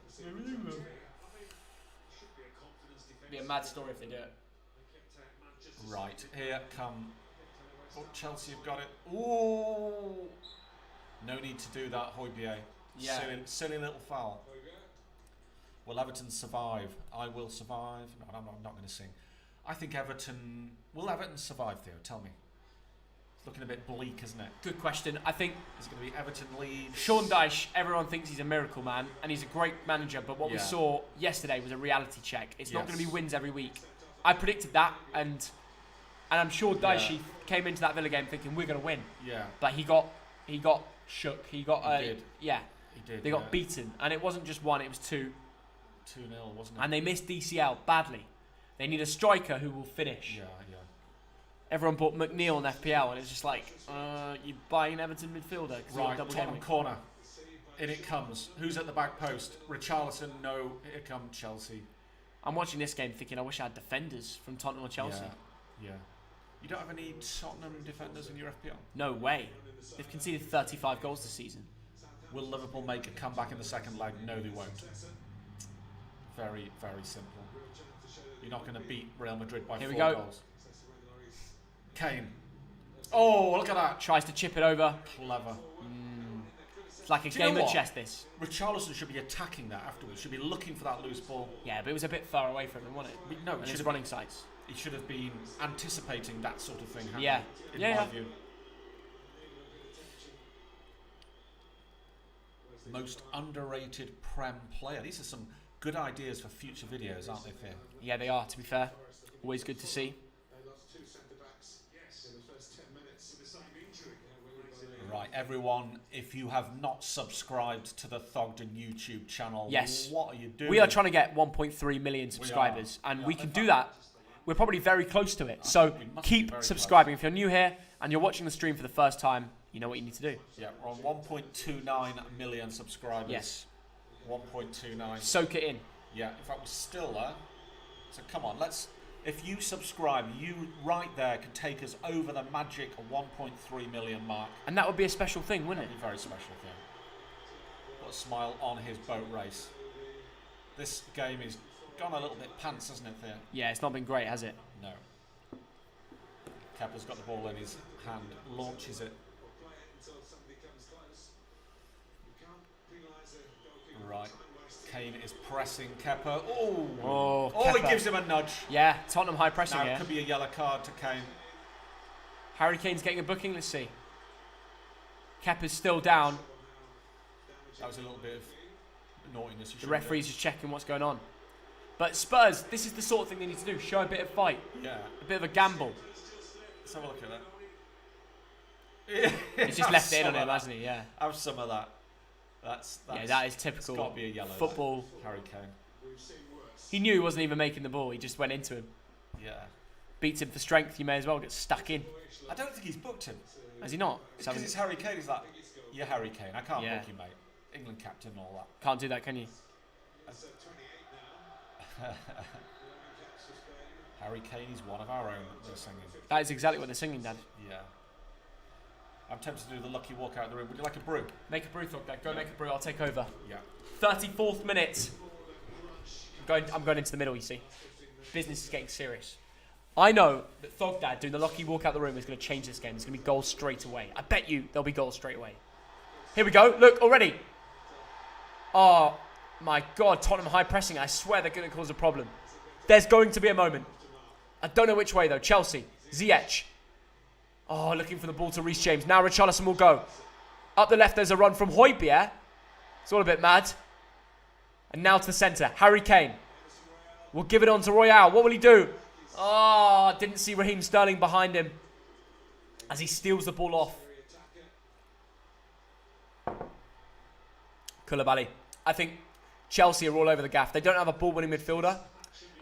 Speaker 1: Be a mad story if they do it.
Speaker 2: Right, here come... Oh, Chelsea have got it. Ooh! No need to do that, Højbjerg.
Speaker 1: Yeah.
Speaker 2: Silly little foul. Will Everton survive? I will survive. No, I'm not going to sing. I think Everton... Will Everton survive, Theo? Tell me. It's looking a bit bleak, isn't it?
Speaker 1: Good question. I think...
Speaker 2: Is it going to be Everton Leeds?
Speaker 1: Sean Dyche, everyone thinks he's a miracle man, and he's a great manager, but what we saw yesterday was a reality check. It's not going to be wins every week. I predicted that, and I'm sure Dyche came into that Villa game thinking we're going to win. Yeah. But he got shook. He did. Yeah. He did. They got beaten, and it wasn't just one; it was 2.
Speaker 2: 2-0, wasn't it?
Speaker 1: And they missed DCL badly. They need a striker who will finish.
Speaker 2: Yeah.
Speaker 1: Everyone bought McNeil on FPL, and it's just like, you buying an Everton midfielder?
Speaker 2: Right, Tottenham corner. In it comes. Who's at the back post? Richarlison. No. Here come Chelsea.
Speaker 1: I'm watching this game thinking I wish I had defenders from Tottenham or Chelsea.
Speaker 2: Yeah. You don't have any Tottenham defenders in your FPL?
Speaker 1: No way. They've conceded 35 goals this season.
Speaker 2: Will Liverpool make a comeback in the second leg? No, they won't. Very, very simple. You're not going to beat Real Madrid by 4 goals. Kane. Oh, look at that.
Speaker 1: Tries to chip it over.
Speaker 2: Clever.
Speaker 1: It's like a
Speaker 2: Do you
Speaker 1: game
Speaker 2: know
Speaker 1: of
Speaker 2: what?
Speaker 1: chess, this.
Speaker 2: Richarlison should be attacking that afterwards. Should be looking for that loose ball.
Speaker 1: Yeah, but it was a bit far away from him, wasn't it?
Speaker 2: No,
Speaker 1: and
Speaker 2: it
Speaker 1: his
Speaker 2: should
Speaker 1: running sights.
Speaker 2: He should have been anticipating that sort of thing happening.
Speaker 1: Yeah.
Speaker 2: In
Speaker 1: Yeah,
Speaker 2: my
Speaker 1: yeah.
Speaker 2: view. Most underrated Prem player. These are some good ideas for future videos, aren't they, Theo?
Speaker 1: Yeah, they are, to be fair. Always good to see.
Speaker 2: Right, everyone, if you have not subscribed to the Thogden YouTube channel,
Speaker 1: Yes.
Speaker 2: what are you doing?
Speaker 1: We are trying to get 1.3 million subscribers, and we can do that. We're probably very close to it. So
Speaker 2: We must be
Speaker 1: keep
Speaker 2: very
Speaker 1: subscribing. If you're new here and you're watching the stream for the first time, you know what you need to do.
Speaker 2: Yeah, we're on 1.29 million subscribers.
Speaker 1: Yes.
Speaker 2: 1.29.
Speaker 1: Soak it in.
Speaker 2: Yeah, in fact, we're still there. So come on, let's... If you subscribe, you right there can take us over the magic 1.3 million mark.
Speaker 1: And that would be a special thing, wouldn't
Speaker 2: That'd
Speaker 1: it?
Speaker 2: be very special thing. Put a smile on his boat race. This game is gone a little bit pants, hasn't it, Theo?
Speaker 1: Yeah, it's not been great, has it?
Speaker 2: No. Kepa's got the ball in his hand, launches it. Right. Kane is pressing Kepa. Oh, he
Speaker 1: Kepa.
Speaker 2: gives him a nudge.
Speaker 1: Yeah, Tottenham high pressing
Speaker 2: Now
Speaker 1: here.
Speaker 2: could be a yellow card to Kane.
Speaker 1: Harry Kane's getting a booking, let's see. Kepa's still down.
Speaker 2: That was a little bit of naughtiness.
Speaker 1: The referee's just checking what's going on. But Spurs, this is the sort of thing they need to do. Show a bit of fight.
Speaker 2: Yeah.
Speaker 1: A bit of a gamble.
Speaker 2: Let's have a look at that.
Speaker 1: He's just left it in on him, hasn't he? Yeah.
Speaker 2: Have some of that. That's
Speaker 1: Yeah, that is typical
Speaker 2: got to be a yellow.
Speaker 1: football.
Speaker 2: Harry Kane.
Speaker 1: He knew he wasn't even making the ball. He just went into him.
Speaker 2: Yeah.
Speaker 1: Beats him for strength. You may as well get stuck in.
Speaker 2: I don't think he's booked him.
Speaker 1: Has he not?
Speaker 2: Because it's Harry Kane. He's like, you're Harry Kane. I can't
Speaker 1: Yeah.
Speaker 2: book you, mate. England captain and all that.
Speaker 1: Can't do that, can you?
Speaker 2: Harry Kane is one of our own, they're singing.
Speaker 1: That is exactly what they're singing, Dad.
Speaker 2: Yeah. I'm tempted to do the lucky walk out of the room. Would you like a brew?
Speaker 1: Make a brew, Dad. Go make a brew. I'll take over.
Speaker 2: Yeah.
Speaker 1: 34th minute. I'm going into the middle, you see. Business is getting serious. I know that Thogdad doing the lucky walk out the room is going to change this game. There's going to be goals straight away. I bet you there'll be goals straight away. Here we go. Look, already. Oh, my God. Tottenham high pressing. I swear they're going to cause a problem. There's going to be a moment. I don't know which way, though. Chelsea. Ziyech. Oh, looking for the ball to Reece James. Now Richarlison will go. Up the left, there's a run from Højbjerg. It's all a bit mad. And now to the centre. Harry Kane. Will give it on to Royale. What will he do? Oh, didn't see Raheem Sterling behind him. As he steals the ball off. Koulibaly. I think Chelsea are all over the gaff. They don't have a ball-winning midfielder.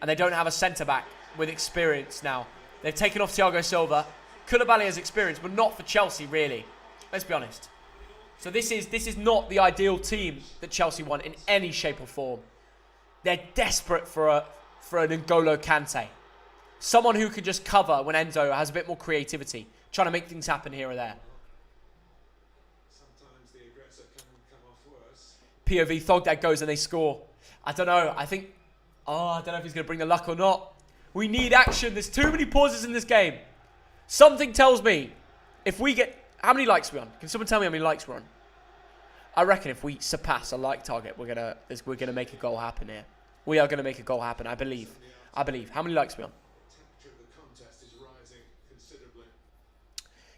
Speaker 1: And they don't have a centre-back with experience now. They've taken off Thiago Silva. Koulibaly has experience, but not for Chelsea, really. Let's be honest. So this is not the ideal team that Chelsea want in any shape or form. They're desperate for an N'Golo Kante. Someone who can just cover when Enzo has a bit more creativity. Trying to make things happen here or there.
Speaker 3: Sometimes the aggressor can come off worse.
Speaker 1: POV, Thogdad goes and they score. I don't know. I don't know if he's going to bring the luck or not. We need action. There's too many pauses in this game. Something tells me if we get... How many likes are we on? Can someone tell me how many likes we're on? I reckon if we surpass a like target, we're gonna make a goal happen here. We are gonna make a goal happen. I believe. How many likes are we on?
Speaker 3: Temperature of the contest is rising considerably.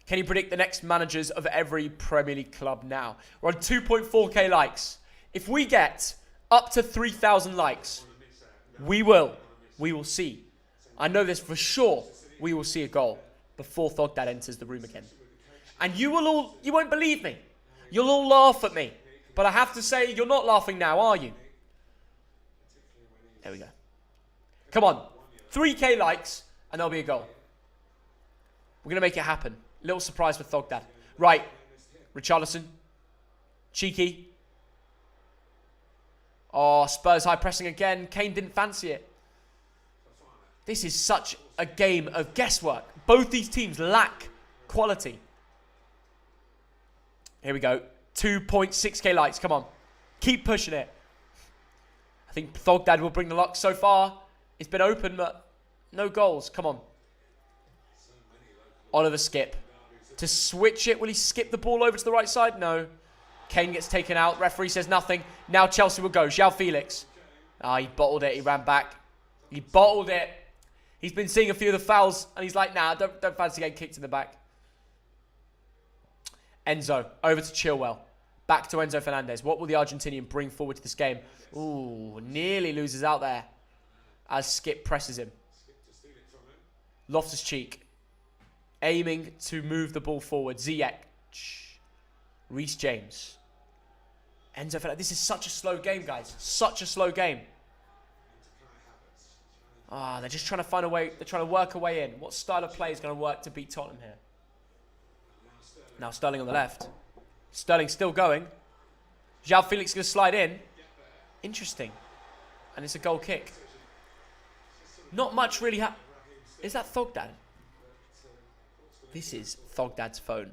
Speaker 1: Can you predict the next managers of every Premier League club now? We're on 2.4k likes. If we get up to 3,000 likes, we will see. I know this for sure. We will see a goal before Thogdad enters the room again. And you won't believe me. You'll all laugh at me. But I have to say, you're not laughing now, are you? There we go. Come on. 3k likes, and there'll be a goal. We're going to make it happen. Little surprise for Thogdad. Right. Richarlison. Cheeky. Oh, Spurs high pressing again. Kane didn't fancy it. This is such a game of guesswork. Both these teams lack quality. Here we go. 2.6k likes. Come on. Keep pushing it. I think Thogdad will bring the luck so far. It's been open, but no goals. Come on. Oliver Skip. To switch it. Will he skip the ball over to the right side? No. Kane gets taken out. Referee says nothing. Now Chelsea will go. João Felix. He bottled it. He ran back. He bottled it. He's been seeing a few of the fouls, and he's like, nah, don't fancy getting kicked in the back. Enzo, over to Chilwell. Back to Enzo Fernandez. What will the Argentinian bring forward to this game? Ooh, nearly loses out there as Skip presses him. Loftus-Cheek, aiming to move the ball forward. Ziyech. Reece James. Enzo Fernandez. This is such a slow game, guys. Such a slow game. They're just trying to find a way. They're trying to work a way in. What style of play is going to work to beat Tottenham here? Now Sterling on the left. Sterling still going. João Felix is going to slide in. Interesting. And it's a goal kick. Not much really Is that Thogden? This is Thogden's phone.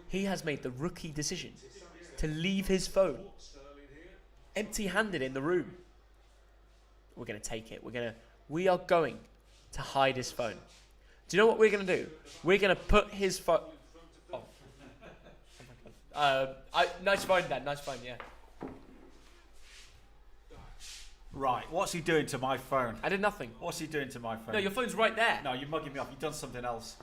Speaker 1: He has made the rookie decision to leave his phone empty-handed in the room. We're going to take it. We are going to hide his phone. Do you know what we're going to do? We're going to put his phone... nice phone, Dad. Nice phone, yeah.
Speaker 2: Right, what's he doing to my phone?
Speaker 1: I did nothing.
Speaker 2: What's he doing to my phone?
Speaker 1: No, your phone's right there.
Speaker 2: No, you're mugging me off. You've done something else.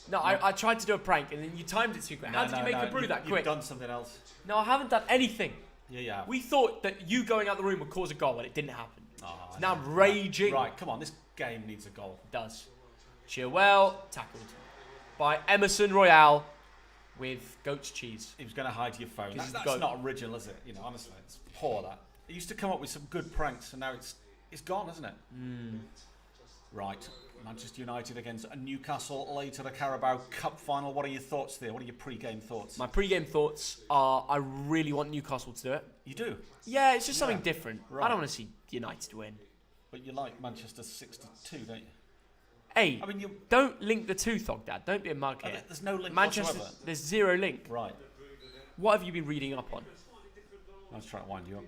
Speaker 1: No, I tried to do a prank and then you timed it too quick. How did you make a brew that quick?
Speaker 2: You've done something else.
Speaker 1: No, I haven't done anything.
Speaker 2: Yeah.
Speaker 1: We thought that you going out the room would cause a goal and it didn't happen.
Speaker 2: Oh,
Speaker 1: so now I'm raging.
Speaker 2: Right, come on. This game needs a goal.
Speaker 1: It does. Chilwell tackled by Emerson Royale with goat's cheese.
Speaker 2: He was going to hide your phone. That's not original, is it? You know, honestly, it's poor that. He used to come up with some good pranks, and now it's gone, isn't it? Right, Manchester United against Newcastle later, the Carabao Cup final. What are your thoughts there? What are your pre-game thoughts?
Speaker 1: My pre-game thoughts are I really want Newcastle to do it.
Speaker 2: You do?
Speaker 1: Yeah, it's just something different.
Speaker 2: Right.
Speaker 1: I don't want to see United win.
Speaker 2: But you like Manchester 62, don't you?
Speaker 1: Hey, don't link the two, Thogdad. Don't be a mug here.
Speaker 2: There's no link
Speaker 1: Manchester,
Speaker 2: whatsoever.
Speaker 1: there's zero link.
Speaker 2: Right.
Speaker 1: What have you been reading up on?
Speaker 2: I was trying to wind you up.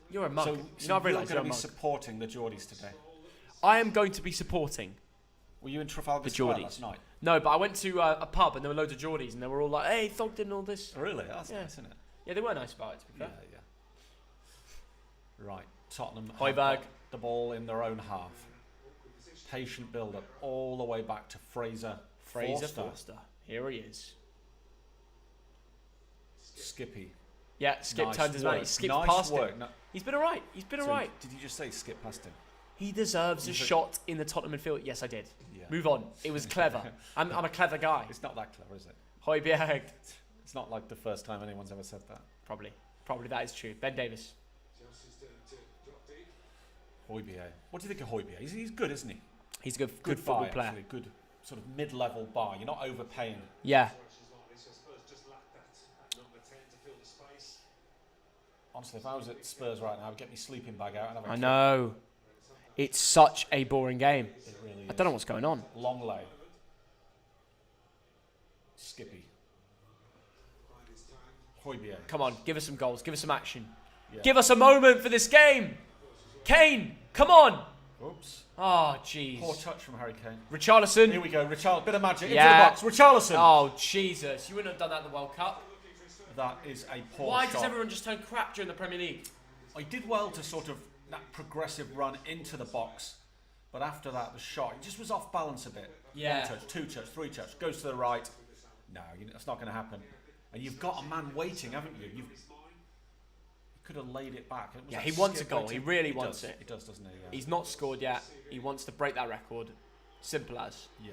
Speaker 1: You're a mug.
Speaker 2: So
Speaker 1: I've
Speaker 2: you're
Speaker 1: realised
Speaker 2: going to be
Speaker 1: mug.
Speaker 2: supporting the Geordies today?
Speaker 1: I am going to be supporting
Speaker 2: Were you in Trafalgar
Speaker 1: the
Speaker 2: Square
Speaker 1: Geordies
Speaker 2: last night?
Speaker 1: No, but I went to a pub and there were loads of Geordies and they were all like, hey, Thogden and all this.
Speaker 2: Really? That's nice, isn't it?
Speaker 1: Yeah, they were nice about it, to be fair.
Speaker 2: Yeah. Right. Tottenham have
Speaker 1: Højbjerg.
Speaker 2: got the ball in their own half. Patient build-up all the way back to Fraser
Speaker 1: Forster. Here he is.
Speaker 2: Skippy.
Speaker 1: Yeah, Skip
Speaker 2: Nice
Speaker 1: turned his man.
Speaker 2: work.
Speaker 1: He skipped
Speaker 2: Nice
Speaker 1: past
Speaker 2: work.
Speaker 1: him.
Speaker 2: No-
Speaker 1: He's been alright. He's been
Speaker 2: So
Speaker 1: alright.
Speaker 2: Did you just say skip past him?
Speaker 1: He deserves a shot in the Tottenham midfield. Yes, I did.
Speaker 2: Yeah.
Speaker 1: Move on. It was clever. I'm a clever guy.
Speaker 2: It's not that clever, is it?
Speaker 1: Højbjerg.
Speaker 2: It's not like the first time anyone's ever said that.
Speaker 1: Probably that is true. Ben Davis.
Speaker 2: Højbjerg. What do you think of Højbjerg? He's good, isn't he?
Speaker 1: He's a good football
Speaker 2: buy,
Speaker 1: player.
Speaker 2: Actually. Good sort of mid-level buy. You're not overpaying.
Speaker 1: Yeah.
Speaker 2: Honestly, if I was at Spurs right now, I'd get my sleeping bag out and have a
Speaker 1: I know. It's such a boring game.
Speaker 2: It really
Speaker 1: I don't know what's going on.
Speaker 2: Long lay. Skippy. Højbjerg.
Speaker 1: Come on, give us some goals. Give us some action.
Speaker 2: Yeah.
Speaker 1: Give us a moment for this game. Kane, come on.
Speaker 2: Oops.
Speaker 1: Oh, jeez.
Speaker 2: Poor touch from Harry Kane.
Speaker 1: Richarlison.
Speaker 2: Here we go. Bit of magic.
Speaker 1: Yeah.
Speaker 2: Into the box. Richarlison.
Speaker 1: Oh, Jesus. You wouldn't have done that in the World Cup.
Speaker 2: That is a poor
Speaker 1: Why
Speaker 2: shot.
Speaker 1: does everyone just turn crap during the Premier League?
Speaker 2: He did well to sort of that progressive run into the box, but after that, the shot, he just was off balance a bit.
Speaker 1: Yeah.
Speaker 2: 1 touch, 2 touch, 3 touch, goes to the right. No, that's not going to happen. And you've got a man waiting, haven't you? You could have laid it back. Was
Speaker 1: Yeah,
Speaker 2: that
Speaker 1: he wants a
Speaker 2: Skip
Speaker 1: goal.
Speaker 2: waiting?
Speaker 1: He really wants it.
Speaker 2: He does, doesn't he? Yeah.
Speaker 1: He's not scored yet. He wants to break that record. Simple as.
Speaker 2: Yeah.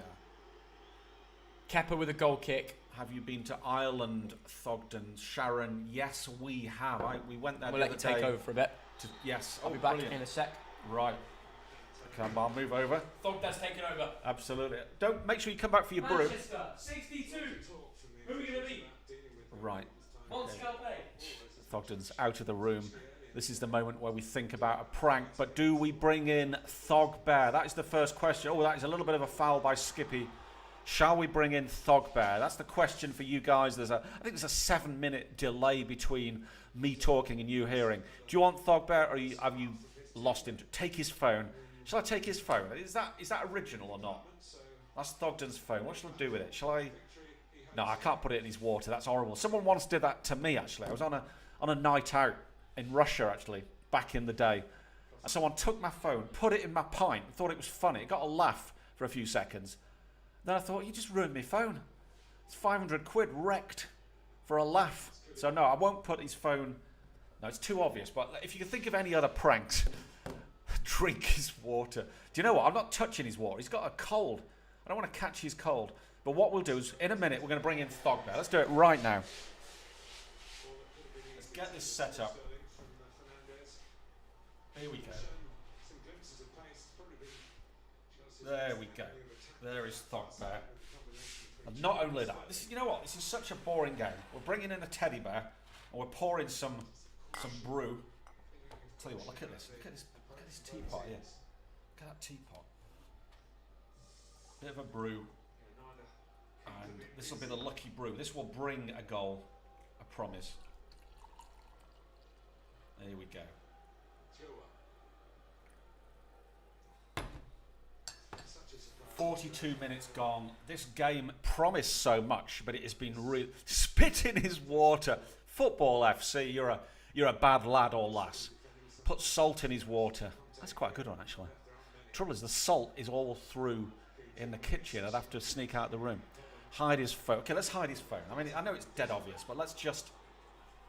Speaker 1: Kepa with a goal kick.
Speaker 2: Have you been to Ireland, Thogden, Sharon? Yes, we have. We went there
Speaker 1: We'll
Speaker 2: the
Speaker 1: let you
Speaker 2: other
Speaker 1: take
Speaker 2: day
Speaker 1: over for a bit.
Speaker 2: Yes.
Speaker 1: I'll
Speaker 2: Oh,
Speaker 1: be back
Speaker 2: brilliant.
Speaker 1: in a sec.
Speaker 2: Right. Okay, I'll move over.
Speaker 1: Thogden's taken over.
Speaker 2: Absolutely. Don't make sure you come back for your brew.
Speaker 1: Manchester, 62. Who are we going to beat?
Speaker 2: Right.
Speaker 1: Monscalpe.
Speaker 2: Thogden's out of the room. This is the moment where we think about a prank. But do we bring in Thogbear? That is the first question. Oh, that is a little bit of a foul by Skippy. Shall we bring in Thogbear? That's the question for you guys. I think there's a 7-minute delay between me talking and you hearing. Do you want Thogbear, or have you lost him? Take his phone. Shall I take his phone? Is that original or not? That's Thogden's phone. What shall I do with it? Shall I No, I can't put it in his water. That's horrible. Someone once did that to me, actually. I was on a night out in Russia, actually, back in the day. And someone took my phone, put it in my pint, and thought it was funny. It got a laugh for a few seconds. Then I thought, you just ruined my phone. It's 500 quid wrecked for a laugh. So no, I won't put his phone... No, it's too obvious. But if you can think of any other pranks, drink his water. Do you know what? I'm not touching his water. He's got a cold. I don't want to catch his cold. But what we'll do is, in a minute, we're going to bring in Thogden. Let's do it right now. Let's get this set up. Here we go. There we go. There is Thogden. And not only that, this is, you know what? This is such a boring game. We're bringing in a teddy bear, and we're pouring some brew. Tell you what, look at this. Look at this teapot here. Look at that teapot. Bit of a brew. And this will be the lucky brew. This will bring a goal, I promise. There we go. 42 minutes gone. This game promised so much, but it has been spit in his water. Football FC, you're a bad lad or lass. Put salt in his water. That's quite a good one, actually. Trouble is, the salt is all through in the kitchen. I'd have to sneak out the room. Hide his phone. Okay, let's hide his phone. I mean, I know it's dead obvious, but let's just...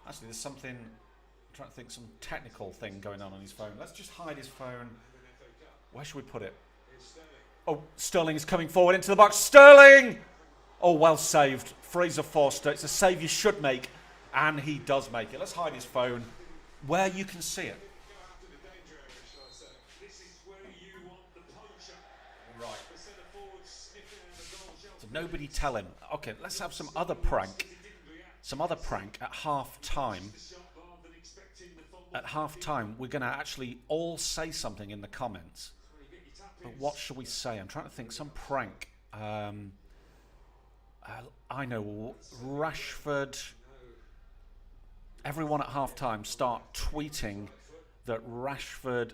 Speaker 2: Actually, there's something... I'm trying to think, some technical thing going on his phone. Let's just hide his phone. Where should we put it? Oh, Sterling is coming forward into the box. Sterling! Oh, well saved. Fraser Forster. It's a save you should make, and he does make it. Let's hide his phone where you can see it. Right. So nobody tell him. Okay, let's have some other prank. Some other prank at half time. At half time, we're going to actually all say something in the comments. But what shall we say? I'm trying to think. Some prank. I know. Rashford. Everyone at half-time start tweeting that Rashford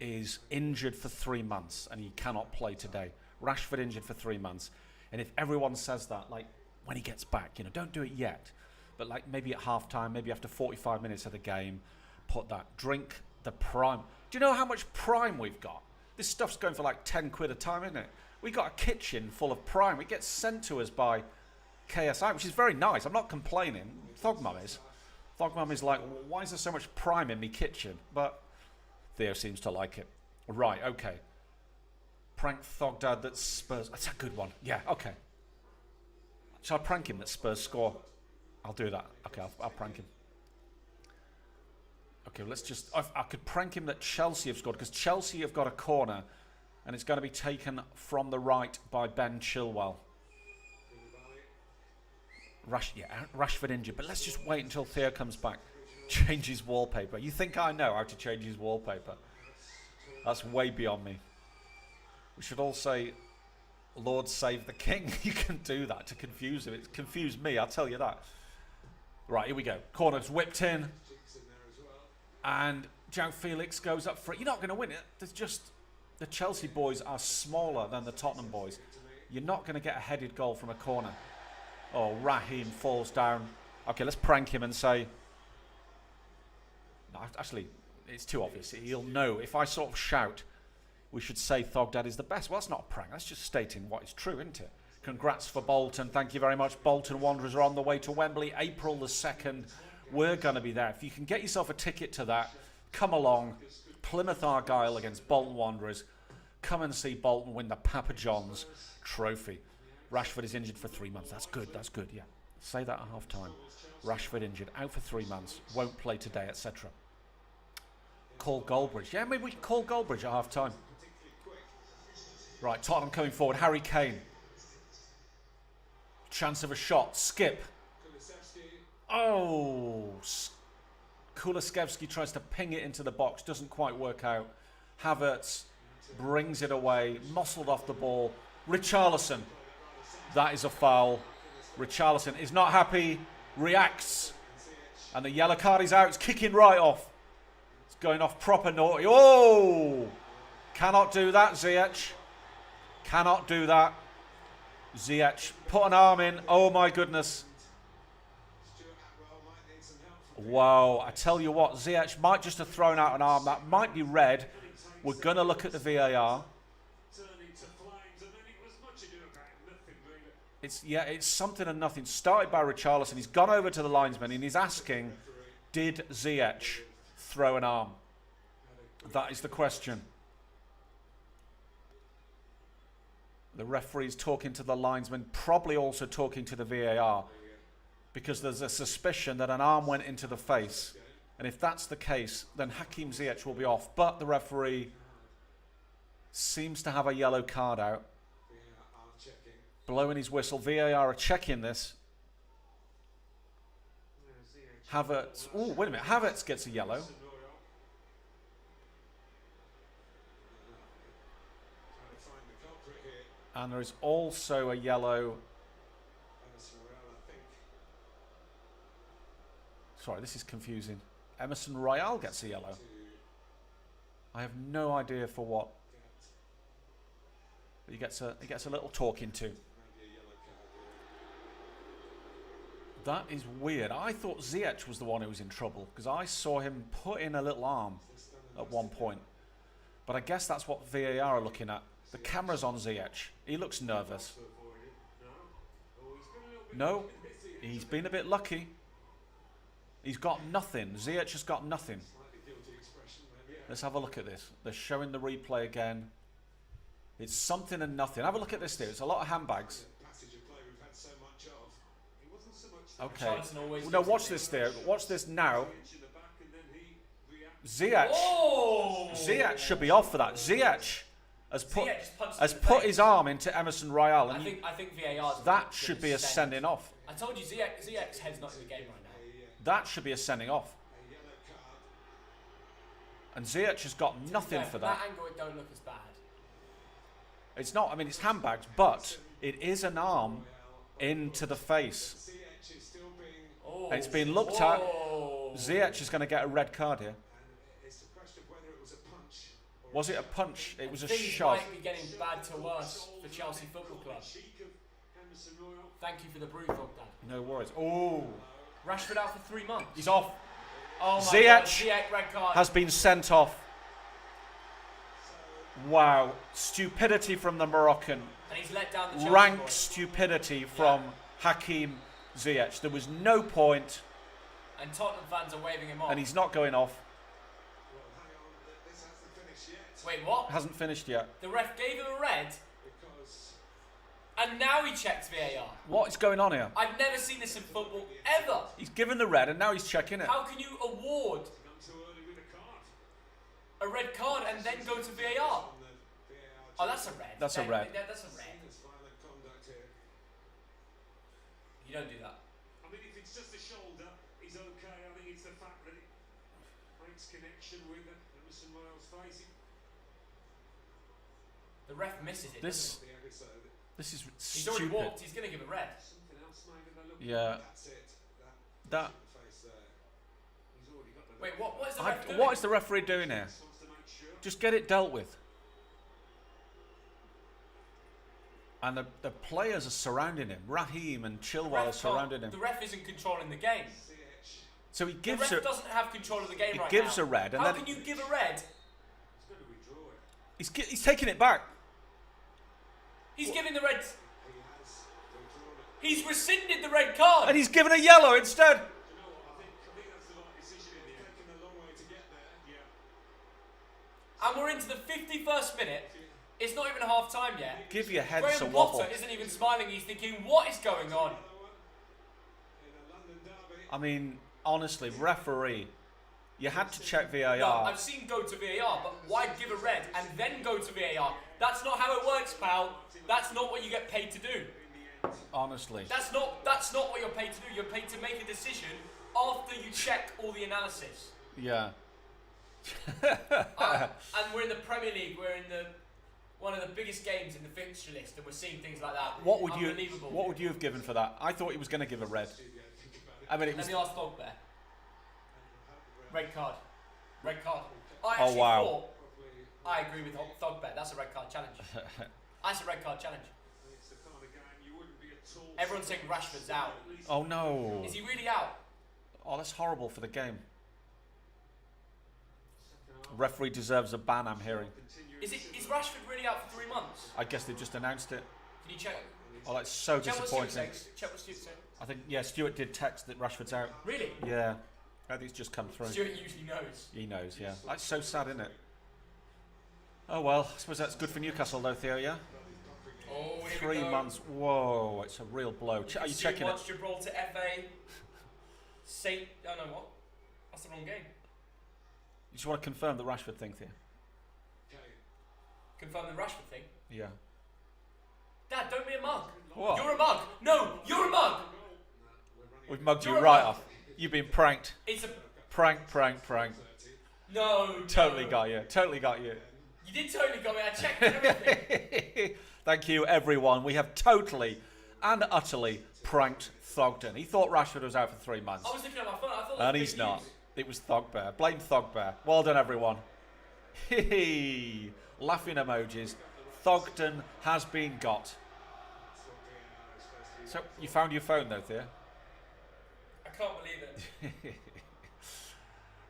Speaker 2: is injured for 3 months and he cannot play today. Rashford injured for 3 months. And if everyone says that, like, when he gets back, don't do it yet. But, like, maybe at half-time, maybe after 45 minutes of the game, put that. Drink the Prime. Do you know how much Prime we've got? This stuff's going for like 10 quid a time, isn't it? We got a kitchen full of Prime. It gets sent to us by KSI, which is very nice. I'm not complaining. Thogmum is. Thogmum is like, why is there so much Prime in me kitchen? But Theo seems to like it. Right, okay. Prank Thogdad that Spurs... That's a good one. Yeah, okay. Shall I prank him that Spurs score? I'll do that. Okay, I'll prank him. Okay, let's just... I could prank him that Chelsea have scored, because Chelsea have got a corner, and it's going to be taken from the right by Ben Chilwell. Rashford injured, but let's just wait until Theo comes back. Change his wallpaper. You think I know how to change his wallpaper? That's way beyond me. We should all say, Lord save the king. You can do that to confuse him. It's confused me, I'll tell you that. Right, here we go. Corner's whipped in. And João Felix goes up for it. You're not going to win it. There's just... The Chelsea boys are smaller than the Tottenham boys. You're not going to get a headed goal from a corner. Oh, Raheem falls down. Okay, let's prank him and say... No, actually, it's too obvious. He'll know. If I sort of shout, we should say Thogdad is the best. Well, that's not a prank. That's just stating what is true, isn't it? Congrats for Bolton. Thank you very much. Bolton Wanderers are on the way to Wembley, April the 2nd. We're going to be there. If you can get yourself a ticket to that, come along. Plymouth Argyle against Bolton Wanderers. Come and see Bolton win the Papa John's trophy. Rashford is injured for 3 months. That's good, yeah. Say that at half-time. Rashford injured, out for 3 months, won't play today, etc. Call Goldbridge. Yeah, maybe we can call Goldbridge at half-time. Right, Tottenham coming forward. Harry Kane. Chance of a shot. Skip. Oh, Kulusevski tries to ping it into the box, doesn't quite work out. Havertz brings it away, muscled off the ball. Richarlison, that is a foul. Richarlison is not happy, reacts, and the yellow card is out. It's kicking right off. It's going off proper naughty. Oh, cannot do that, Ziyech. Cannot do that. Ziyech put an arm in. Oh my goodness.
Speaker 3: Stuart Atwell might need some help from
Speaker 2: Wow, I tell you what, Ziyech might just have thrown out an arm. That might be red. We're going to look at the VAR.
Speaker 3: turning to flames, and then it was much ado about nothing really.
Speaker 2: It's something and nothing. Started by Richarlison. He's gone over to the linesman and he's asking, did Ziyech throw an arm? That is the question. The referee's talking to the linesman, probably also talking to the VAR, because there's a suspicion that an arm went into the face. And if that's the case, then Hakim Ziyech will be off. But the referee seems to have a yellow card out.
Speaker 3: VAR checking.
Speaker 2: Blowing his whistle. VAR are checking this. Havertz. Oh, wait a minute. Havertz gets a yellow.
Speaker 3: Trying to find the culprit here.
Speaker 2: And there is also a yellow.
Speaker 3: Emerson Royal, I think.
Speaker 2: Sorry, this is confusing. Emerson Royal gets a yellow. I have no idea for what. But he gets a little talking to.
Speaker 3: Maybe a yellow card here.
Speaker 2: That is weird. I thought Ziyech was the one who was in trouble because I saw him put in a little arm at one point. But I guess that's what VAR are looking at. The camera's on Ziyech. He looks nervous. No, he's been a bit lucky. He's got nothing. Ziyech has got nothing.
Speaker 3: Slightly guilty expression, maybe.
Speaker 2: Let's have a look at this. They're showing the replay again. It's something and nothing. Have a look at this here. It's a lot of handbags.
Speaker 3: Passage of play we've had so much of. It wasn't so much the
Speaker 2: Okay.
Speaker 1: Richarlison always
Speaker 2: No,
Speaker 1: looks
Speaker 2: watch
Speaker 1: at
Speaker 2: this there. Watch this now.
Speaker 3: inch in the back, and then he reacts.
Speaker 2: Ziyech.
Speaker 1: Oh!
Speaker 2: Ziyech should be off for that. Ziyech has put
Speaker 1: Ziyech just punched
Speaker 2: has
Speaker 1: him in the
Speaker 2: put
Speaker 1: face.
Speaker 2: his arm into Emerson Royal, and
Speaker 1: I think VAR's
Speaker 2: that should be a sending off.
Speaker 1: I told you Ziyech's head's not in the game right now.
Speaker 2: That should be a sending off.
Speaker 3: A yellow card.
Speaker 2: And Ziyech has got nothing
Speaker 1: Yeah,
Speaker 2: for
Speaker 1: from
Speaker 2: that.
Speaker 1: that angle, it don't look as bad.
Speaker 2: It's not. I mean, it's handbags, but it is an arm into the face.
Speaker 3: Ziyech is still being,
Speaker 1: Oh.
Speaker 2: It's been looked at.
Speaker 1: Oh.
Speaker 2: Ziyech is going to get a red card here.
Speaker 3: and it's the question of whether it was a punch. Or
Speaker 2: Was it a punch? It was a
Speaker 1: Things
Speaker 2: shove.
Speaker 1: might be getting bad to worse for Chelsea Football Club.
Speaker 3: cheek of Emerson Royal.
Speaker 1: Thank you for the brew, Thogden.
Speaker 2: No worries. Oh,
Speaker 1: Rashford out for 3 months.
Speaker 2: he's off.
Speaker 1: Oh my
Speaker 2: Ziyech
Speaker 1: God, Ziyech red card.
Speaker 2: Has been sent off. Wow, stupidity from the Moroccan.
Speaker 1: And he's let down the Chelsea
Speaker 2: Rank
Speaker 1: boys.
Speaker 2: stupidity from Hakim Ziyech. There was no point,
Speaker 1: And Tottenham fans are waving him off.
Speaker 2: and he's not going off.
Speaker 3: Well, hang on, this hasn't finished yet.
Speaker 1: Wait, what?
Speaker 2: Hasn't finished yet.
Speaker 1: The ref gave him a red,
Speaker 3: Because
Speaker 1: and now he checks VAR.
Speaker 2: What is going on here?
Speaker 1: I've never seen this in football, ever.
Speaker 2: He's given the red, and now he's checking it.
Speaker 1: How can you award
Speaker 3: gone too early with a card.
Speaker 1: a red card and then go to VAR?
Speaker 3: On the VAR
Speaker 1: Oh, that's a red.
Speaker 2: That's a red.
Speaker 1: That's a red.
Speaker 3: There's violent conduct here.
Speaker 1: You don't do that.
Speaker 3: I mean, if it's just a shoulder, he's okay. I think it's the fact that it makes connection with Emerson Royal's face.
Speaker 1: The ref misses it.
Speaker 2: This
Speaker 3: The episode.
Speaker 2: this is
Speaker 1: He's already
Speaker 2: stupid.
Speaker 1: walked. He's going to give a red.
Speaker 3: Something else maybe they're looking
Speaker 2: Yeah.
Speaker 3: at. That's it.
Speaker 2: That.
Speaker 3: Face there. He's already got the
Speaker 1: Wait, what is the ref doing?
Speaker 2: What is the referee doing here?
Speaker 3: Just wants to make sure.
Speaker 2: Just get it dealt with. And the players are surrounding him. Raheem and Chilwell are surrounding him.
Speaker 1: The ref isn't controlling the game.
Speaker 3: CH.
Speaker 2: So he
Speaker 1: The
Speaker 2: gives
Speaker 1: ref
Speaker 2: a
Speaker 1: doesn't have control of the game
Speaker 2: He
Speaker 1: right
Speaker 2: gives
Speaker 1: now.
Speaker 2: a red, and
Speaker 1: How
Speaker 2: then-
Speaker 1: can you give a red?
Speaker 3: He's going to withdraw it.
Speaker 2: he's taking it back.
Speaker 1: He's giving the red.
Speaker 3: He has withdrawn it.
Speaker 1: He's rescinded the red card.
Speaker 2: And he's given a yellow instead.
Speaker 3: Do you know what? I think that's the right decision in the end. Taken a long way to get there. Yeah.
Speaker 1: And we're into the 51st minute. It's not even half time yet.
Speaker 2: Give your head
Speaker 1: Graham
Speaker 2: some
Speaker 1: Potter
Speaker 2: wobble.
Speaker 1: isn't even smiling. He's thinking, what is going on?
Speaker 3: Another one in a London derby.
Speaker 2: I mean, honestly, referee, you had to check VAR.
Speaker 1: No, I've seen go to VAR, but why give a red and then go to VAR? That's not how it works, pal. That's not what you get paid to do.
Speaker 2: Honestly.
Speaker 1: That's not what you're paid to do. You're paid to make a decision after you check all the analysis.
Speaker 2: Yeah.
Speaker 1: And we're in the Premier League. We're in one of the biggest games in the fixture list, and we're seeing things like that.
Speaker 2: What would you
Speaker 1: Unbelievable.
Speaker 2: have given for that? I thought he was going to give a red. I mean, it
Speaker 1: Let
Speaker 2: was.
Speaker 1: me ask Thogbear. Red card. Red card. I
Speaker 2: Oh,
Speaker 1: actually
Speaker 2: wow.
Speaker 1: thought, I agree with Thogbear. That's a red card challenge. That's a red card challenge.
Speaker 3: It's the kind of game
Speaker 1: Everyone's saying Rashford's out.
Speaker 2: Oh no.
Speaker 1: Is he really out?
Speaker 2: Oh, that's horrible for the game. Referee deserves a ban, I'm hearing.
Speaker 1: Is Rashford really out for 3 months?
Speaker 2: I guess they've just announced it.
Speaker 1: Can you check?
Speaker 2: Oh, that's so
Speaker 1: Check what
Speaker 2: disappointing.
Speaker 1: Stuart says. Check what Stuart said.
Speaker 2: I think, yeah, Stuart did text that Rashford's out.
Speaker 1: Really?
Speaker 2: Yeah. I think it's just come through.
Speaker 1: Stuart usually knows.
Speaker 2: He knows, yeah. That's so sad, isn't it? Oh, well, I suppose that's good for Newcastle, though, Theo, yeah?
Speaker 1: Oh, here
Speaker 2: 3
Speaker 1: we go.
Speaker 2: months. Whoa, it's a real blow. Are you checking it?
Speaker 1: Gibraltar FA. Oh no, what? That's the wrong game.
Speaker 2: You just want to confirm the Rashford thing, Theo?
Speaker 1: Confirm the Rashford thing.
Speaker 2: Yeah.
Speaker 1: Dad, don't be a mug.
Speaker 2: What?
Speaker 1: You're a mug. No, you're a mug.
Speaker 2: We've mugged you
Speaker 1: You're a
Speaker 2: right
Speaker 1: mug.
Speaker 2: off. You've been pranked.
Speaker 1: It's a
Speaker 2: Prank.
Speaker 1: no.
Speaker 2: Totally
Speaker 1: no.
Speaker 2: got you. Totally got you.
Speaker 1: You did totally got me. I checked everything.
Speaker 2: Thank you, everyone. We have totally and utterly pranked Thogden. He thought Rashford was out for 3 months.
Speaker 1: I was looking at my phone. I thought.
Speaker 2: And he's not. It was Thogbear. Blame Thogbear. Well done, everyone. Laughing emojis. Thogden has been got. So, you found your phone, though, Thea?
Speaker 1: I can't believe it.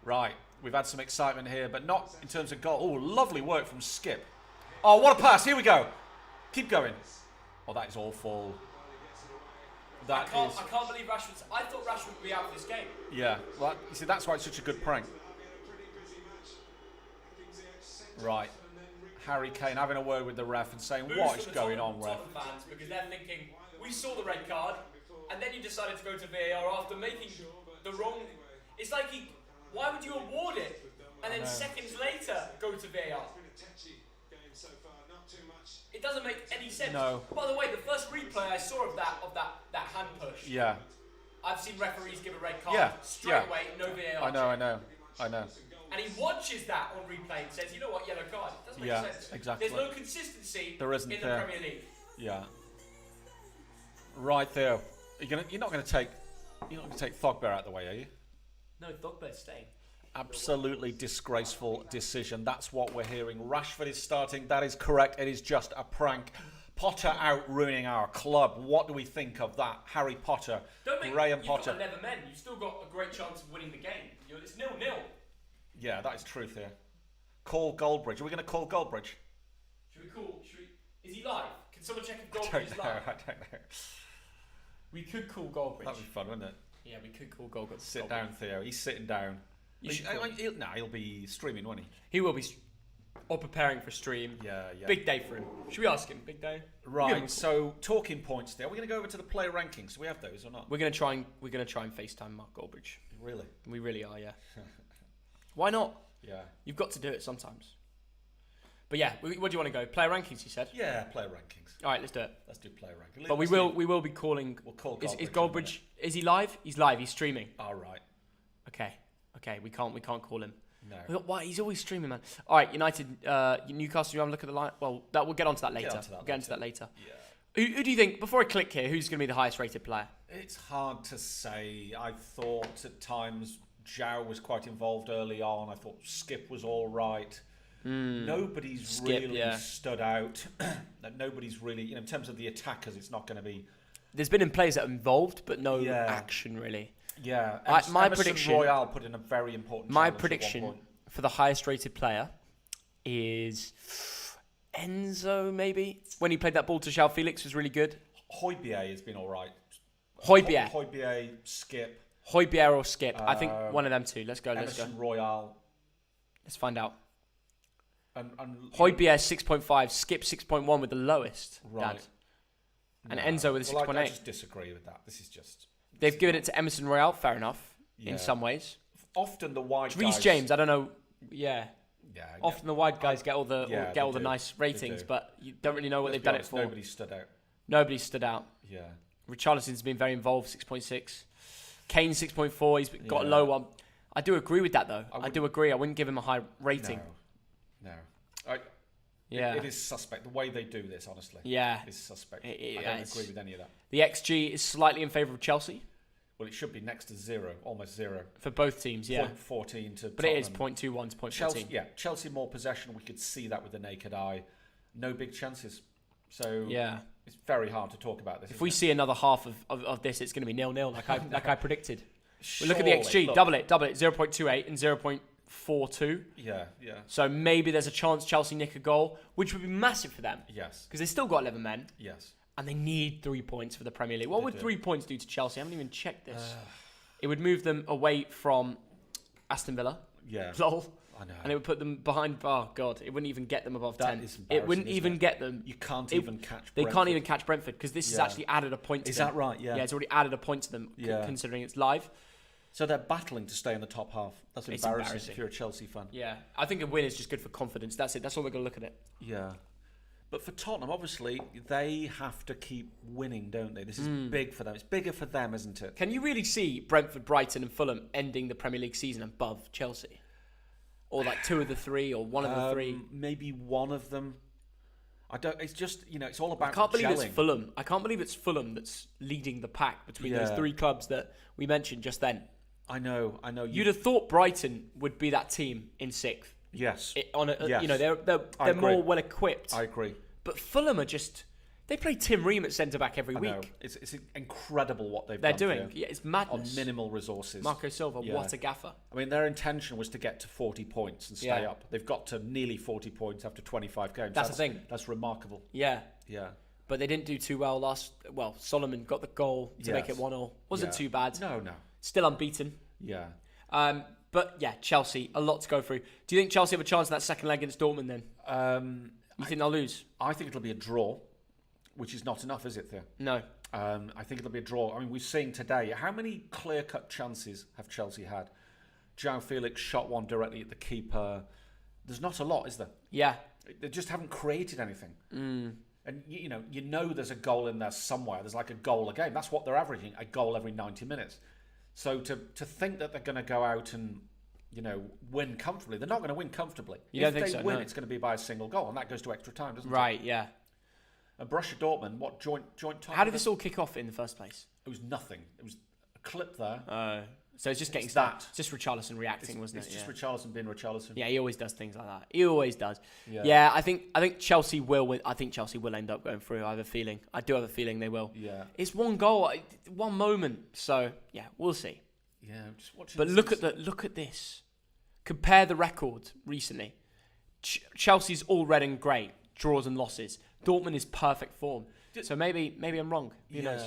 Speaker 2: Right. We've had some excitement here, but not in terms of goal. Oh, lovely work from Skip. Oh, what a pass. Here we go. Keep going. Oh, that is awful.
Speaker 1: I can't believe Rashford's. I thought Rashford would be out for this game.
Speaker 2: Yeah. Well, you see, that's why it's such a good prank. Right. Harry Kane having a word with the ref and saying, what is going on, ref?
Speaker 1: Tottenham fans, because they're thinking, we saw the red card, and then you decided to go to VAR after making the wrong. It's like why would you award it and then seconds later go to VAR? It doesn't make any sense.
Speaker 2: No.
Speaker 1: By the way, the first replay I saw of that hand push.
Speaker 2: Yeah.
Speaker 1: I've seen referees give a red card
Speaker 2: Yeah.
Speaker 1: straight away, no VAR.
Speaker 2: I know.
Speaker 1: And he watches that on replay and says, you know what, yellow card. It doesn't make
Speaker 2: Yeah,
Speaker 1: sense.
Speaker 2: exactly.
Speaker 1: There's no consistency
Speaker 2: There isn't
Speaker 1: in the
Speaker 2: there.
Speaker 1: Premier League.
Speaker 2: Yeah. Right, Theo. You're not going to take Thogbear out of the way, are you?
Speaker 1: No, Thogbear's staying.
Speaker 2: Absolutely disgraceful decision. That's what we're hearing. Rashford is starting. That is correct. It is just a prank. Potter out ruining our club. What do we think of that? Harry Potter, Graham Potter.
Speaker 1: You've got 11 men. You've still got a great chance of winning the game. It's 0-0.
Speaker 2: Yeah, that is true, Theo. Call Goldbridge. Are we going to call Goldbridge?
Speaker 1: Is he live? Can someone check if
Speaker 2: I
Speaker 1: Goldbridge is
Speaker 2: don't know.
Speaker 1: live?
Speaker 2: I don't know.
Speaker 1: We could call Goldbridge.
Speaker 2: That'd be fun, wouldn't it?
Speaker 1: Yeah, we could call Goldbridge.
Speaker 2: Sit down, Theo. He's sitting down. He'll be streaming, won't he?
Speaker 1: He will be, or preparing for stream.
Speaker 2: Yeah.
Speaker 1: Big day for him. Should we ask him? Big day.
Speaker 2: Right. So talking points there. We're going to go over to the player rankings. Do we have those or not?
Speaker 1: We're gonna try and FaceTime Mark Goldbridge.
Speaker 2: Really?
Speaker 1: We really are. Yeah. Why not?
Speaker 2: Yeah.
Speaker 1: You've got to do it sometimes. But yeah, what do you want to go? Player rankings, you said?
Speaker 2: Yeah, player rankings.
Speaker 1: All right, let's do it.
Speaker 2: Let's do player rankings.
Speaker 1: But we will be calling.
Speaker 2: We'll call
Speaker 1: Is
Speaker 2: Goldbridge.
Speaker 1: Goldbridge? Is he live? He's live. He's streaming.
Speaker 2: All right.
Speaker 1: Okay. We can't call him.
Speaker 2: No.
Speaker 1: Why? He's always streaming, man. All right, United, Newcastle. You have a look at the line. Well, we'll get onto that later. Get onto that later.
Speaker 2: Yeah.
Speaker 1: Who do you think? Before I click here, who's going to be the highest rated player?
Speaker 2: It's hard to say. I thought at times Zhao was quite involved early on. I thought Skip was all right. Nobody's really stood out. Nobody's really, in terms of the attackers, it's not going to be.
Speaker 1: There's been players that are involved, but no action really.
Speaker 2: Yeah.
Speaker 1: My
Speaker 2: Emerson
Speaker 1: prediction.
Speaker 2: Royale put in a very important.
Speaker 1: My
Speaker 2: challenge
Speaker 1: prediction
Speaker 2: at one point.
Speaker 1: for the highest rated player is Enzo. Maybe when he played that ball to João Felix was really good.
Speaker 2: Højbjerg has been all right.
Speaker 1: Højbjerg.
Speaker 2: Højbjerg, Skip.
Speaker 1: Højbjerg or Skip. I think one of them two. Let's go.
Speaker 2: Emerson Royale.
Speaker 1: Let's find out.
Speaker 2: And
Speaker 1: Højbjerg 6.5, Skip 6.1 with the lowest.
Speaker 2: Right.
Speaker 1: Dad. And Enzo with a 6.8.
Speaker 2: I just disagree with that. This is just.
Speaker 1: They've given it to Emerson Royale. Fair enough.
Speaker 2: Yeah.
Speaker 1: In some ways.
Speaker 2: Often the wide guys.
Speaker 1: Reece James. I don't know. Yeah.
Speaker 2: Yeah.
Speaker 1: Often the wide guys get all the nice ratings,
Speaker 2: do.
Speaker 1: but you don't really know what they've done it for.
Speaker 2: Nobody stood out.
Speaker 1: Nobody stood out.
Speaker 2: Yeah.
Speaker 1: Richarlison's been very involved, 6.6. Kane 6.4. He's got a low one. I do agree with that though. I do agree. I wouldn't give him a high rating.
Speaker 2: No. It is suspect. The way they do this, honestly.
Speaker 1: Yeah.
Speaker 2: Is suspect. I don't agree with any of that.
Speaker 1: The XG is slightly in favour of Chelsea.
Speaker 2: Well, it should be next to zero, almost zero.
Speaker 1: For both teams, yeah.
Speaker 2: 0.14 to
Speaker 1: But
Speaker 2: Tottenham.
Speaker 1: it is 0.21 to 0.14.
Speaker 2: Chelsea, Chelsea more possession. We could see that with the naked eye. No big chances. So
Speaker 1: yeah.
Speaker 2: It's very hard to talk about this.
Speaker 1: If we see another half of this, it's going to be 0-0, like I predicted. We look at the
Speaker 2: Surely,
Speaker 1: XG, double it, 0.28 and 0.42.
Speaker 2: Yeah.
Speaker 1: So maybe there's a chance Chelsea nick a goal, which would be massive for them.
Speaker 2: Yes.
Speaker 1: Because they've still got 11 men.
Speaker 2: Yes.
Speaker 1: And they need 3 points for the Premier League. What would 3 points do to Chelsea? I haven't even checked this. It would move them away from Aston Villa.
Speaker 2: Yeah.
Speaker 1: Lol.
Speaker 2: I know.
Speaker 1: And it would put them behind. Oh God! It wouldn't even get them above 10.
Speaker 2: Is
Speaker 1: It wouldn't
Speaker 2: embarrassing,
Speaker 1: even
Speaker 2: isn't
Speaker 1: get them.
Speaker 2: You can't even catch.
Speaker 1: They
Speaker 2: Brentford.
Speaker 1: can't even catch Brentford because this has actually added a point to
Speaker 2: Is
Speaker 1: them.
Speaker 2: that right? Yeah.
Speaker 1: Yeah, it's already added a point to them considering it's live.
Speaker 2: So they're battling to stay in the top half. That's embarrassing if you're a Chelsea fan.
Speaker 1: Yeah, I think a win is just good for confidence. That's it. That's all we're going to look at it.
Speaker 2: Yeah. But for Tottenham, obviously, they have to keep winning, don't they? This is big for them. It's bigger for them, isn't it?
Speaker 1: Can you really see Brentford, Brighton and Fulham ending the Premier League season above Chelsea? Or like 2 of the 3 or 1 of the 3?
Speaker 2: Maybe one of them. I don't. It's just, it's all about
Speaker 1: I can't believe
Speaker 2: gelling.
Speaker 1: it's Fulham. I can't believe it's Fulham that's leading the pack between those 3 clubs that we mentioned just then.
Speaker 2: I know.
Speaker 1: You'd have thought Brighton would be that team in 6th.
Speaker 2: Yes.
Speaker 1: Yes. They're more well equipped.
Speaker 2: I agree.
Speaker 1: But Fulham are just. They play Tim Ream at centre back every week.
Speaker 2: I know. It's incredible what
Speaker 1: They're
Speaker 2: done
Speaker 1: doing.
Speaker 2: here.
Speaker 1: Yeah, it's madness.
Speaker 2: On minimal resources.
Speaker 1: Marco Silva, what a gaffer.
Speaker 2: I mean, their intention was to get to 40 points and stay up. They've got to nearly 40 points after 25 games.
Speaker 1: That's the thing.
Speaker 2: That's remarkable.
Speaker 1: Yeah.
Speaker 2: Yeah.
Speaker 1: But they didn't do too well Solomon got the goal to make it 1-0. Wasn't too bad.
Speaker 2: No.
Speaker 1: Still unbeaten.
Speaker 2: Yeah.
Speaker 1: But yeah, Chelsea, a lot to go through. Do you think Chelsea have a chance in that second leg against Dortmund then? You think they'll lose?
Speaker 2: I think it'll be a draw, which is not enough, is it, Theo?
Speaker 1: No.
Speaker 2: I think it'll be a draw. I mean, we've seen today, how many clear-cut chances have Chelsea had? João Felix shot one directly at the keeper. There's not a lot, is there?
Speaker 1: Yeah.
Speaker 2: They just haven't created anything. And, you know there's a goal in there somewhere. There's like a goal a game. That's what they're averaging, a goal every 90 minutes. So to think that they're going to go out and, win comfortably, they're not going to win comfortably.
Speaker 1: You don't think so?
Speaker 2: If they win,
Speaker 1: no.
Speaker 2: it's going to be by a single goal, and that goes to extra time, doesn't it?
Speaker 1: Right, yeah.
Speaker 2: And Borussia Dortmund, what joint time?
Speaker 1: How did this all kick off in the first place?
Speaker 2: It was nothing. It was a clip there.
Speaker 1: So it's just getting
Speaker 2: that.
Speaker 1: It's just Richarlison reacting, wasn't it?
Speaker 2: It's just Richarlison being Richarlison.
Speaker 1: Yeah, he always does things like that. He always does. Yeah, I think Chelsea will win. I think Chelsea will end up going through. I have a feeling. I do have a feeling they will.
Speaker 2: Yeah.
Speaker 1: It's one goal, one moment. So yeah, we'll see.
Speaker 2: Yeah, just watching.
Speaker 1: But look at this. Compare the record recently. Chelsea's all red and grey, draws and losses. Dortmund is perfect form. So maybe I'm wrong. Who knows?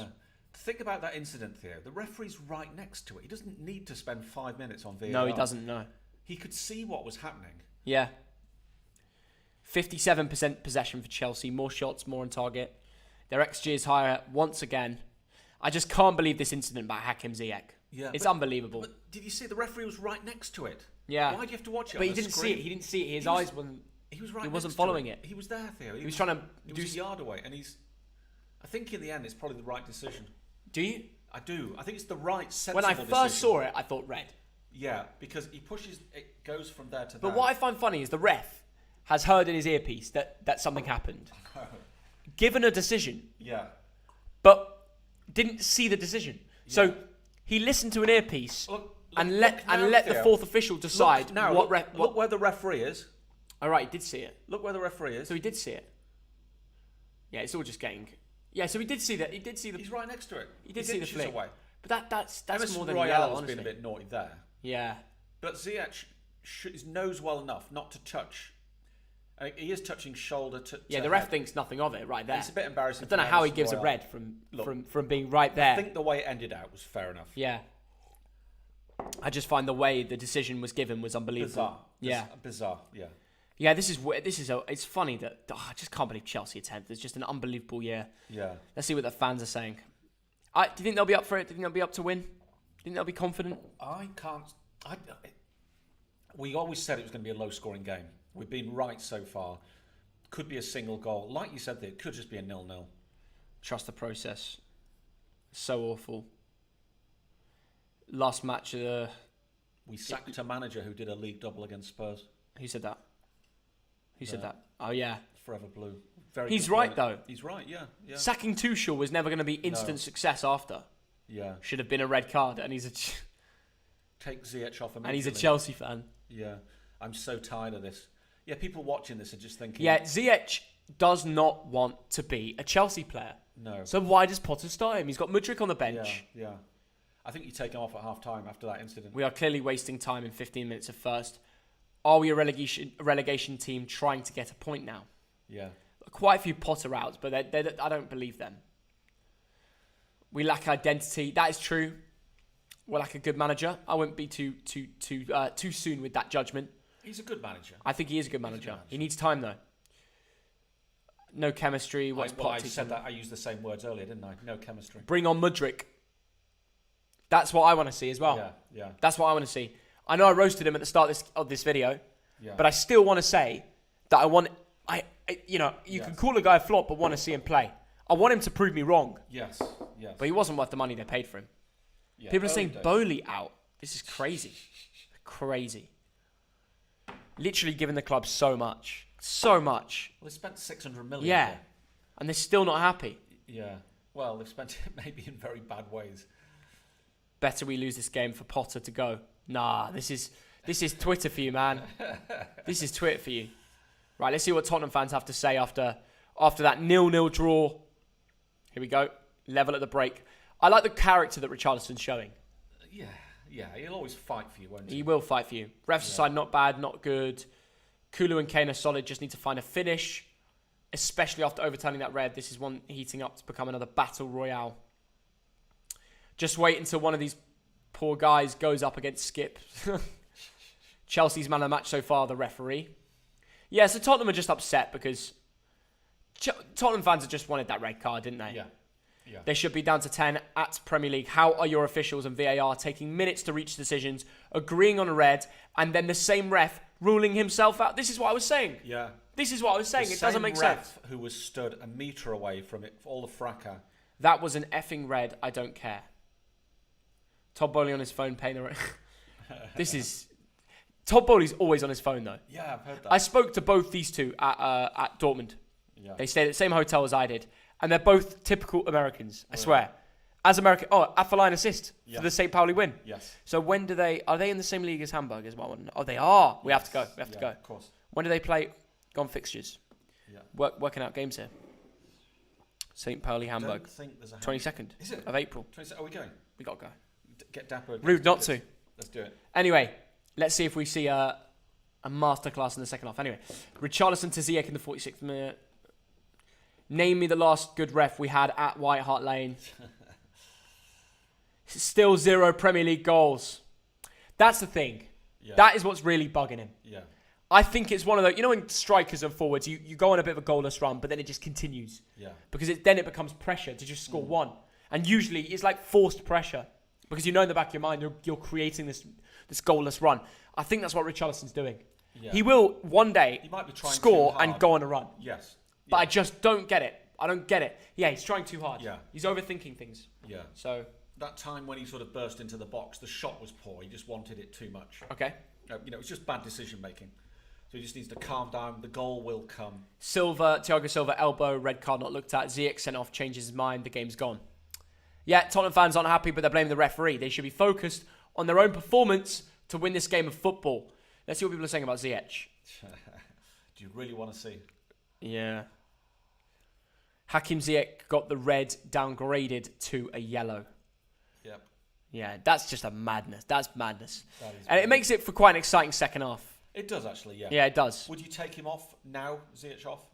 Speaker 2: Think about that incident, Theo. The referee's right next to it. He doesn't need to spend 5 minutes on VAR.
Speaker 1: No, he doesn't. No.
Speaker 2: He could see what was happening.
Speaker 1: Yeah. 57% possession for Chelsea. More shots, more on target. Their XG is higher once again. I just can't believe this incident by Hakim Ziyech.
Speaker 2: Yeah,
Speaker 1: it's unbelievable.
Speaker 2: But did you see the referee was right next to it?
Speaker 1: Yeah.
Speaker 2: Why do you have to watch it?
Speaker 1: But
Speaker 2: on
Speaker 1: he didn't
Speaker 2: screen?
Speaker 1: see it. He didn't see it. His eyes wasn't.
Speaker 2: He was right.
Speaker 1: He wasn't
Speaker 2: next
Speaker 1: following
Speaker 2: to
Speaker 1: it.
Speaker 2: He was there, Theo.
Speaker 1: He was trying to.
Speaker 2: He was a yard away, and I think in the end, it's probably the right decision.
Speaker 1: Do you?
Speaker 2: I do. I think it's the right, sensible
Speaker 1: When I
Speaker 2: decision.
Speaker 1: first saw it, I thought red.
Speaker 2: Yeah, because he pushes. It goes from there to there.
Speaker 1: But what I find funny is the ref has heard in his earpiece that something happened, given a decision.
Speaker 2: Yeah.
Speaker 1: But didn't see the decision. Yeah. So he listened to an earpiece and let the fourth official decide
Speaker 2: Look where the referee is.
Speaker 1: All right, he did see it.
Speaker 2: Look where the referee is.
Speaker 1: So he did see it. Yeah, it's all just getting. Yeah, so he did see that. He did see the.
Speaker 2: He's right next to it.
Speaker 1: He did see the flick.
Speaker 2: Away.
Speaker 1: But that's
Speaker 2: Emerson
Speaker 1: more than
Speaker 2: Royale
Speaker 1: yellow,
Speaker 2: has
Speaker 1: honestly.
Speaker 2: been a bit naughty there.
Speaker 1: Yeah.
Speaker 2: But Ziyech knows well enough not to touch. He is touching shoulder to.
Speaker 1: Yeah, the ref thinks nothing of it right there.
Speaker 2: It's a bit embarrassing.
Speaker 1: I don't know how he gives a red from being right there.
Speaker 2: I think the way it ended out was fair enough.
Speaker 1: Yeah. I just find the way the decision was given was unbelievable.
Speaker 2: Bizarre. Bizarre. Yeah.
Speaker 1: Yeah, it's funny that I just can't believe Chelsea are 10th. It's just an unbelievable year.
Speaker 2: Yeah.
Speaker 1: Let's see what the fans are saying. Do you think they'll be up for it? Do you think they'll be up to win? Do you think they'll be confident?
Speaker 2: I can't. We always said it was going to be a low-scoring game. We've been right so far. Could be a single goal. Like you said, it could just be a 0-0.
Speaker 1: Trust the process. So awful. Last match of the...
Speaker 2: We sacked a manager who did a league double against Spurs.
Speaker 1: Who said that? Who said that? Oh, yeah.
Speaker 2: Forever Blue.
Speaker 1: He's right, though.
Speaker 2: He's right, yeah.
Speaker 1: Sacking Tuchel was never going to be instant success after.
Speaker 2: Yeah.
Speaker 1: Should have been a red card, and he's a...
Speaker 2: Take Ziyech off immediately.
Speaker 1: And he's a Chelsea fan.
Speaker 2: Yeah. I'm so tired of this. Yeah, people watching this are just thinking...
Speaker 1: Yeah, Ziyech does not want to be a Chelsea player.
Speaker 2: No.
Speaker 1: So why does Potter start him? He's got Mudryk on the bench.
Speaker 2: Yeah. I think you take him off at half time after that incident.
Speaker 1: We are clearly wasting time in 15 minutes of first. Are we a relegation team trying to get a point now?
Speaker 2: Yeah.
Speaker 1: Quite a few Potter outs, but I don't believe them. We lack identity. That is true. We lack a good manager. I wouldn't be too soon with that judgment.
Speaker 2: He's a good manager.
Speaker 1: I think he is a good manager. He needs time though. No chemistry.
Speaker 2: I said that. I used the same words earlier, didn't I? No chemistry.
Speaker 1: Bring on Mudryk. That's what I want to see as well.
Speaker 2: Yeah.
Speaker 1: That's what I want to see. I know I roasted him at the start of this video, but I still want to say that you can call a guy a flop, but want to see him play. I want him to prove me wrong.
Speaker 2: Yes.
Speaker 1: But he wasn't worth the money they paid for him.
Speaker 2: Yeah.
Speaker 1: People are saying Bowley out. This is crazy. Crazy. Literally giving the club so much. So much.
Speaker 2: Well, they spent 600 million.
Speaker 1: Yeah. And they're still not happy.
Speaker 2: Yeah. Well, they've spent it maybe in very bad ways.
Speaker 1: Better we lose this game for Potter to go. Nah, this is Twitter for you, man. This is Twitter for you. Right, let's see what Tottenham fans have to say after that 0-0 draw. Here we go. Level at the break. I like the character that Richarlison's showing.
Speaker 2: Yeah, he'll always fight for you, won't he?
Speaker 1: He will fight for you. Refs aside, not bad, not good. Kulu and Kane are solid, just need to find a finish. Especially after overturning that red. This is one heating up to become another battle royale. Just wait until one of these poor guys goes up against Skip. Chelsea's man of the match so far, the referee. Yeah, so Tottenham are just upset because Tottenham fans have just wanted that red card, didn't they?
Speaker 2: Yeah.
Speaker 1: They should be down to 10 at Premier League. How are your officials and VAR taking minutes to reach decisions, agreeing on a red, and then the same ref ruling himself out? This is what I was saying.
Speaker 2: Yeah.
Speaker 1: This is what I was saying. It doesn't make sense.
Speaker 2: Who was stood a metre away from it, all the fracas.
Speaker 1: That was an effing red. I don't care. Todd Bowley on his phone paying a... This is... Todd Bowley's always on his phone, though.
Speaker 2: Yeah, I've heard that.
Speaker 1: I spoke to both these two at Dortmund.
Speaker 2: Yeah.
Speaker 1: They stayed at the same hotel as I did. And they're both typical Americans, I swear. As American... Oh, Affeline assist for the St. Pauli win.
Speaker 2: Yes.
Speaker 1: So when do they... Are they in the same league as Hamburg as well? Oh, they are. We have to go. We have to go.
Speaker 2: Of course.
Speaker 1: When do they play? Gone fixtures.
Speaker 2: Yeah.
Speaker 1: Working out games here. St. Pauli, Hamburg.
Speaker 2: I don't think there's a
Speaker 1: 22nd
Speaker 2: Is it?
Speaker 1: of April.
Speaker 2: 22nd. Are we going?
Speaker 1: We got to go.
Speaker 2: Get Dapper.
Speaker 1: Rude not to.
Speaker 2: Let's do it.
Speaker 1: Anyway, let's see if we see a masterclass in the second half. Anyway, Richarlison to Ziyech in the 46th minute. Name me the last good ref we had at White Hart Lane. Still 0 Premier League goals. That's the thing.
Speaker 2: Yeah.
Speaker 1: That is what's really bugging him.
Speaker 2: Yeah.
Speaker 1: I think it's one of those, you know, when strikers and forwards, you go on a bit of a goalless run, but then it just continues.
Speaker 2: Yeah.
Speaker 1: Because then it becomes pressure to just score one. And usually it's like forced pressure. Because you know in the back of your mind, you're creating this goalless run. I think that's what Richarlison's doing. Yeah. He will one day score and go on a run.
Speaker 2: Yes.
Speaker 1: But I just don't get it. I don't get it. Yeah, he's trying too hard.
Speaker 2: Yeah.
Speaker 1: He's overthinking things.
Speaker 2: Yeah.
Speaker 1: So
Speaker 2: that time when he sort of burst into the box, the shot was poor. He just wanted it too much.
Speaker 1: Okay.
Speaker 2: You know, it's just bad decision making. So he just needs to calm down. The goal will come.
Speaker 1: Thiago Silva, elbow, red card not looked at. Ziyech sent off, changes his mind. The game's gone. Yeah, Tottenham fans aren't happy, but they're blaming the referee. They should be focused on their own performance to win this game of football. Let's see what people are saying about Ziyech.
Speaker 2: Do you really want to see?
Speaker 1: Yeah. Hakim Ziyech got the red downgraded to a yellow.
Speaker 2: Yep.
Speaker 1: Yeah, that's just a madness. That's madness.
Speaker 2: That is
Speaker 1: and it makes it for quite an exciting second half.
Speaker 2: It does actually, yeah.
Speaker 1: Yeah, it does.
Speaker 2: Would you take him off now, Ziyech off?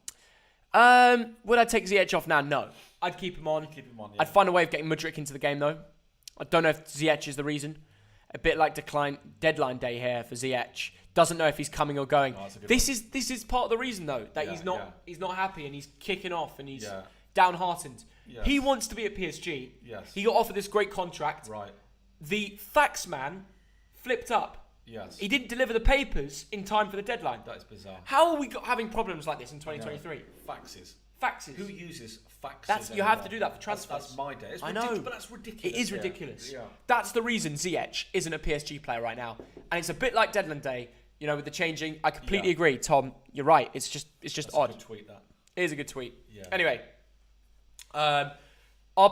Speaker 1: Would I take Ziyech off now? No. I'd keep him on.
Speaker 2: Yeah.
Speaker 1: I'd find a way of getting Mudryk into the game, though. I don't know if Ziyech is the reason. A bit like deadline day here for Ziyech. Doesn't know if he's coming or going.
Speaker 2: Oh,
Speaker 1: this is part of the reason, though, that he's not happy and he's kicking off and he's downhearted. Yes. He wants to be at PSG.
Speaker 2: Yes.
Speaker 1: He got offered this great contract.
Speaker 2: Right.
Speaker 1: The fax man flipped up.
Speaker 2: Yes.
Speaker 1: He didn't deliver the papers in time for the deadline.
Speaker 2: That is bizarre.
Speaker 1: How are we having problems like this in 2023? Faxes.
Speaker 2: Who uses faxes?
Speaker 1: You have to do that for transfers.
Speaker 2: That's my day.
Speaker 1: I know.
Speaker 2: But that's ridiculous.
Speaker 1: It is ridiculous.
Speaker 2: Yeah.
Speaker 1: That's the reason Ziyech isn't a PSG player right now. And it's a bit like deadline day, you know, with the changing. I completely agree, Tom. You're right. It's just odd.
Speaker 2: A good tweet, that.
Speaker 1: It is a good tweet.
Speaker 2: Yeah.
Speaker 1: Anyway, are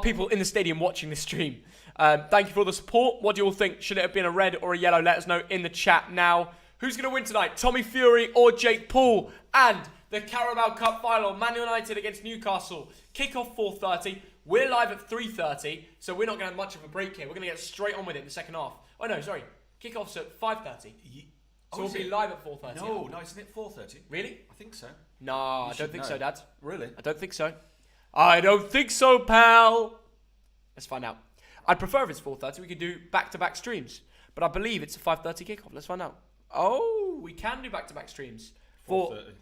Speaker 1: people in the stadium watching this stream? Thank you for all the support. What do you all think? Should it have been a red or a yellow? Let us know in the chat now. Who's going to win tonight? Tommy Fury or Jake Paul? And the Carabao Cup final, Man United against Newcastle. Kick-off 4:30. We're live at 3:30, so we're not going to have much of a break here. We're going to get straight on with it in the second half. Oh no, sorry. Kick-off's at 5:30. So we'll be live at 4:30.
Speaker 2: No, isn't it 4:30?
Speaker 1: Really?
Speaker 2: I think so.
Speaker 1: No, I don't think so, Dad.
Speaker 2: Really?
Speaker 1: I don't think so. I don't think so, pal. Let's find out. I'd prefer if it's 4:30. We could do back-to-back streams. But I believe it's a 5:30 kickoff. Let's find out. Oh, we can do back-to-back streams.
Speaker 2: 4:30.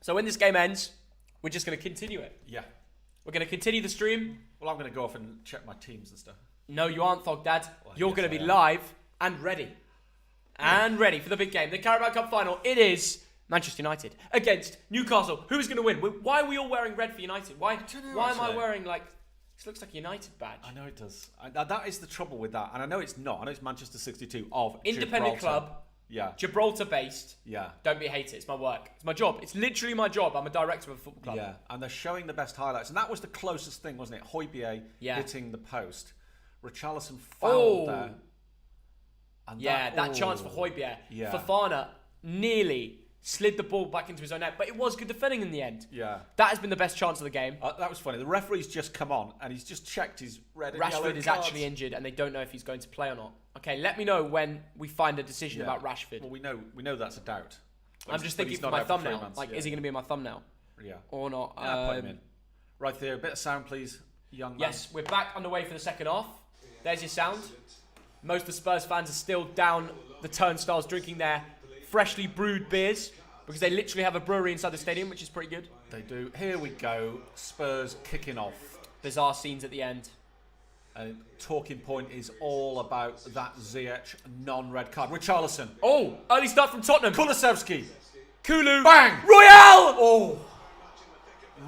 Speaker 1: So when this game ends, we're just going to continue it.
Speaker 2: Yeah.
Speaker 1: We're going to continue the stream.
Speaker 2: Well, I'm going to go off and check my teams and stuff.
Speaker 1: No, you aren't, Thog Dad.
Speaker 2: Well,
Speaker 1: You're going to
Speaker 2: yes,
Speaker 1: be live and ready. And ready for the big game. The Carabao Cup final. It is Manchester United against Newcastle. Who's going to win? Why are we all wearing red for United? Why am I wearing like... This looks like a United badge.
Speaker 2: I know it does. That is the trouble with that. And I know it's not. I know it's Manchester 62 of
Speaker 1: Independent
Speaker 2: Gibraltar.
Speaker 1: club.
Speaker 2: Yeah.
Speaker 1: Gibraltar based.
Speaker 2: Yeah.
Speaker 1: Don't be a hater. It's my work. It's my job. It's literally my job. I'm a director of a football club.
Speaker 2: Yeah. And they're showing the best highlights. And that was the closest thing, wasn't it? Højbjerg hitting the post. Richarlison fouled there. And
Speaker 1: that chance for Højbjerg.
Speaker 2: Yeah.
Speaker 1: Fofana nearly slid the ball back into his own net, but it was good defending in the end.
Speaker 2: Yeah.
Speaker 1: That has been the best chance of the game.
Speaker 2: That was funny. The referee's just come on and he's just checked his red and yellow
Speaker 1: Rashford is
Speaker 2: cards.
Speaker 1: actually injured and they don't know if he's going to play or not. Okay, let me know when we find a decision about Rashford.
Speaker 2: Well, we know that's a doubt.
Speaker 1: I'm just thinking for my thumbnail. Is he going to be in my thumbnail?
Speaker 2: Yeah.
Speaker 1: Or not?
Speaker 2: Put him in. Right there. A bit of sound, please, young man.
Speaker 1: Yes, we're back underway for the second half. There's your sound. Most of the Spurs fans are still down the turnstiles drinking their freshly brewed beers because they literally have a brewery inside the stadium, which is pretty good.
Speaker 2: They do. Here we go. Spurs kicking off.
Speaker 1: Bizarre scenes at the end.
Speaker 2: And talking point is all about that Ziyech non-red card. Richarlison.
Speaker 1: Oh, early start from Tottenham.
Speaker 2: Kulusevski.
Speaker 1: Kulu.
Speaker 2: Bang.
Speaker 1: Royale.
Speaker 2: Oh.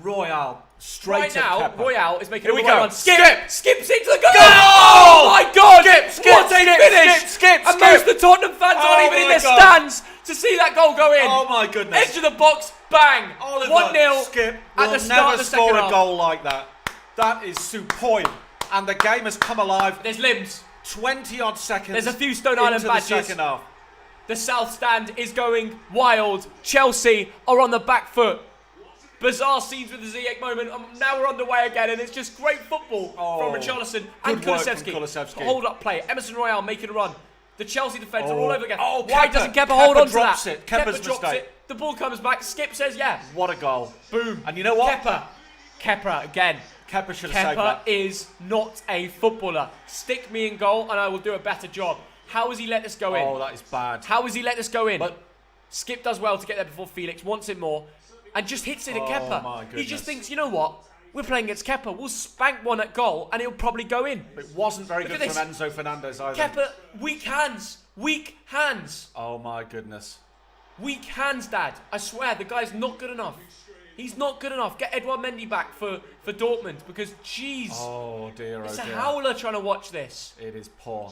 Speaker 2: Royale. Straight
Speaker 1: right now,
Speaker 2: Kepa.
Speaker 1: Royale is making
Speaker 2: Here
Speaker 1: a
Speaker 2: we
Speaker 1: right
Speaker 2: go.
Speaker 1: run. Skips into the goal.
Speaker 2: Go!
Speaker 1: Oh my God!
Speaker 2: Skip!
Speaker 1: What a finish! And most of the Tottenham fans aren't even in their stands to see that goal go in.
Speaker 2: Oh my goodness!
Speaker 1: Edge of the box, bang!
Speaker 2: Oliver
Speaker 1: 1-0
Speaker 2: Skip
Speaker 1: at the start of the second
Speaker 2: score a
Speaker 1: half.
Speaker 2: goal like that. That is superb. And the game has come alive.
Speaker 1: There's limbs.
Speaker 2: 20 odd seconds.
Speaker 1: There's a few Stone Island
Speaker 2: into
Speaker 1: badges.
Speaker 2: The second half.
Speaker 1: The South Stand is going wild. Chelsea are on the back foot. Bizarre scenes with the Ziyech moment. Now we're underway again, and it's just great football from Richarlison and Kulusevski. Hold up play. Emerson Royale making a run. The Chelsea defence are all over again. Why doesn't Kepa hold on to that?
Speaker 2: Kepa's
Speaker 1: drops
Speaker 2: mistake.
Speaker 1: it. The ball comes back. Skip says yeah.
Speaker 2: What a goal.
Speaker 1: Boom.
Speaker 2: And you know what?
Speaker 1: Kepa again.
Speaker 2: Kepa should have saved that.
Speaker 1: Kepa is not a footballer. Stick me in goal, and I will do a better job. How has he let this go in?
Speaker 2: Oh, that is bad.
Speaker 1: How has he let this go in?
Speaker 2: But
Speaker 1: Skip does well to get there before Felix. Wants it more. And just hits it at Kepa.
Speaker 2: My goodness.
Speaker 1: He just thinks, you know what? We're playing against Kepa. We'll spank one at goal and it'll probably go in.
Speaker 2: It wasn't very
Speaker 1: Look
Speaker 2: good
Speaker 1: at
Speaker 2: from Enzo Fernandez either.
Speaker 1: Kepa, weak hands. Weak hands.
Speaker 2: Oh my goodness.
Speaker 1: Weak hands, Dad. I swear, the guy's not good enough. He's not good enough. Get Edouard Mendy back for Dortmund because, jeez.
Speaker 2: Oh dear,
Speaker 1: it's a howler trying to watch this.
Speaker 2: It is poor.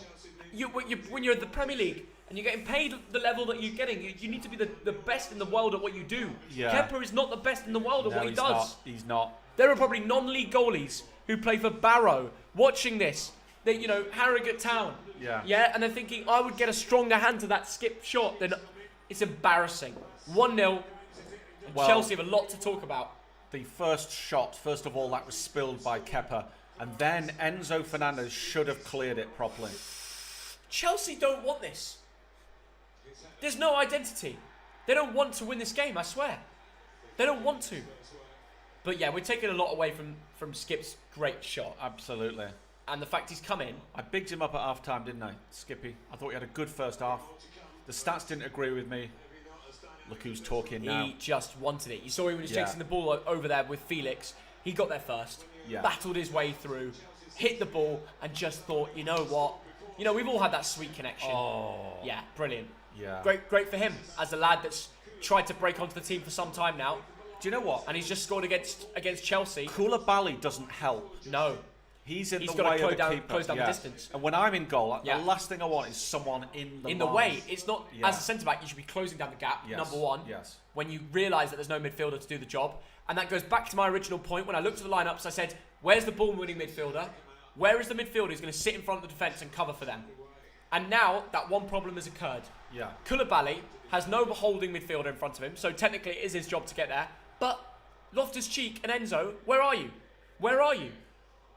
Speaker 1: When you're at the Premier League and you're getting paid the level that you're getting, you need to be the best in the world at what you do.
Speaker 2: Yeah.
Speaker 1: Kepa is not the best in the world at what he does.
Speaker 2: He's not.
Speaker 1: There are probably non-league goalies who play for Barrow watching this. They, Harrogate Town.
Speaker 2: Yeah.
Speaker 1: Yeah, and they're thinking, I would get a stronger hand to that skip shot. Then it's embarrassing. 1-0.
Speaker 2: Well,
Speaker 1: Chelsea have a lot to talk about.
Speaker 2: The first shot, first of all, that was spilled by Kepa. And then Enzo Fernandez should have cleared it properly.
Speaker 1: Chelsea don't want this. There's no identity. They don't want to win this game, I swear. They don't want to. But yeah, we're taking a lot away from Skip's great shot.
Speaker 2: Absolutely.
Speaker 1: And the fact he's come in.
Speaker 2: I bigged him up at half-time, didn't I, Skippy? I thought he had a good first half. The stats didn't agree with me. Look who's talking now.
Speaker 1: He just wanted it. You saw him when he was chasing the ball over there with Felix. He got there first.
Speaker 2: Yeah.
Speaker 1: Battled his way through. Hit the ball and just thought, you know what? We've all had that sweet connection.
Speaker 2: Oh.
Speaker 1: Yeah, brilliant.
Speaker 2: Yeah.
Speaker 1: Great for him as a lad that's tried to break onto the team for some time now.
Speaker 2: Do you know what?
Speaker 1: And he's just scored against Chelsea.
Speaker 2: Koulibaly doesn't help.
Speaker 1: No.
Speaker 2: He's in
Speaker 1: He's
Speaker 2: the
Speaker 1: got
Speaker 2: way
Speaker 1: to
Speaker 2: of the keeper.
Speaker 1: close down the distance.
Speaker 2: And when I'm in goal, the last thing I want is someone in the
Speaker 1: way. It's not, as a centre-back, you should be closing down the gap, number one.
Speaker 2: Yes.
Speaker 1: When you realise that there's no midfielder to do the job. And that goes back to my original point. When I looked at the lineups, I said, where's the ball-winning midfielder? Where is the midfielder who's going to sit in front of the defence and cover for them? And now that one problem has occurred.
Speaker 2: Yeah.
Speaker 1: Koulibaly has no holding midfielder in front of him, so technically it is his job to get there. But Loftus-Cheek and Enzo, where are you? Where are you?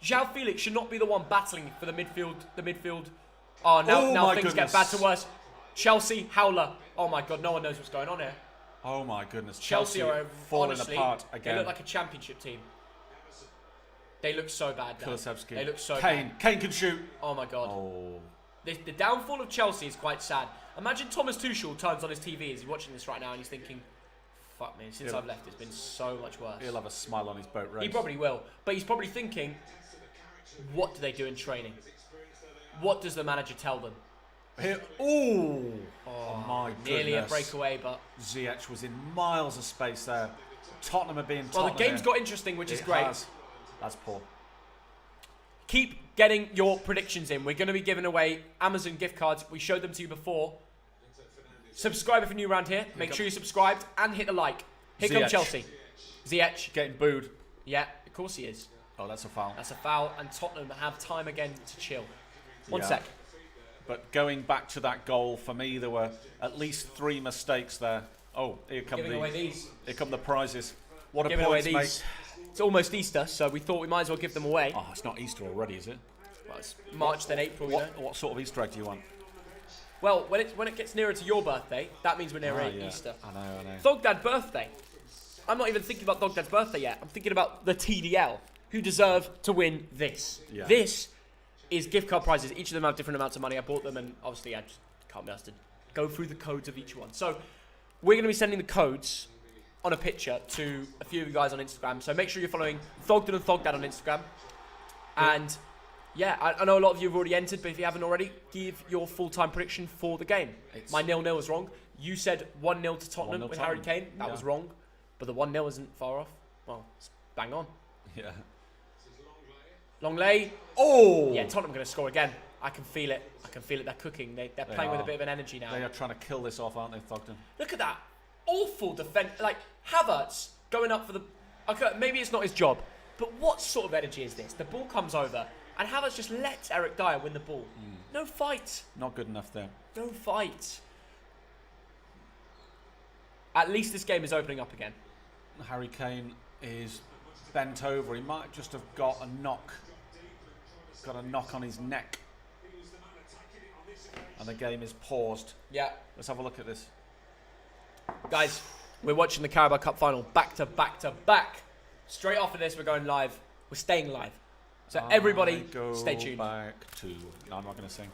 Speaker 1: João Felix should not be the one battling for the midfield. Oh, now things get bad to worse. Chelsea, Howler. Oh my God, no one knows what's going on here.
Speaker 2: Oh my goodness.
Speaker 1: Chelsea are
Speaker 2: falling
Speaker 1: honestly,
Speaker 2: apart again.
Speaker 1: They look like a championship team. They look so bad now.
Speaker 2: Kulusevski.
Speaker 1: They look so
Speaker 2: Kane.
Speaker 1: bad.
Speaker 2: Kane can shoot.
Speaker 1: Oh my God.
Speaker 2: Oh.
Speaker 1: The downfall of Chelsea is quite sad. Imagine Thomas Tuchel turns on his TV as he's watching this right now and he's thinking, fuck me, since I've left it's been so much worse.
Speaker 2: He'll have a smile on his boat race.
Speaker 1: He probably will. But he's probably thinking, what do they do in training? What does the manager tell them?
Speaker 2: Here. Ooh. Oh my goodness.
Speaker 1: Nearly a breakaway, but...
Speaker 2: Ziyech was in miles of space there. Tottenham are being Tottenham.
Speaker 1: Well, the game's got interesting, which is great.
Speaker 2: That's poor.
Speaker 1: Keep getting your predictions in. We're going to be giving away Amazon gift cards. We showed them to you before. Subscribe if you're new around here. Make sure you're subscribed and hit the like. Here come Chelsea. Ziyech.
Speaker 2: Getting booed.
Speaker 1: Yeah, of course he is.
Speaker 2: Oh, that's a foul.
Speaker 1: That's a foul, and Tottenham have time again to chill. One sec.
Speaker 2: But going back to that goal, for me, there were at least 3 mistakes there. Oh, here come the prizes. What a points, mate.
Speaker 1: It's almost Easter, so we thought we might as well give them away.
Speaker 2: Oh, it's not Easter already, is it?
Speaker 1: Well, it's March, then April,
Speaker 2: What sort of Easter egg do you want?
Speaker 1: Well, when it gets nearer to your birthday, that means we're nearer Easter.
Speaker 2: I know.
Speaker 1: Thogdad birthday. I'm not even thinking about Thogdad's birthday yet. I'm thinking about the TDL, who deserve to win this.
Speaker 2: Yeah.
Speaker 1: This is gift card prizes. Each of them have different amounts of money. I bought them, and obviously I just can't be asked to go through the codes of each one. So we're going to be sending the codes on a picture to a few of you guys on Instagram. So make sure you're following Thogden and Thogdad on Instagram. And yeah, I know a lot of you have already entered, but if you haven't already, give your full-time prediction for the game. My 0-0 was wrong. You said 1-0 to Tottenham with Harry Kane. That was wrong. But the 1-0 isn't far off. Well, it's bang on.
Speaker 2: Yeah.
Speaker 1: Longley.
Speaker 2: Oh!
Speaker 1: Yeah, Tottenham are going to score again. I can feel it. They're cooking. They're playing with a bit of an energy now.
Speaker 2: They are trying to kill this off, aren't they, Thogden?
Speaker 1: Look at that. Awful defense. Like, Havertz going up for the... Okay, maybe it's not his job, but what sort of energy is this? The ball comes over, and Havertz just lets Eric Dyer win the ball. No fight.
Speaker 2: Not good enough there.
Speaker 1: No fight. At least this game is opening up again.
Speaker 2: Harry Kane is bent over. He might just have got a knock. Got a knock on his neck. And the game is paused.
Speaker 1: Yeah.
Speaker 2: Let's have a look at this.
Speaker 1: Guys, we're watching the Carabao Cup final back to back to back. Straight after this, we're going live. We're staying live. So everybody, stay tuned.
Speaker 2: Back to... No, I'm not going to sing.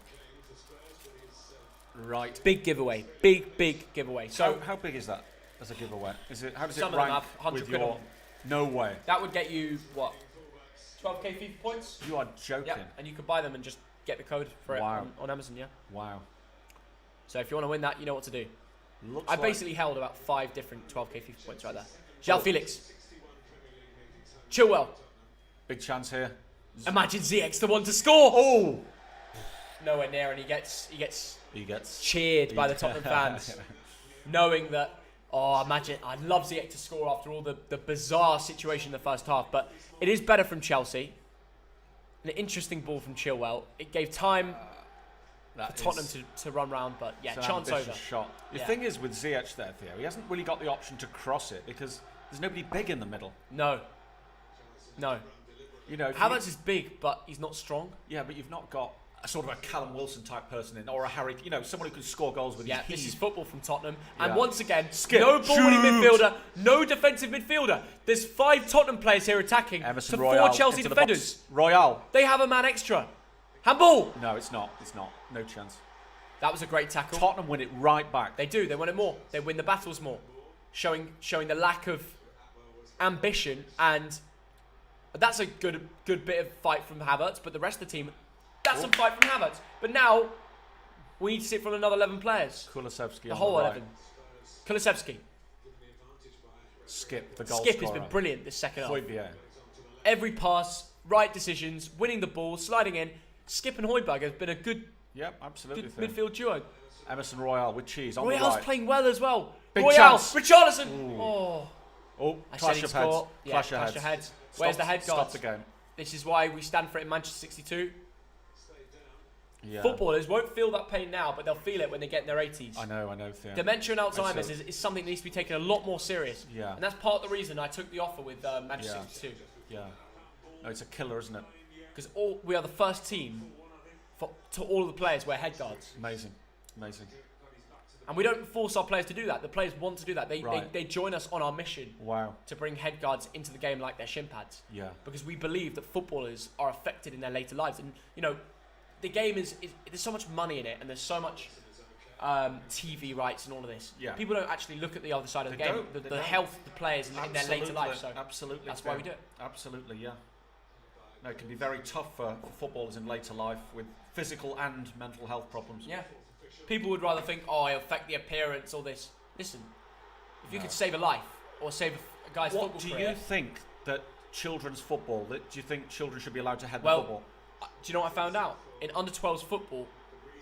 Speaker 2: Right.
Speaker 1: Big giveaway. Big giveaway. So
Speaker 2: how big is that as a giveaway? Is it? How does
Speaker 1: some
Speaker 2: it
Speaker 1: of them
Speaker 2: rank
Speaker 1: have 100
Speaker 2: with
Speaker 1: quid
Speaker 2: your...
Speaker 1: on.
Speaker 2: No way.
Speaker 1: That would get you, what, 12k FIFA points?
Speaker 2: You are joking.
Speaker 1: Yeah, and you could buy them and just get the code for it on Amazon, yeah?
Speaker 2: Wow.
Speaker 1: So if you want to win that, you know what to do.
Speaker 2: Looks
Speaker 1: basically held about 5 different 12k FIFA points right there. João Felix. Chilwell.
Speaker 2: Big chance here.
Speaker 1: Imagine Ziyech's the one to score.
Speaker 2: Oh!
Speaker 1: Nowhere near, and he gets
Speaker 2: cheered
Speaker 1: by the Tottenham fans, knowing that. Oh, imagine! I'd love Ziyech to score after all the bizarre situation in the first half, but it is better from Chelsea. An interesting ball from Chilwell. It gave time for Tottenham to run round, but yeah, chance over.
Speaker 2: Shot. The thing is with Ziyech there, Theo, he hasn't really got the option to cross it because there's nobody big in the middle.
Speaker 1: No.
Speaker 2: You know,
Speaker 1: Havertz is big, but he's not strong.
Speaker 2: Yeah, but you've not got a sort of a Callum Wilson type person in, or a Harry, someone who can score goals with his heave.
Speaker 1: This is football from Tottenham. And
Speaker 2: Yeah.
Speaker 1: once again, no ball-winning midfielder, no defensive midfielder. There's 5 Tottenham players here attacking
Speaker 2: Emerson
Speaker 1: to
Speaker 2: Royale
Speaker 1: 4 Chelsea
Speaker 2: into the
Speaker 1: defenders.
Speaker 2: box. Royale.
Speaker 1: They have a man extra. Handball.
Speaker 2: No, it's not. It's not. No chance.
Speaker 1: That was a great tackle.
Speaker 2: Tottenham win it right back.
Speaker 1: They do. They win it more. They win the battles more, showing the lack of ambition. And that's a good bit of fight from Havertz. But the rest of the team, that's some fight from Havertz. But now we need to see it from another 11 players.
Speaker 2: Kulusevski.
Speaker 1: The whole 11. Kulusevski.
Speaker 2: Skip the goal
Speaker 1: Skip
Speaker 2: scorer.
Speaker 1: has been brilliant this second half.
Speaker 2: Højbjerg.
Speaker 1: Every pass, right decisions, winning the ball, sliding in. Skip and Højbjerg has been a good
Speaker 2: Yep, absolutely.
Speaker 1: midfield duo.
Speaker 2: Emerson Royale with cheese on
Speaker 1: Royale's
Speaker 2: the right.
Speaker 1: playing well as well.
Speaker 2: Big
Speaker 1: Royale,
Speaker 2: chance.
Speaker 1: Richarlison.
Speaker 2: Oh,
Speaker 1: I said
Speaker 2: clash
Speaker 1: he'd
Speaker 2: of heads.
Speaker 1: score. Yeah,
Speaker 2: Clash
Speaker 1: of heads. Where's the head guard?
Speaker 2: Stop the game.
Speaker 1: This is why we stand for it in Manchester 62.
Speaker 2: Yeah.
Speaker 1: Footballers won't feel that pain now, but they'll feel it when they get in their 80s.
Speaker 2: I know, Theo.
Speaker 1: Dementia and Alzheimer's is something that needs to be taken a lot more serious.
Speaker 2: Yeah.
Speaker 1: And that's part of the reason I took the offer with Manchester 62.
Speaker 2: Yeah. No, it's a killer, isn't it?
Speaker 1: Because we are the first team to all of the players wear head guards.
Speaker 2: Amazing.
Speaker 1: And we don't force our players to do that. The players want to do that. They join us on our mission.
Speaker 2: Wow.
Speaker 1: To bring head guards into the game like their shin pads.
Speaker 2: Yeah.
Speaker 1: Because we believe that footballers are affected in their later lives. And, the game there's so much money in it, and there's so much TV rights and all of this.
Speaker 2: Yeah.
Speaker 1: People don't actually look at the other side of the game, the health of the players in their later life. So
Speaker 2: absolutely,
Speaker 1: that's why we do it.
Speaker 2: Absolutely, yeah. No, it can be very tough for footballers in later life with physical and mental health problems.
Speaker 1: Yeah. People would rather think, it'll affect the appearance, all this. Listen, if you could save a life or save a guy's football career.
Speaker 2: What do you think that children's football? Do you think children should be allowed to head the football?
Speaker 1: Do you know what I found out? In under 12s football,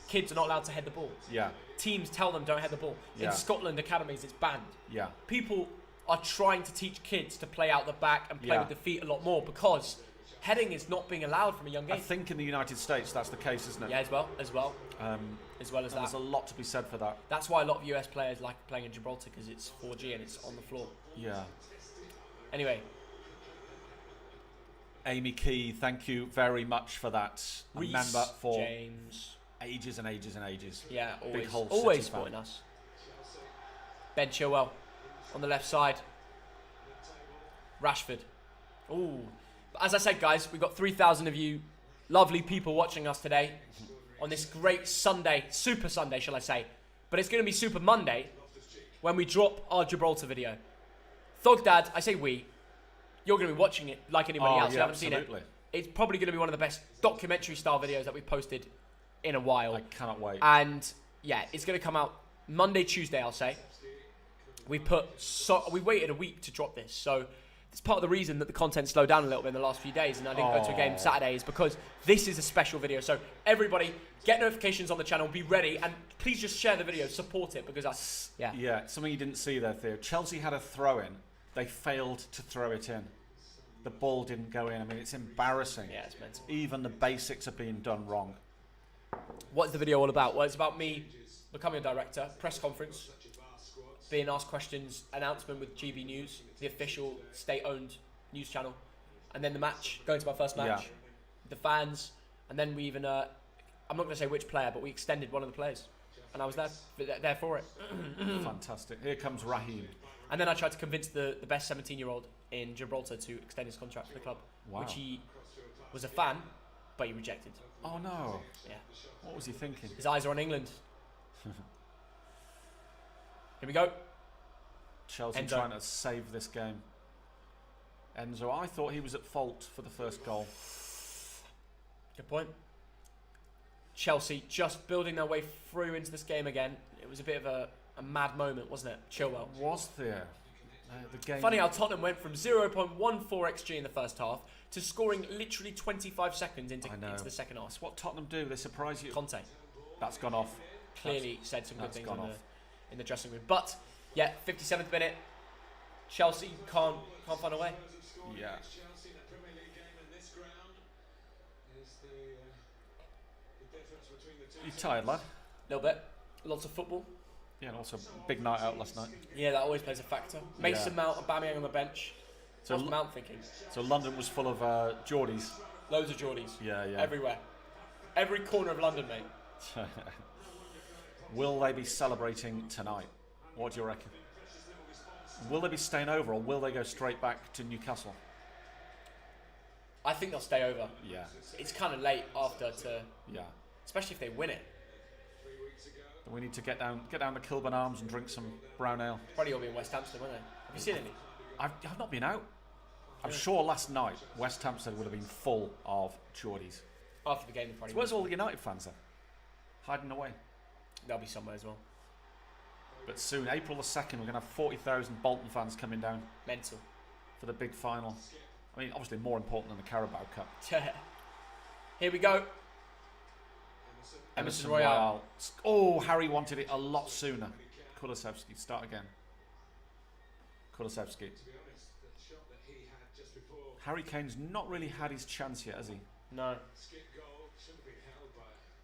Speaker 1: kids are not allowed to head the ball.
Speaker 2: Yeah.
Speaker 1: Teams tell them don't head the ball.
Speaker 2: Yeah.
Speaker 1: In Scotland academies, it's banned.
Speaker 2: Yeah.
Speaker 1: People are trying to teach kids to play out the back and play with the feet a lot more because heading is not being allowed from a young age.
Speaker 2: I think in the United States that's the case, isn't it?
Speaker 1: Yeah, as well as that.
Speaker 2: There's a lot to be said for that.
Speaker 1: That's why a lot of US players like playing in Gibraltar, because it's 4G and it's on the floor.
Speaker 2: Yeah.
Speaker 1: Anyway.
Speaker 2: Amy Key, thank you very much for that.
Speaker 1: Reece,
Speaker 2: a member for
Speaker 1: James.
Speaker 2: Ages and ages and ages.
Speaker 1: Yeah,
Speaker 2: Big Hull
Speaker 1: always
Speaker 2: City
Speaker 1: supporting
Speaker 2: fan.
Speaker 1: us. Ben Chilwell on the left side. Rashford. Ooh. As I said, guys, we've got 3,000 of you lovely people watching us today on this great Sunday, Super Sunday, shall I say. But it's going to be Super Monday when we drop our Gibraltar video. Thogdad, I say we, you're going to be watching it like anybody else.
Speaker 2: Yeah,
Speaker 1: You haven't
Speaker 2: absolutely.
Speaker 1: seen it. It's probably going to be one of the best documentary style videos that we've posted in a while.
Speaker 2: I cannot wait.
Speaker 1: And yeah, it's going to come out Monday, Tuesday, I'll say. We waited a week to drop this, so it's part of the reason that the content slowed down a little bit in the last few days and I didn't go to a game Saturday is because this is a special video. So everybody, get notifications on the channel, be ready, and please just share the video, support it, because that's,
Speaker 2: Yeah, something you didn't see there, Theo. Chelsea had a throw-in. They failed to throw it in. The ball didn't go in. I mean, it's embarrassing.
Speaker 1: Yeah, it's mental.
Speaker 2: Even the basics are being done wrong.
Speaker 1: What's the video all about? Well, it's about me becoming a director, press conference, being asked questions, announcement with GB News, the official state-owned news channel, and then the match, going to my first match, the fans, and then we even, I'm not going to say which player, but we extended one of the players, and I was there for it.
Speaker 2: Fantastic. Here comes Raheem.
Speaker 1: And then I tried to convince the best 17-year-old in Gibraltar to extend his contract with the club, which he was a fan, but he rejected.
Speaker 2: Oh no.
Speaker 1: Yeah.
Speaker 2: What was he thinking?
Speaker 1: His eyes are on England. Here we go.
Speaker 2: Chelsea
Speaker 1: Enzo.
Speaker 2: trying to save this game. Enzo, I thought he was at fault for the first goal.
Speaker 1: Good point. Chelsea just building their way through into this game again. It was a bit of a mad moment, wasn't it? Chilwell.
Speaker 2: Was there? The game.
Speaker 1: Funny how Tottenham went from 0.14 XG in the first half to scoring literally 25 seconds into the second half.
Speaker 2: That's what Tottenham do. They surprise you.
Speaker 1: Conte
Speaker 2: That's gone off.
Speaker 1: clearly said some good things in the dressing room. But yeah, 57th minute, Chelsea can't find a way.
Speaker 2: Yeah. You tired, lad?
Speaker 1: A little bit. Lots of football.
Speaker 2: Yeah, and also big night out last night.
Speaker 1: Yeah, that always plays a factor. Mason Mount and Aubameyang on the bench.
Speaker 2: So
Speaker 1: What's Mount thinking?
Speaker 2: So London was full of Geordies.
Speaker 1: Loads of Geordies.
Speaker 2: Yeah.
Speaker 1: Everywhere. Every corner of London, mate.
Speaker 2: Will they be celebrating tonight? What do you reckon? Will they be staying over, or will they go straight back to Newcastle?
Speaker 1: I think they'll stay over.
Speaker 2: Yeah.
Speaker 1: It's kind of late after
Speaker 2: Yeah.
Speaker 1: especially if they win it.
Speaker 2: We need to get down to Kilburn Arms and drink some brown ale.
Speaker 1: Probably all be in West Hampstead, won't they? Have you seen any?
Speaker 2: I've not been out. I'm sure last night West Hampstead would have been full of Geordies.
Speaker 1: After the game, they'll probably.
Speaker 2: So where's all the United fans then? Hiding away.
Speaker 1: They'll be somewhere as well.
Speaker 2: But soon, April the 2nd, we're going to have 40,000 Bolton fans coming down
Speaker 1: Mental.
Speaker 2: for the big final. I mean, obviously more important than the Carabao Cup.
Speaker 1: Here we go. Emerson Royale.
Speaker 2: Oh, Harry wanted it a lot sooner. Kulusevski, start again. Kulusevski. Harry Kane's not really had his chance yet, has he?
Speaker 1: No.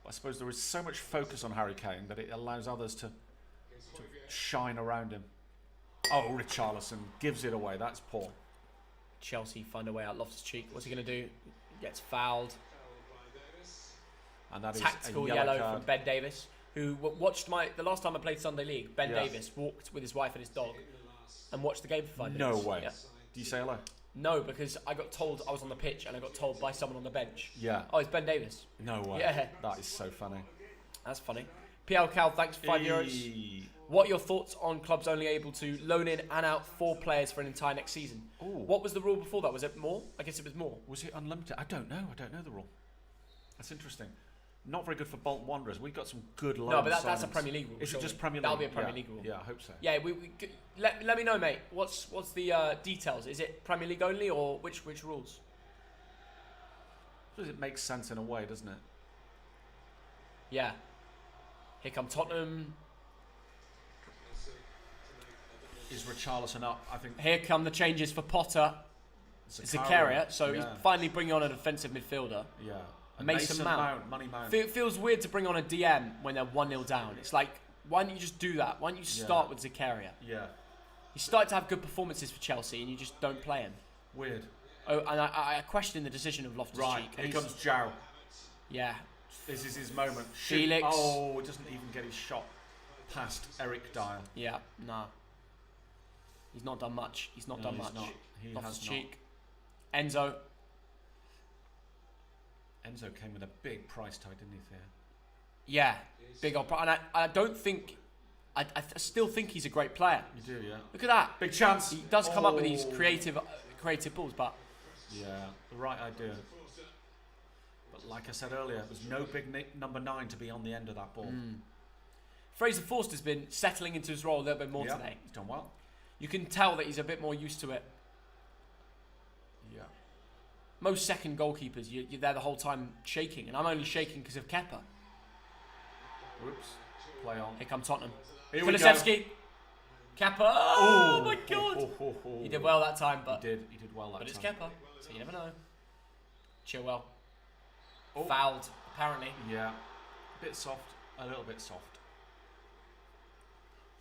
Speaker 2: I suppose there is so much focus on Harry Kane that it allows others to shine around him. Oh, Richarlison gives it away. That's poor.
Speaker 1: Chelsea find a way out. Loftus-Cheek. What's he going to do? Gets fouled.
Speaker 2: And that
Speaker 1: Tactical
Speaker 2: is a
Speaker 1: yellow
Speaker 2: card
Speaker 1: from Ben Davis, who watched the last time I played Sunday League. Ben Davis walked with his wife and his dog and watched the game for 5 minutes.
Speaker 2: No way.
Speaker 1: Yeah.
Speaker 2: Do you say hello?
Speaker 1: No, because I got told I was on the pitch and I got told by someone on the bench.
Speaker 2: Yeah.
Speaker 1: Oh, it's Ben Davis.
Speaker 2: No way.
Speaker 1: Yeah.
Speaker 2: That is so funny.
Speaker 1: That's funny. PL Cal, thanks for €5. What are your thoughts on clubs only able to loan in and out 4 players for an entire next season?
Speaker 2: Ooh.
Speaker 1: What was the rule before that? Was it more? I guess it was more.
Speaker 2: Was it unlimited? I don't know. I don't know the rule. That's interesting. Not very good for Bolton Wanderers. We've got some good loan.
Speaker 1: No, but that's a Premier League rule.
Speaker 2: Is it just Premier League?
Speaker 1: That'll be a Premier League rule.
Speaker 2: Yeah, I hope so.
Speaker 1: Yeah, let me know, mate. What's the details? Is it Premier League only or which rules?
Speaker 2: It makes sense in a way, doesn't it?
Speaker 1: Yeah. Here come Tottenham.
Speaker 2: Is Richarlison up? I think.
Speaker 1: Here come the changes for Potter. Zakaria. So he's finally bringing on a defensive midfielder.
Speaker 2: Yeah.
Speaker 1: Mason Mount.
Speaker 2: Money Mount.
Speaker 1: Feels weird to bring on a DM when they're 1-0 down. It's like, why don't you just do that? Why don't you start with Zakaria?
Speaker 2: Yeah.
Speaker 1: He started to have good performances for Chelsea and you just don't play him.
Speaker 2: Weird.
Speaker 1: Oh, and I question the decision of Loftus-Cheek.
Speaker 2: Right, here comes João.
Speaker 1: Yeah.
Speaker 2: This is his moment.
Speaker 1: Felix.
Speaker 2: Oh, doesn't even get his shot past Eric Dyer.
Speaker 1: Yeah, nah. He's not done much. He's not done much.
Speaker 2: He
Speaker 1: Loftus-Cheek. Enzo.
Speaker 2: Enzo came with a big price tag, didn't he, Thea?
Speaker 1: Yeah, big old price. And I don't think... I still think he's a great player.
Speaker 2: You do, yeah.
Speaker 1: Look at that.
Speaker 2: Big chance.
Speaker 1: He does come up with these creative balls, but...
Speaker 2: Yeah, the right idea. But like I said earlier, there's no big number 9 to be on the end of that ball.
Speaker 1: Fraser Forster's been settling into his role a little bit more today.
Speaker 2: He's done well.
Speaker 1: You can tell that he's a bit more used to it.
Speaker 2: Yeah.
Speaker 1: Most second goalkeepers, you're there the whole time shaking, and I'm only shaking because of Kepa.
Speaker 2: Whoops. Play on.
Speaker 1: Here come Tottenham.
Speaker 2: Here we go.
Speaker 1: Kulusevski. Kepa. Oh my God. He did well that time, but
Speaker 2: He did well that time.
Speaker 1: But it's Kepa, so you never know. Chilwell. Fouled, apparently.
Speaker 2: Yeah. A bit soft. A little bit soft.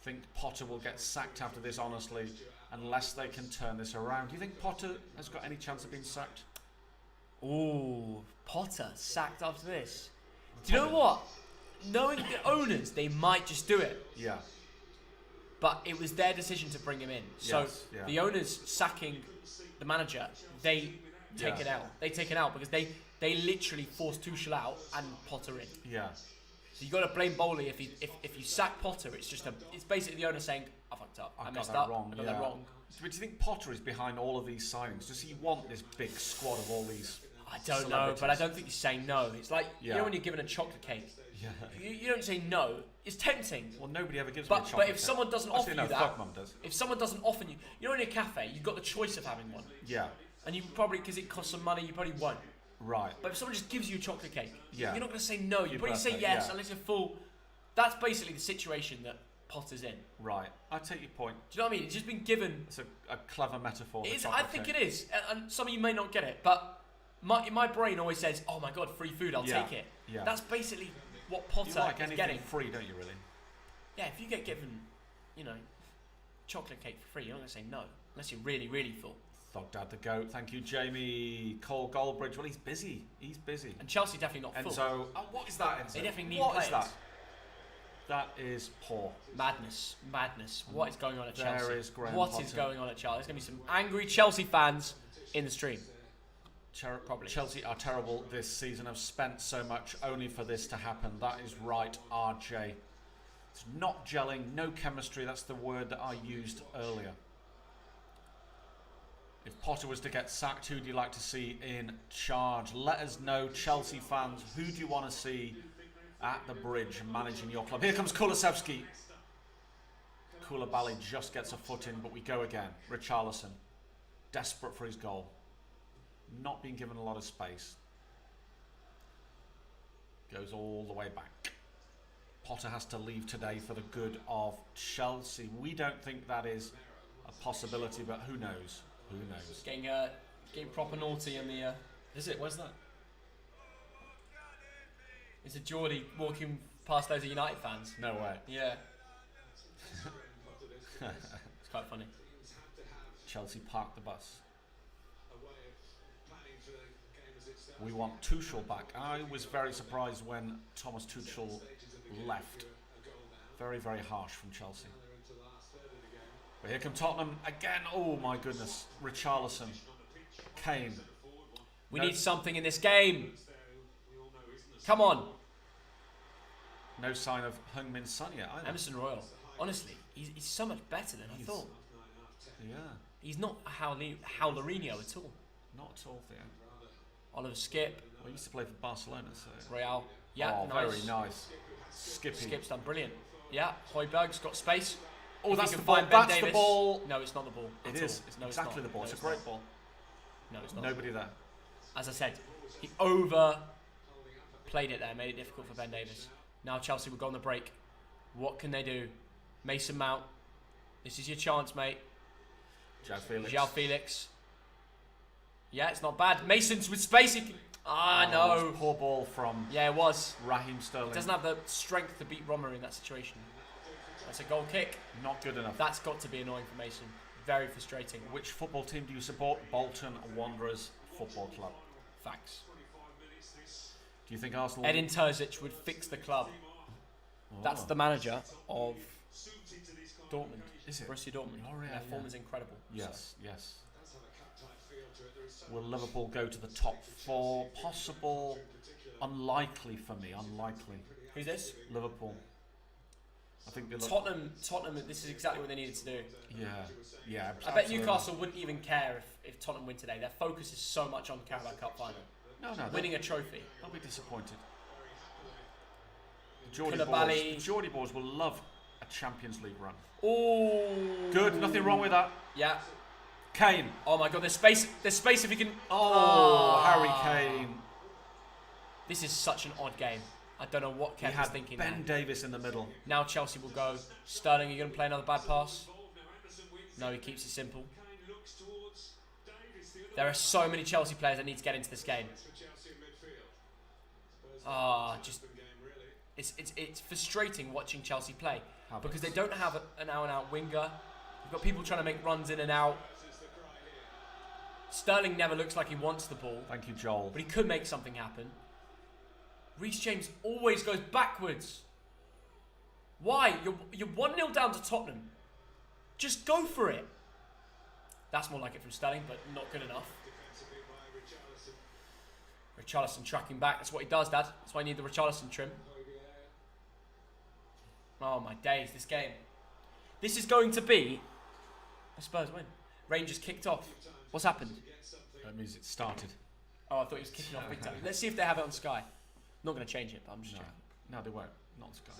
Speaker 2: Think Potter will get sacked after this, honestly, unless they can turn this around. Do you think Potter has got any chance of being sacked?
Speaker 1: Ooh, Potter sacked after this. Do you know what? Knowing the owners, they might just do it.
Speaker 2: Yeah.
Speaker 1: But it was their decision to bring him in. So the owners sacking the manager, they take it out. They take it out because they literally forced Tuchel out and Potter in.
Speaker 2: Yeah.
Speaker 1: So you got to blame Bowley if you sack Potter. It's basically the owner saying, I fucked up. I messed up. I got that wrong.
Speaker 2: Do you think Potter is behind all of these signings? Does he want this big squad of all these?
Speaker 1: I don't know, but I don't think he's saying no. It's like you know when you're given a chocolate cake.
Speaker 2: Yeah.
Speaker 1: You don't say no. It's tempting.
Speaker 2: Well, nobody ever gives me a chocolate
Speaker 1: But if someone doesn't offer you that,
Speaker 2: fuck mum does.
Speaker 1: if someone doesn't offer you, you know, in a cafe, you've got the choice of having one.
Speaker 2: Yeah.
Speaker 1: And you probably, because it costs some money, you probably won't.
Speaker 2: Right.
Speaker 1: But if someone just gives you a chocolate cake,
Speaker 2: yeah,
Speaker 1: you're not going to say no. You probably say yes unless you're full. That's basically the situation that Potter's in.
Speaker 2: Right. I take your point.
Speaker 1: Do you know what I mean? It's just been given.
Speaker 2: It's a clever metaphor.
Speaker 1: It is, I think it is. And some of you may not get it, but my brain always says, oh my God, free food, I'll take it.
Speaker 2: Yeah.
Speaker 1: That's basically what Potter
Speaker 2: you like
Speaker 1: is
Speaker 2: anything
Speaker 1: getting.
Speaker 2: free, don't you really?
Speaker 1: Yeah, if you get given, chocolate cake for free, you're not going to say no. Unless you're really, really full.
Speaker 2: Thog Dad the GOAT. Thank you, Jamie. Cole Goldbridge. Well, he's busy.
Speaker 1: And Chelsea definitely not full.
Speaker 2: Enzo. Oh, what is that, Enzo?
Speaker 1: They definitely need
Speaker 2: What
Speaker 1: players.
Speaker 2: is that? That is poor.
Speaker 1: Madness. What is going on at Chelsea?
Speaker 2: There is Graham
Speaker 1: What
Speaker 2: Potter.
Speaker 1: is going on at Chelsea? There's going to be some angry Chelsea fans in the stream. Probably.
Speaker 2: Chelsea are terrible this season. Have spent so much only for this to happen. That is right, RJ. It's not gelling, no chemistry. That's the word that I used earlier. If Potter was to get sacked, who do you like to see in charge? Let us know, Chelsea fans. Who do you want to see at the bridge managing your club? Here comes Kulusevski. Koulibaly just gets a foot in, but we go again. Richarlison, desperate for his goal. Not being given a lot of space. Goes all the way back. Potter has to leave today for the good of Chelsea. We don't think that is a possibility, but who knows? Who knows?
Speaker 1: Getting proper naughty in the...
Speaker 2: Is it? Where's that?
Speaker 1: It's a Geordie walking past loads of United fans.
Speaker 2: No way.
Speaker 1: Yeah. It's quite funny.
Speaker 2: Chelsea parked the bus. We want Tuchel back. I was very surprised when Thomas Tuchel left. Very, very harsh from Chelsea. But here come Tottenham again. Oh my goodness. Richarlison. Kane.
Speaker 1: We need something in this game. Come on.
Speaker 2: No sign of Heung-min Son yet either.
Speaker 1: Emerson Royal. Honestly, he's so much better than I thought.
Speaker 2: Yeah.
Speaker 1: He's not a Howlerinho at all.
Speaker 2: Not at all, Theo.
Speaker 1: Oliver Skip.
Speaker 2: Well, he used to play for Barcelona, so...
Speaker 1: Real. Yeah,
Speaker 2: oh,
Speaker 1: nice.
Speaker 2: very nice. Skippy.
Speaker 1: Skip's done brilliant. Yeah, Højbjerg's got space.
Speaker 2: Oh,
Speaker 1: If
Speaker 2: that's
Speaker 1: he
Speaker 2: the
Speaker 1: can
Speaker 2: ball.
Speaker 1: find Ben
Speaker 2: That's the
Speaker 1: Davis.
Speaker 2: ball.
Speaker 1: No, it's not the ball.
Speaker 2: It
Speaker 1: at
Speaker 2: is.
Speaker 1: all.
Speaker 2: It's
Speaker 1: No,
Speaker 2: exactly
Speaker 1: not.
Speaker 2: the ball.
Speaker 1: No,
Speaker 2: It's a great ball.
Speaker 1: No, it's not.
Speaker 2: Nobody there.
Speaker 1: As I said, he overplayed it there, made it difficult for Ben Davis. Now Chelsea will go on the break. What can they do? Mason Mount. This is your chance, mate. João Felix. Yeah, it's not bad. Mason's with space. He can... no.
Speaker 2: Poor ball from
Speaker 1: Yeah, it was.
Speaker 2: Raheem Sterling.
Speaker 1: Doesn't have the strength to beat Romer in that situation. That's a goal kick.
Speaker 2: Not good enough.
Speaker 1: That's got to be annoying for Mason. Very frustrating.
Speaker 2: Which football team do you support? Bolton Wanderers Football Club.
Speaker 1: Facts.
Speaker 2: Do you think Arsenal...
Speaker 1: Edin Terzic would fix the club.
Speaker 2: Oh.
Speaker 1: That's the manager of Dortmund.
Speaker 2: Is it?
Speaker 1: Borussia Dortmund.
Speaker 2: Oh, yeah,
Speaker 1: Their
Speaker 2: yeah.
Speaker 1: form is incredible.
Speaker 2: Yes, yes. Will Liverpool go to the top four? Possible. Unlikely for me. Unlikely.
Speaker 1: Who's this?
Speaker 2: Liverpool. I think they look...
Speaker 1: Tottenham, this is exactly what they needed to do.
Speaker 2: Yeah, yeah.
Speaker 1: I bet Newcastle wouldn't even care if Tottenham win today. Their focus is so much on the Carabao Cup final.
Speaker 2: No,
Speaker 1: Winning a trophy.
Speaker 2: They'll be disappointed. The
Speaker 1: Koulibaly.
Speaker 2: Geordie boys will love a Champions League run.
Speaker 1: Oh,
Speaker 2: Good, nothing wrong with that.
Speaker 1: yeah.
Speaker 2: Kane.
Speaker 1: Oh my God, there's space. There's space if he can.
Speaker 2: Oh, Harry Kane.
Speaker 1: This is such an odd game. I don't know what
Speaker 2: He
Speaker 1: Kev was
Speaker 2: had
Speaker 1: thinking.
Speaker 2: Ben
Speaker 1: there.
Speaker 2: Davis in the middle.
Speaker 1: Now Chelsea will go. Sterling, are you going to play another bad pass? No, he keeps it simple. There are so many Chelsea players that need to get into this game. It's frustrating watching Chelsea play because they don't have an out-and-out winger. You've got people trying to make runs in and out. Sterling never looks like he wants the ball,
Speaker 2: Thank you, Joel.
Speaker 1: but he could make something happen. Reece James always goes backwards. Why? You're 1-0 down to Tottenham. Just go for it. That's more like it from Sterling, but not good enough. Richarlison tracking back. That's what he does, Dad. That's why you need the Richarlison trim. Oh my days, this game. This is going to be a Spurs win. Rangers kicked off. What's happened?
Speaker 2: That means it started.
Speaker 1: Oh, I thought he was kicking off big time. Let's see if they have it on Sky. Not going to change it, but I'm just checking.
Speaker 2: No, they won't. Not Sky.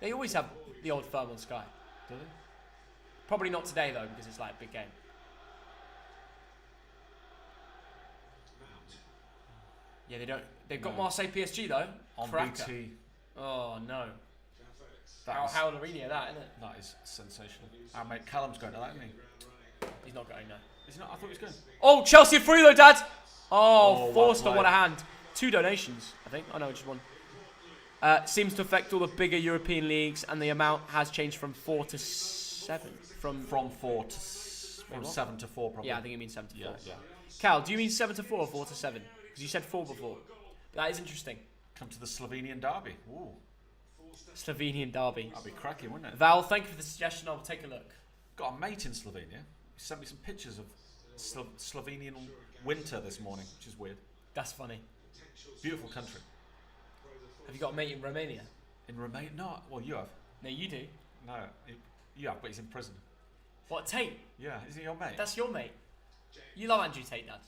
Speaker 1: They always have the old firm on Sky.
Speaker 2: Do they?
Speaker 1: Probably not today though, because it's like a big game. Yeah, they don't. They've got Marseille PSG though.
Speaker 2: On
Speaker 1: Cracker.
Speaker 2: BT.
Speaker 1: Oh no.
Speaker 2: That is,
Speaker 1: How Mourinho that, isn't it?
Speaker 2: that is sensational. Our mate Callum's going to that, isn't he?
Speaker 1: He's not going now.
Speaker 2: Is he not? I thought he was going.
Speaker 1: Oh, Chelsea through though, Dad. Oh,
Speaker 2: Oh,
Speaker 1: Forster,
Speaker 2: well
Speaker 1: what a
Speaker 2: played.
Speaker 1: hand. 2 donations, I think. Oh no, just one. Seems to affect all the bigger European leagues, and the amount has changed from 4 to 7.
Speaker 2: From 4 to... From
Speaker 1: what?
Speaker 2: 7 to 4, probably.
Speaker 1: Yeah, I think it means 7 to 4.
Speaker 2: Yeah.
Speaker 1: Cal, do you mean 7 to 4 or 4 to 7? Because you said 4 before. But that is interesting.
Speaker 2: Come to the Slovenian derby. Ooh,
Speaker 1: Slovenian derby.
Speaker 2: that'd be cracking, wouldn't it?
Speaker 1: Val, thank you for the suggestion. I'll take a look.
Speaker 2: Got a mate in Slovenia. He sent me some pictures of Slovenian winter this morning, which is weird.
Speaker 1: That's funny.
Speaker 2: Beautiful country.
Speaker 1: Have you got a mate in Romania?
Speaker 2: In Romania? No. Well, you have.
Speaker 1: No, you do.
Speaker 2: No, you have, but he's in prison.
Speaker 1: What, Tate?
Speaker 2: Yeah, isn't he your mate?
Speaker 1: That's your mate. You love Andrew Tate, Dad.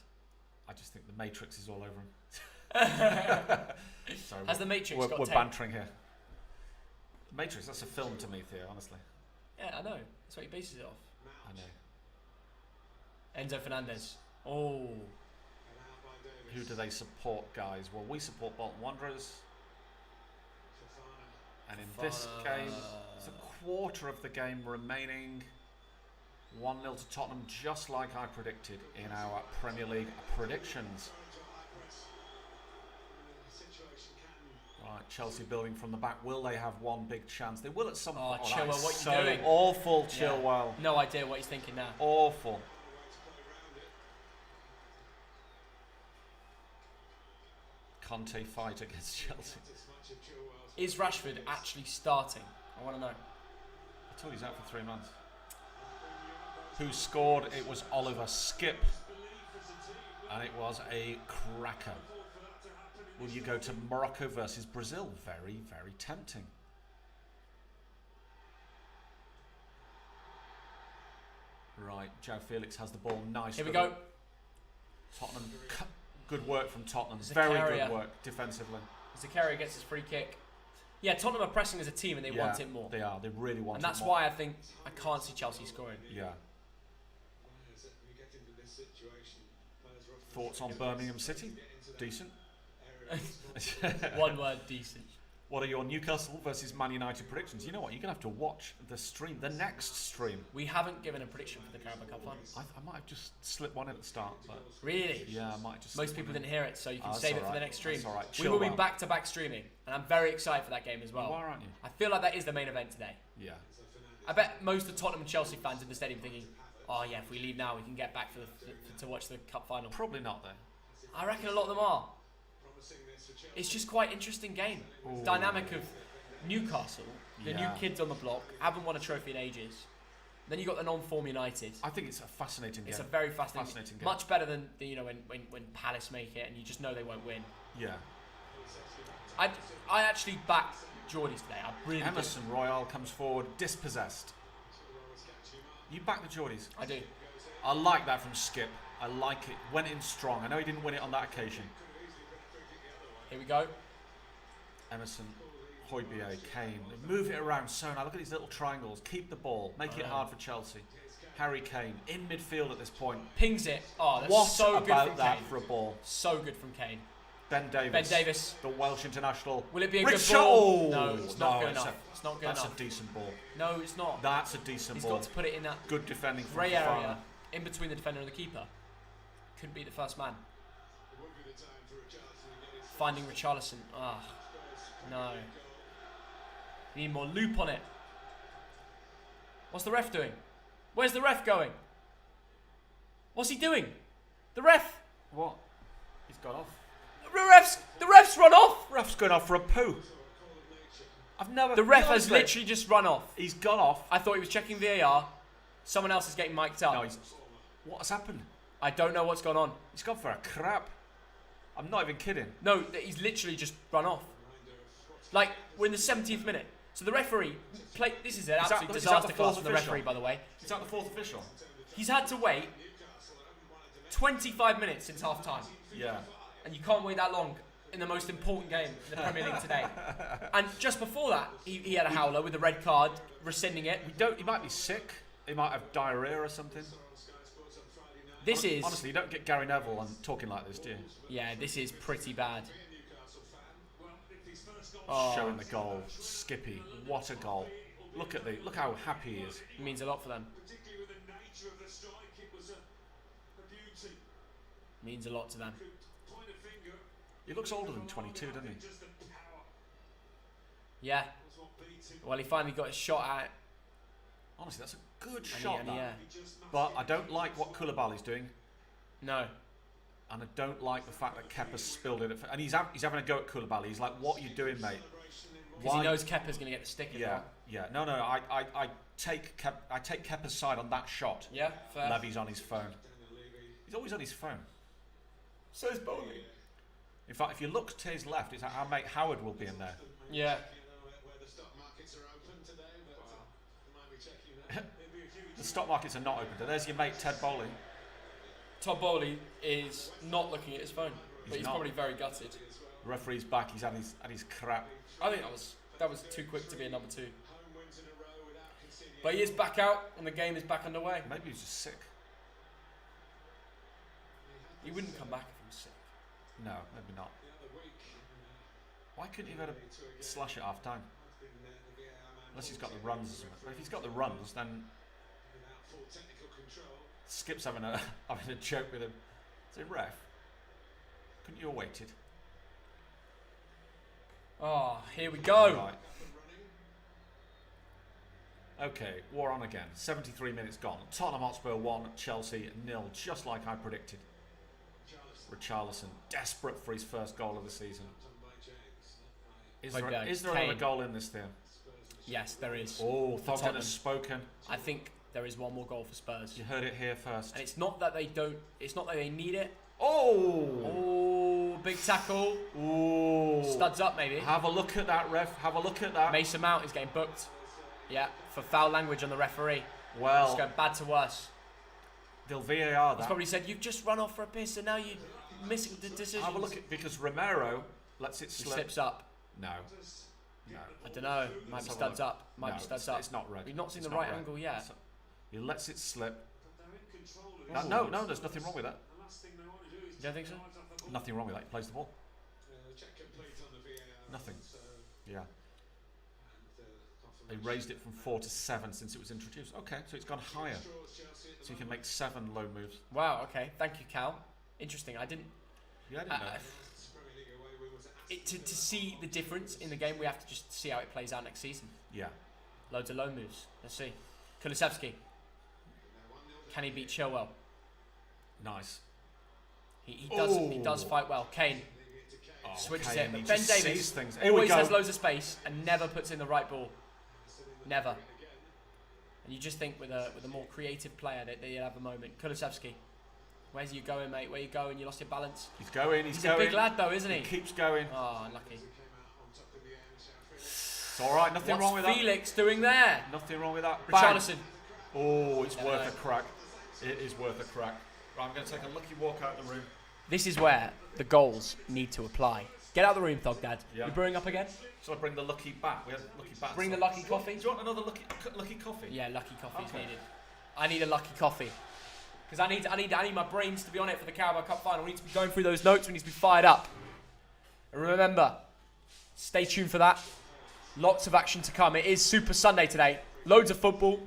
Speaker 2: I just think the Matrix is all over him. Sorry,
Speaker 1: Has the Matrix got
Speaker 2: we're
Speaker 1: Tate?
Speaker 2: bantering here. Matrix, that's a film to me, Theo, honestly.
Speaker 1: Yeah, I know. That's what he bases it off.
Speaker 2: I know.
Speaker 1: Enzo Fernandez. Oh.
Speaker 2: Who do they support, guys? Well, we support Bolton Wanderers. And in this game, it's a quarter of the game remaining. 1-0 to Tottenham, just like I predicted in our Premier League predictions. Right, Chelsea building from the back. Will they have one big chance? They will at some point.
Speaker 1: Oh, Chilwell, what
Speaker 2: so
Speaker 1: are you doing?
Speaker 2: Awful, Chilwell.
Speaker 1: Yeah. No idea what he's thinking now.
Speaker 2: Awful. Conte fight against Chelsea.
Speaker 1: Is Rashford actually starting? I want to know.
Speaker 2: I told you he's out for 3 months. Who scored? It was Oliver Skip. And it was a cracker. Will you go to Morocco versus Brazil? Very, very tempting. Right, Joe Felix has the ball. Nice.
Speaker 1: Here we go.
Speaker 2: Tottenham. Good work from Tottenham.
Speaker 1: Zakaria.
Speaker 2: Very good work defensively.
Speaker 1: Zakaria gets his free kick. Yeah, Tottenham are pressing as a team and they want it more.
Speaker 2: They are. They really want it more.
Speaker 1: And that's why I think I can't see Chelsea scoring.
Speaker 2: Yeah. Thoughts on Birmingham City? Decent.
Speaker 1: One word, decent.
Speaker 2: What are your Newcastle versus Man United predictions? You know what? You're going to have to watch the stream, the next stream.
Speaker 1: We haven't given a prediction for the Carabao Cup final.
Speaker 2: I might have just slipped one at the start. But
Speaker 1: Really?
Speaker 2: yeah, I might just.
Speaker 1: Most people didn't hear it, so you can save it for the next stream.
Speaker 2: That's all right.
Speaker 1: We will be back-to-back streaming, and I'm very excited for that game as well.
Speaker 2: You are, aren't you?
Speaker 1: I feel like that is the main event today.
Speaker 2: Yeah.
Speaker 1: I bet most of Tottenham and Chelsea fans in the stadium thinking, oh yeah, if we leave now, we can get back for to watch the cup final.
Speaker 2: Probably not then.
Speaker 1: I reckon a lot of them are. It's just quite interesting game.
Speaker 2: Ooh.
Speaker 1: Dynamic of Newcastle, the new
Speaker 2: Yeah.
Speaker 1: kids on the block, haven't won a trophy in ages. Then you got the non-form United.
Speaker 2: I think it's a fascinating game.
Speaker 1: It's a very fascinating game.
Speaker 2: game.
Speaker 1: Much better than when Palace make it and you just know they won't win.
Speaker 2: Yeah.
Speaker 1: I actually backed Geordies today. I really
Speaker 2: Emerson Royale comes forward, dispossessed. You back the Geordies?
Speaker 1: I do.
Speaker 2: I like that from Skip. I like it. Went in strong. I know he didn't win it on that occasion.
Speaker 1: Here we go.
Speaker 2: Emerson, Højbjerg, Kane. Move it around so now. Look at these little triangles. Keep the ball. Make it hard for Chelsea. Harry Kane in midfield at this point.
Speaker 1: Pings it. Oh, that's
Speaker 2: What
Speaker 1: so good
Speaker 2: about
Speaker 1: from
Speaker 2: that
Speaker 1: Kane.
Speaker 2: for a ball?
Speaker 1: So good from Kane.
Speaker 2: Ben Davies.
Speaker 1: Ben Davies.
Speaker 2: The Welsh international.
Speaker 1: Will it be a
Speaker 2: Rich
Speaker 1: good ball?
Speaker 2: Shaw.
Speaker 1: No, it's not good
Speaker 2: it's
Speaker 1: enough. It's not good
Speaker 2: That's
Speaker 1: enough.
Speaker 2: a decent ball.
Speaker 1: No, it's not.
Speaker 2: That's a decent
Speaker 1: He's
Speaker 2: ball.
Speaker 1: got to put it in that
Speaker 2: Good defending from
Speaker 1: grey
Speaker 2: Fofana.
Speaker 1: area in between the defender and the keeper. Couldn't be the first man. Finding Richarlison. Ah, no. We need more loop on it. What's the ref doing? Where's the ref going? What's he doing? The ref.
Speaker 2: What? He's gone off.
Speaker 1: The ref's run off.
Speaker 2: Ref's going off for a poo. I've never.
Speaker 1: The ref has
Speaker 2: honestly,
Speaker 1: literally just run off.
Speaker 2: He's gone off.
Speaker 1: I thought he was checking VAR. Someone else is getting mic'd up.
Speaker 2: No, what has happened?
Speaker 1: I don't know what's gone on.
Speaker 2: He's gone for a crap. I'm not even kidding.
Speaker 1: No, he's literally just run off. Like, we're in the 70th minute. So the referee, this is an absolute disaster class from the referee, by the way.
Speaker 2: Is that the fourth official?
Speaker 1: He's had to wait 25 minutes since half time.
Speaker 2: Yeah.
Speaker 1: And you can't wait that long in the most important game in the Premier League today. And just before that, he had a howler with the red card, rescinding it.
Speaker 2: He might be sick. He might have diarrhea or something. Honestly, you don't get Gary Neville on talking like this, do you?
Speaker 1: Yeah, this is pretty bad.
Speaker 2: Showing the goal. Skippy. What a goal. Look how happy he is.
Speaker 1: It means a lot for them. Means a lot to them.
Speaker 2: He looks older than 22, doesn't he?
Speaker 1: Yeah. Well, he finally got his shot at it.
Speaker 2: Honestly, that's a good shot.
Speaker 1: Yeah.
Speaker 2: But I don't like what Koulibaly's doing.
Speaker 1: No.
Speaker 2: And I don't like the fact that Kepa's spilled it. And he's having a go at Koulibaly. He's like, what are you doing, mate?
Speaker 1: Because he knows Kepa's going to get the stick as well.
Speaker 2: Yeah. No. I take Kepa's side on that shot.
Speaker 1: Yeah, fair.
Speaker 2: Levy's on his phone. He's always on his phone.
Speaker 1: So is Bowley.
Speaker 2: In fact, if you look to his left, it's our mate Howard will be in there.
Speaker 1: Yeah.
Speaker 2: The stock markets are not open. There's your mate Ted Bowley.
Speaker 1: Todd Bowley is not looking at his phone, but he's
Speaker 2: not.
Speaker 1: probably very gutted.
Speaker 2: The referee's back. He's had his crap.
Speaker 1: I think that was too quick to be a number 2. But he is back out, and the game is back underway.
Speaker 2: Maybe he's just sick.
Speaker 1: He wouldn't come back if he was sick.
Speaker 2: No, maybe not. Why couldn't he have had a slash at half time? Unless he's got the runs or something. But if he's got the runs, then Skip's having a joke with him. Say, ref, couldn't you have waited?
Speaker 1: Oh, here we go.
Speaker 2: Right. Okay, war on again. 73 minutes gone. Tottenham Hotspur 1, Chelsea 0, just like I predicted. Richarlison, desperate for his first goal of the season. Is there another goal in this thing?
Speaker 1: Yes, there is.
Speaker 2: Oh, Thogden has spoken.
Speaker 1: I think there is one more goal for Spurs.
Speaker 2: You heard it here first.
Speaker 1: And it's not that they don't. It's not that they need it.
Speaker 2: Oh,
Speaker 1: big tackle.
Speaker 2: Oh,
Speaker 1: Studs up, maybe.
Speaker 2: Have a look at that, ref. Have a look at that.
Speaker 1: Mason Mount is getting booked. Yeah, for foul language on the referee.
Speaker 2: Well,
Speaker 1: it's going bad to worse.
Speaker 2: They'll VAR that.
Speaker 1: He's probably said, "You've just run off for a piss, and now you're missing the decision."
Speaker 2: Have a look at, because Romero lets it slip.
Speaker 1: He slips up.
Speaker 2: No.
Speaker 1: I don't know. Might be studs up. Might be studs up.
Speaker 2: It's not red.
Speaker 1: We've not seen the right angle yet.
Speaker 2: He lets it slip. No, there's nothing wrong with that.
Speaker 1: You don't think so?
Speaker 2: Nothing wrong with that. He plays the ball. Nothing. Yeah. They raised it from 4 to 7 since it was introduced. Okay, so it's gone higher. So you can make 7 low moves.
Speaker 1: Wow, okay. Thank you, Cal. Interesting. I didn't...
Speaker 2: Yeah, I didn't know.
Speaker 1: To see the difference in the game, we have to just see how it plays out next season.
Speaker 2: Yeah.
Speaker 1: Loads of low moves. Let's see. Kulusevski. Can he beat Chilwell?
Speaker 2: Nice.
Speaker 1: He does fight well. Kane switches
Speaker 2: Kane,
Speaker 1: it. But Ben Davies always has loads of space and never puts in the right ball. Never. And you just think with a more creative player that they'd have a moment. Kulusevski. Where's you going, mate? Where you going? You lost your balance.
Speaker 2: He's going.
Speaker 1: He's a big lad, though, isn't he?
Speaker 2: He keeps going.
Speaker 1: Oh, unlucky.
Speaker 2: It's all right. Nothing wrong with that.
Speaker 1: What's Felix doing there?
Speaker 2: Nothing wrong with that.
Speaker 1: Richarlison.
Speaker 2: Oh, it's worth a crack. It is worth a crack. Right, I'm going to take a lucky walk out of the room.
Speaker 1: This is where the goals need to apply. Get out of the room, Thogdad.
Speaker 2: Yeah.
Speaker 1: You brewing up again?
Speaker 2: Shall I bring the lucky bat? We have lucky bat.
Speaker 1: Bring the lucky coffee.
Speaker 2: Do you want another lucky coffee?
Speaker 1: Yeah, lucky coffee's needed. I need a lucky coffee. Because I need my brains to be on it for the Carabao Cup final. We need to be going through those notes. We need to be fired up. And remember, stay tuned for that. Lots of action to come. It is Super Sunday today. Loads of football.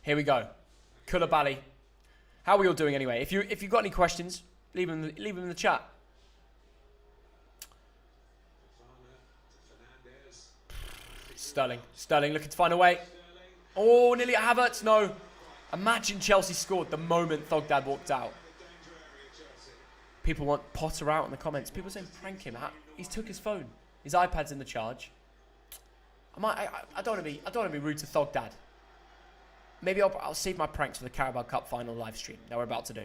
Speaker 1: Here we go. Koulibaly. How are we all doing anyway? If you've got any questions, leave them in the chat. Sterling looking to find a way. Oh, nearly at Havertz. No. Imagine Chelsea scored the moment Thogdad walked out. People want Potter out in the comments. People saying prank him. He's took his phone. His iPad's in the charge. I don't want to be rude to Thogdad. Maybe I'll save my pranks for the Carabao Cup final live stream that we're about to do.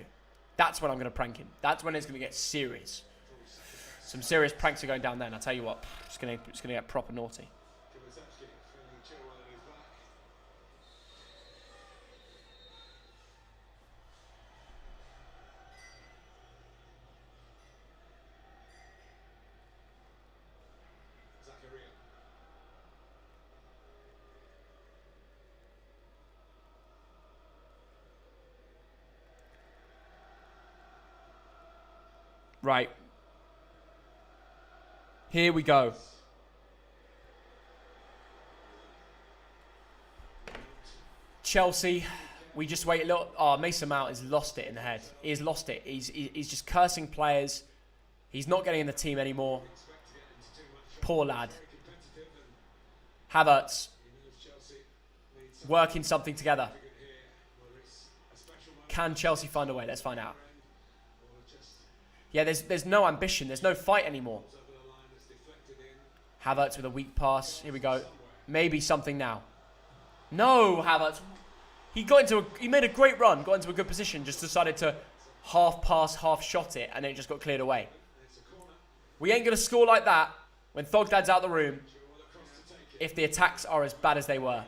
Speaker 1: That's when I'm going to prank him. That's when it's going to get serious. Some serious pranks are going down there, and I'll tell you what, it's going to get proper naughty. Right. Here we go. Chelsea, we just wait a little. Oh, Mason Mount has lost it in the head. He has lost it. He's just cursing players. He's not getting in the team anymore. Poor lad. Havertz. Working something together. Can Chelsea find a way? Let's find out. Yeah, there's no ambition. There's no fight anymore. Havertz with a weak pass. Here we go. Maybe something now. No, Havertz. He made a great run, got into a good position, just decided to half pass, half shot it, and then it just got cleared away. We ain't going to score like that when Thogdad's out the room if the attacks are as bad as they were.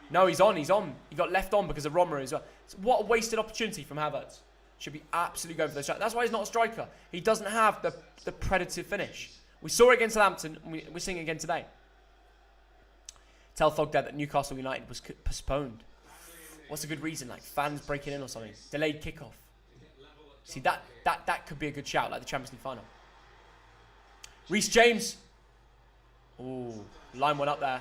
Speaker 1: No, he's on. He got left on because of Romero as well. So what a wasted opportunity from Havertz. Should be absolutely going for the shot. That's why he's not a striker. He doesn't have the predative finish. We saw it against Southampton, and we're seeing it again today. Tell Thogdad that Newcastle United was postponed. What's a good reason? Like fans breaking in or something? Delayed kickoff. See, that could be a good shout, like the Champions League final. Reece James. Ooh, line one up there.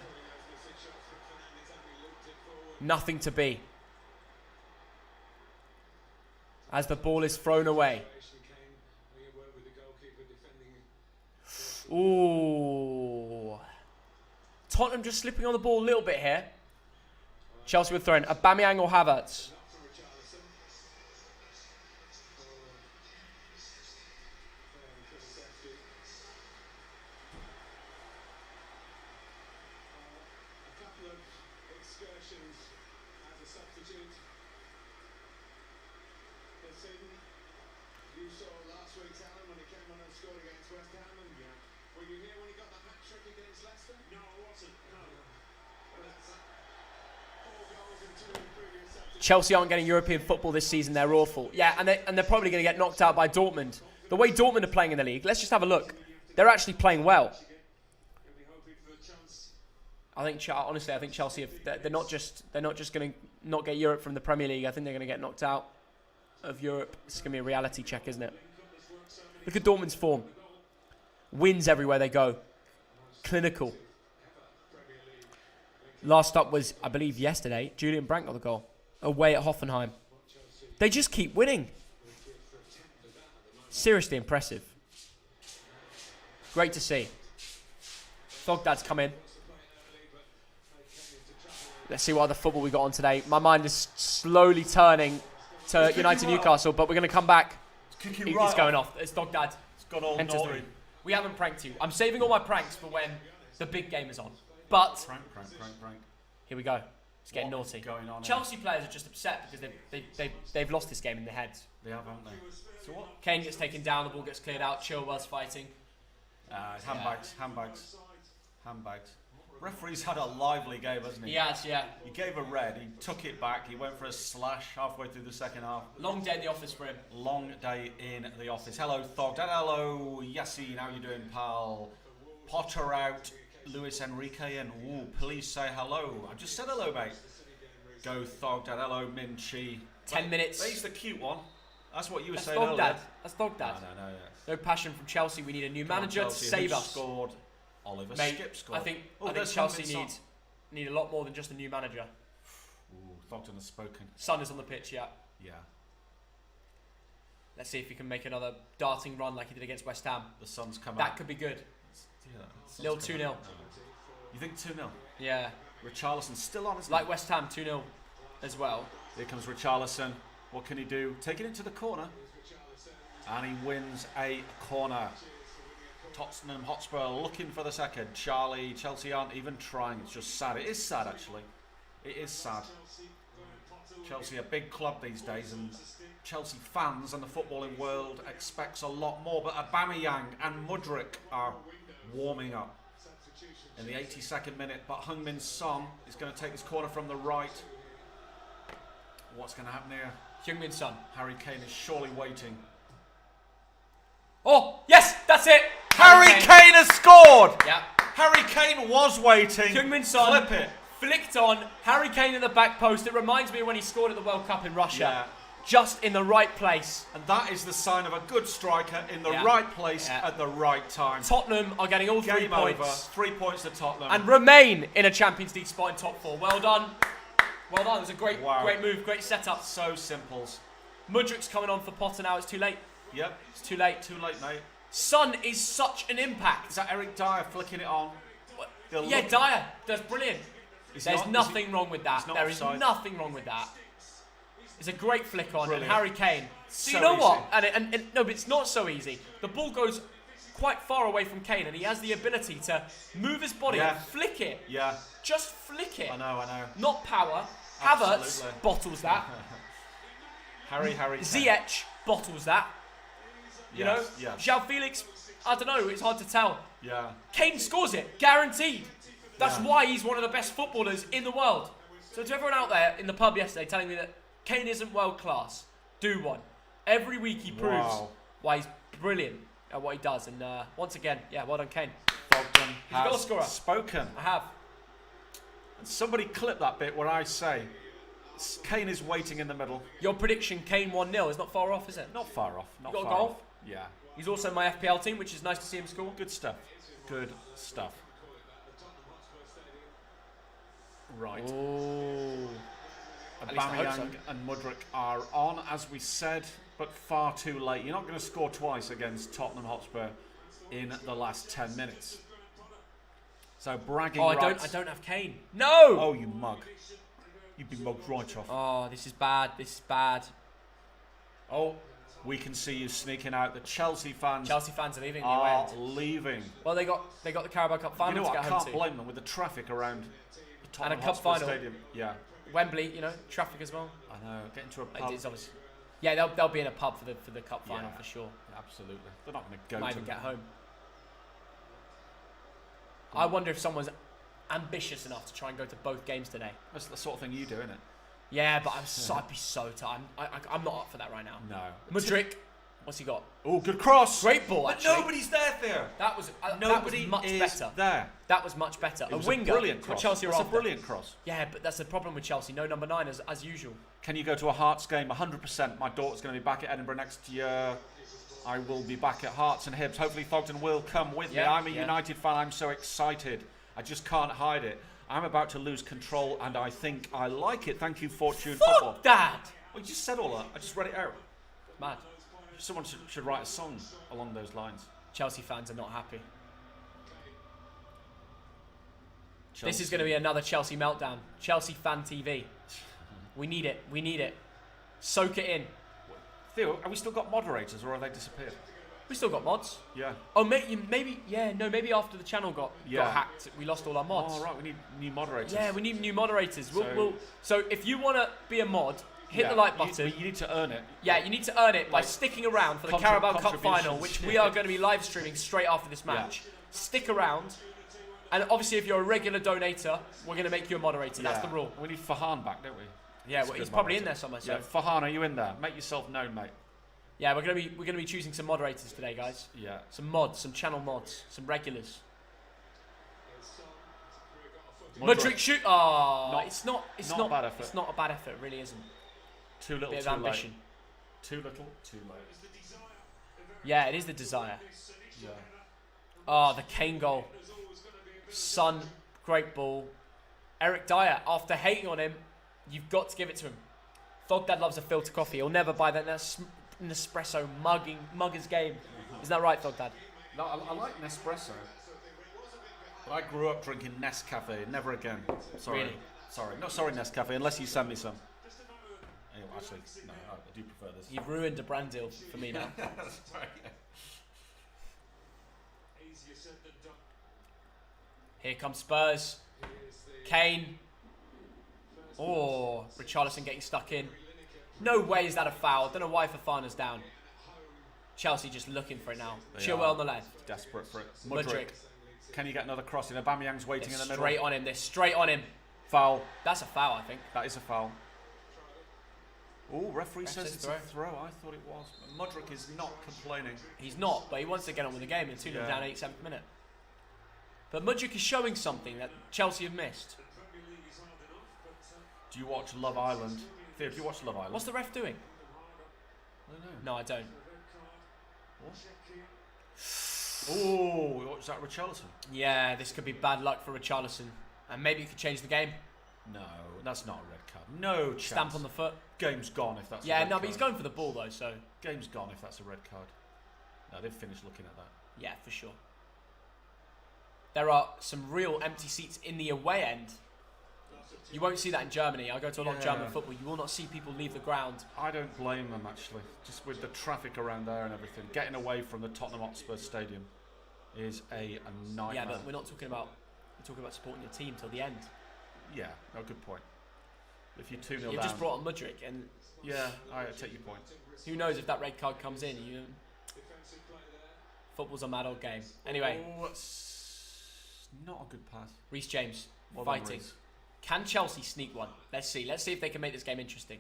Speaker 1: Nothing to be. As the ball is thrown away. Ooh. Tottenham just slipping on the ball a little bit here. Chelsea would throw in Aubameyang or Havertz.
Speaker 3: You saw last week's Alan when he came on and scored against West Ham, and were you here when he got the hat trick against Leicester? No, I wasn't. No. Well, that's 4 goals in 2 previous substitutes.
Speaker 1: Chelsea aren't getting European football this season. They're awful. Yeah, and they're probably going to get knocked out by Dortmund. The way Dortmund are playing in the league, let's just have a look. They're actually playing well. I think honestly, I think Chelsea they're not just going to not get Europe from the Premier League. I think they're going to get knocked out of Europe. It's going to be a reality check, isn't it? Look at Dortmund's form. Wins everywhere they go. Clinical. Last up was, I believe, yesterday. Julian Brandt got the goal. Away at Hoffenheim. They just keep winning. Seriously impressive. Great to see. Thogdad's come in. Let's see what other football we got on today. My mind is slowly turning to United Newcastle, but we're going to come back. It's going off. It's Thogdad.
Speaker 2: It's got all naughty.
Speaker 1: We haven't pranked you. I'm saving all my pranks for when the big game is on. But
Speaker 2: Prank.
Speaker 1: here we go. It's getting naughty.
Speaker 2: Going on
Speaker 1: Chelsea players are just upset because they've lost this game in their heads.
Speaker 2: They have, haven't they? So what?
Speaker 1: Kane gets taken down, the ball gets cleared out, Chilwell's fighting.
Speaker 2: Handbags. Referee's had a lively game, hasn't he?
Speaker 1: He has, yeah.
Speaker 2: He gave a red, he took it back, he went for a slash halfway through the second half.
Speaker 1: Long day in the office for him.
Speaker 2: Long day in the office. Hello, Thogden. Hello, Yassine. How you doing, pal? Potter out. Luis Enrique and please say hello. I just said hello, mate. Go Thogden. Hello, Minchi.
Speaker 1: 10 minutes.
Speaker 2: He's the cute one. That's what you were
Speaker 1: That's
Speaker 2: saying
Speaker 1: Thogdad.
Speaker 2: earlier.
Speaker 1: That's Thogdad.
Speaker 2: No.
Speaker 1: No passion from Chelsea. We need a new manager to save us.
Speaker 2: Scored. Oliver
Speaker 1: Mate,
Speaker 2: Skip scored.
Speaker 1: I think Chelsea need a lot more than just a new manager.
Speaker 2: Ooh, Thogden has spoken.
Speaker 1: Son is on the pitch, yeah.
Speaker 2: Yeah.
Speaker 1: Let's see if he can make another darting run like he did against West Ham.
Speaker 2: The sun's come out.
Speaker 1: That could be good.
Speaker 2: Yeah,
Speaker 1: Little 2-0.
Speaker 2: You think 2-0?
Speaker 1: Yeah.
Speaker 2: Richarlison's still on, isn't
Speaker 1: Like West Ham, 2-0 as well.
Speaker 2: Here comes Richarlison. What can he do? Taking it to the corner. And he wins a corner. Tottenham Hotspur looking for the second. Chelsea aren't even trying. It's just sad. It is sad, actually. It is sad. Chelsea a big club these days, and Chelsea fans and the footballing world expects a lot more. But Aubameyang and Mudryk are warming up in the 82nd minute. But Heung-min Son is going to take this corner from the right. What's going to happen here?
Speaker 1: Heung-min Son.
Speaker 2: Harry Kane is surely waiting.
Speaker 1: Oh, yes, that's it.
Speaker 2: Harry Kane has scored.
Speaker 1: Yeah.
Speaker 2: Harry Kane was waiting.
Speaker 1: Heung-min Son
Speaker 2: Flip it.
Speaker 1: Flicked on. Harry Kane in the back post. It reminds me of when he scored at the World Cup in Russia.
Speaker 2: Yeah.
Speaker 1: Just in the right place.
Speaker 2: And that is the sign of a good striker in the right place at the right time.
Speaker 1: Tottenham are getting all 3
Speaker 2: Game
Speaker 1: points.
Speaker 2: over. 3 points to Tottenham.
Speaker 1: And remain in a Champions League spot in top 4. Well done. Well done. It was a great move. Great setup.
Speaker 2: So simples.
Speaker 1: Mudryk's coming on for Potter now. It's too late.
Speaker 2: Yep.
Speaker 1: It's too late.
Speaker 2: Too late, mate.
Speaker 1: Son is such an impact.
Speaker 2: Is that Eric Dyer flicking it on?
Speaker 1: Yeah, Dyer. That's brilliant. There's nothing wrong with that. There is nothing wrong with that. It's a great flick on.
Speaker 2: Brilliant.
Speaker 1: And Harry Kane. So you
Speaker 2: So
Speaker 1: know what?
Speaker 2: easy.
Speaker 1: And no, but it's not so easy. The ball goes quite far away from Kane, and he has the ability to move his body and flick it.
Speaker 2: Yeah.
Speaker 1: Just flick it.
Speaker 2: I know.
Speaker 1: Not power.
Speaker 2: Absolutely.
Speaker 1: Havertz bottles that.
Speaker 2: Harry Kane.
Speaker 1: Ziyech bottles that. You know?
Speaker 2: Yeah.
Speaker 1: João Felix, I don't know. It's hard to tell.
Speaker 2: Yeah.
Speaker 1: Kane scores it. Guaranteed. That's
Speaker 2: Yeah.
Speaker 1: why he's one of the best footballers in the world. So to everyone out there in the pub yesterday telling me that Kane isn't world class, do one. Every week he proves why he's brilliant at what he does. And once again, well done, Kane.
Speaker 2: Bogdan
Speaker 1: He's a goal scorer.
Speaker 2: spoken.
Speaker 1: I have.
Speaker 2: And somebody clip that bit where I say Kane is waiting in the middle.
Speaker 1: Your prediction, Kane 1-0, is not far off, is it?
Speaker 2: Not far off. Not
Speaker 1: You got a
Speaker 2: far
Speaker 1: goal?
Speaker 2: off. Yeah.
Speaker 1: He's also in my FPL team, which is nice to see him score.
Speaker 2: Good stuff. Good stuff. Right.
Speaker 1: Ooh. At least I hope so.
Speaker 2: Aubameyang and Mudryk are on, as we said, but far too late. You're not going to score twice against Tottenham Hotspur in the last 10 minutes. So bragging
Speaker 1: Oh,
Speaker 2: rights.
Speaker 1: I don't have Kane. No!
Speaker 2: Oh, you mug. You've been mugged right off.
Speaker 1: Oh, this is bad. This is bad.
Speaker 2: Oh, we can see you sneaking out. The Chelsea fans
Speaker 1: Chelsea fans are leaving.
Speaker 2: are leaving.
Speaker 1: Well, they got the Carabao Cup final
Speaker 2: You know
Speaker 1: to
Speaker 2: what?
Speaker 1: get
Speaker 2: I
Speaker 1: home
Speaker 2: can't
Speaker 1: to.
Speaker 2: blame them with the traffic around the Tottenham
Speaker 1: cup
Speaker 2: Hotspur
Speaker 1: final.
Speaker 2: Stadium. Yeah,
Speaker 1: Wembley, you know, traffic as well.
Speaker 2: I know. Get into a pub.
Speaker 1: It's obviously. Yeah, they'll be in a pub for the cup final
Speaker 2: Yeah.
Speaker 1: for sure.
Speaker 2: Absolutely. They're not going to go
Speaker 1: Might
Speaker 2: to
Speaker 1: even get home. I wonder if someone's ambitious enough to try and go to both games today.
Speaker 2: That's the sort of thing you do, isn't it?
Speaker 1: Yeah, but I'd be so tired. I'm not up for that right now.
Speaker 2: No.
Speaker 1: Mudryk, what's he got?
Speaker 2: Oh, good cross.
Speaker 1: Great ball,
Speaker 2: But
Speaker 1: actually.
Speaker 2: nobody's there, Theo.
Speaker 1: That was
Speaker 2: Nobody
Speaker 1: much
Speaker 2: is
Speaker 1: better.
Speaker 2: there.
Speaker 1: That was much better.
Speaker 2: It was
Speaker 1: winger.
Speaker 2: a brilliant
Speaker 1: What
Speaker 2: cross.
Speaker 1: Chelsea are
Speaker 2: That's a
Speaker 1: after.
Speaker 2: brilliant cross.
Speaker 1: Yeah, but that's the problem with Chelsea. No number 9 as usual.
Speaker 2: Can you go to a Hearts game? 100%. My daughter's going to be back at Edinburgh next year. I will be back at Hearts and Hibs. Hopefully Thogden will come with me.
Speaker 1: Yeah,
Speaker 2: I'm a
Speaker 1: yeah.
Speaker 2: United fan. I'm so excited. I just can't hide it. I'm about to lose control, and I think I like it. Thank you, Fortune Football.
Speaker 1: Fuck that!
Speaker 2: Well, you just said all that. I just read it out.
Speaker 1: Mad.
Speaker 2: Someone should write a song along those lines.
Speaker 1: Chelsea fans are not happy.
Speaker 2: Chelsea.
Speaker 1: This is going to be another Chelsea meltdown. Chelsea fan TV. We need it. We need it. Soak it in.
Speaker 2: Theo, have we still got moderators, or have they disappeared?
Speaker 1: We still got mods.
Speaker 2: Yeah.
Speaker 1: Oh, maybe after the channel got hacked, we lost all our mods.
Speaker 2: Oh, right. We need new moderators.
Speaker 1: Yeah, we need new moderators.
Speaker 2: So-
Speaker 1: So if you want to be a mod, hit the like button.
Speaker 2: You need to earn it.
Speaker 1: Yeah, you need to earn it by
Speaker 2: Like,
Speaker 1: sticking around for the
Speaker 2: contri-
Speaker 1: Carabao Cup final,
Speaker 2: contributions.
Speaker 1: which we are going to be live streaming straight after this match. Stick around. And obviously, if you're a regular donator, we're going to make you a moderator. That's the rule.
Speaker 2: We need Farhan back, don't we?
Speaker 1: Yeah,
Speaker 2: He's a
Speaker 1: well, he's
Speaker 2: good
Speaker 1: probably in
Speaker 2: moderator.
Speaker 1: there somewhere. So.
Speaker 2: Yeah, Farhan, are you in there? Make yourself known, mate.
Speaker 1: Yeah, we're gonna be choosing some moderators today, guys.
Speaker 2: Yeah.
Speaker 1: Some mods, some channel mods, some regulars.
Speaker 2: Mudryk.
Speaker 1: Mudryk shoot. Oh,
Speaker 2: Not-
Speaker 1: it's not
Speaker 2: not a bad effort.
Speaker 1: It's not a bad effort. It really isn't.
Speaker 2: Too little,
Speaker 1: Bit of
Speaker 2: too
Speaker 1: ambition.
Speaker 2: late. Too little, too late.
Speaker 1: Yeah, it is the desire.
Speaker 2: Yeah.
Speaker 1: Oh, the Kane goal. Son, great ball. Eric Dyer, after hating on him, you've got to give it to him. Thogdad loves a filter coffee. He'll never buy that Nespresso mugger's game. Isn't that right, Thogdad?
Speaker 2: No, I like Nespresso. But I grew up drinking Nescafe. Never again. Sorry.
Speaker 1: Really?
Speaker 2: Sorry. Not sorry, Nescafe, unless you send me some. Anyway, actually, no, I do prefer this.
Speaker 1: You've ruined a brand deal for me now.
Speaker 2: Sorry.
Speaker 1: Here comes Spurs. Kane. Oh, Richarlison getting stuck in. No way is that a foul. Don't know why Fofana's down. Chelsea just looking for it now.
Speaker 2: They
Speaker 1: Chilwell
Speaker 2: are
Speaker 1: on the left.
Speaker 2: Desperate for it.
Speaker 1: Mudryk.
Speaker 2: Can you get another cross in? Aubameyang's waiting in the middle.
Speaker 1: Straight on him. They're straight on him.
Speaker 2: Foul.
Speaker 1: That's a foul, I think.
Speaker 2: That is a foul. Oh, referee says
Speaker 1: says
Speaker 2: it's a throw. I thought it was. Mudryk is not complaining.
Speaker 1: He's not, but he wants to get on with the game. They're 2-0
Speaker 2: Yeah.
Speaker 1: down 87th minute. But Mudryk is showing something that Chelsea have missed.
Speaker 2: Do you watch Love Island? Theo, do you watch Love Island?
Speaker 1: What's the ref doing?
Speaker 2: I don't know.
Speaker 1: No, I don't.
Speaker 2: Oh, what's that, Richarlison?
Speaker 1: Yeah, this could be bad luck for Richarlison. And maybe it could change the game.
Speaker 2: No, that's not a red card. No chance.
Speaker 1: Stamp on the foot.
Speaker 2: Game's gone if that's a
Speaker 1: Yeah,
Speaker 2: red
Speaker 1: no,
Speaker 2: card.
Speaker 1: but he's going for the ball though, so.
Speaker 2: Game's gone if that's a red card. No, they've finished looking at that.
Speaker 1: Yeah, for sure. There are some real empty seats in the away end. You won't see that in Germany. I go to a lot of German football. You will not see people leave the ground.
Speaker 2: I don't blame them, actually. Just with the traffic around there and everything. Getting away from the Tottenham Hotspur Stadium is a nightmare.
Speaker 1: Yeah, but we're not talking about... We're talking about supporting your team till the end.
Speaker 2: Yeah, no, good point. If you're 2-0 down...
Speaker 1: You've just brought on Mudryk, and
Speaker 2: Yeah, I take your point.
Speaker 1: who knows if that red card comes in. Football's a mad old game. Anyway,
Speaker 2: Oh, it's not a good pass.
Speaker 1: Reece James
Speaker 2: Well done,
Speaker 1: fighting.
Speaker 2: Reece.
Speaker 1: Can Chelsea sneak one? Let's see. Let's see if they can make this game interesting.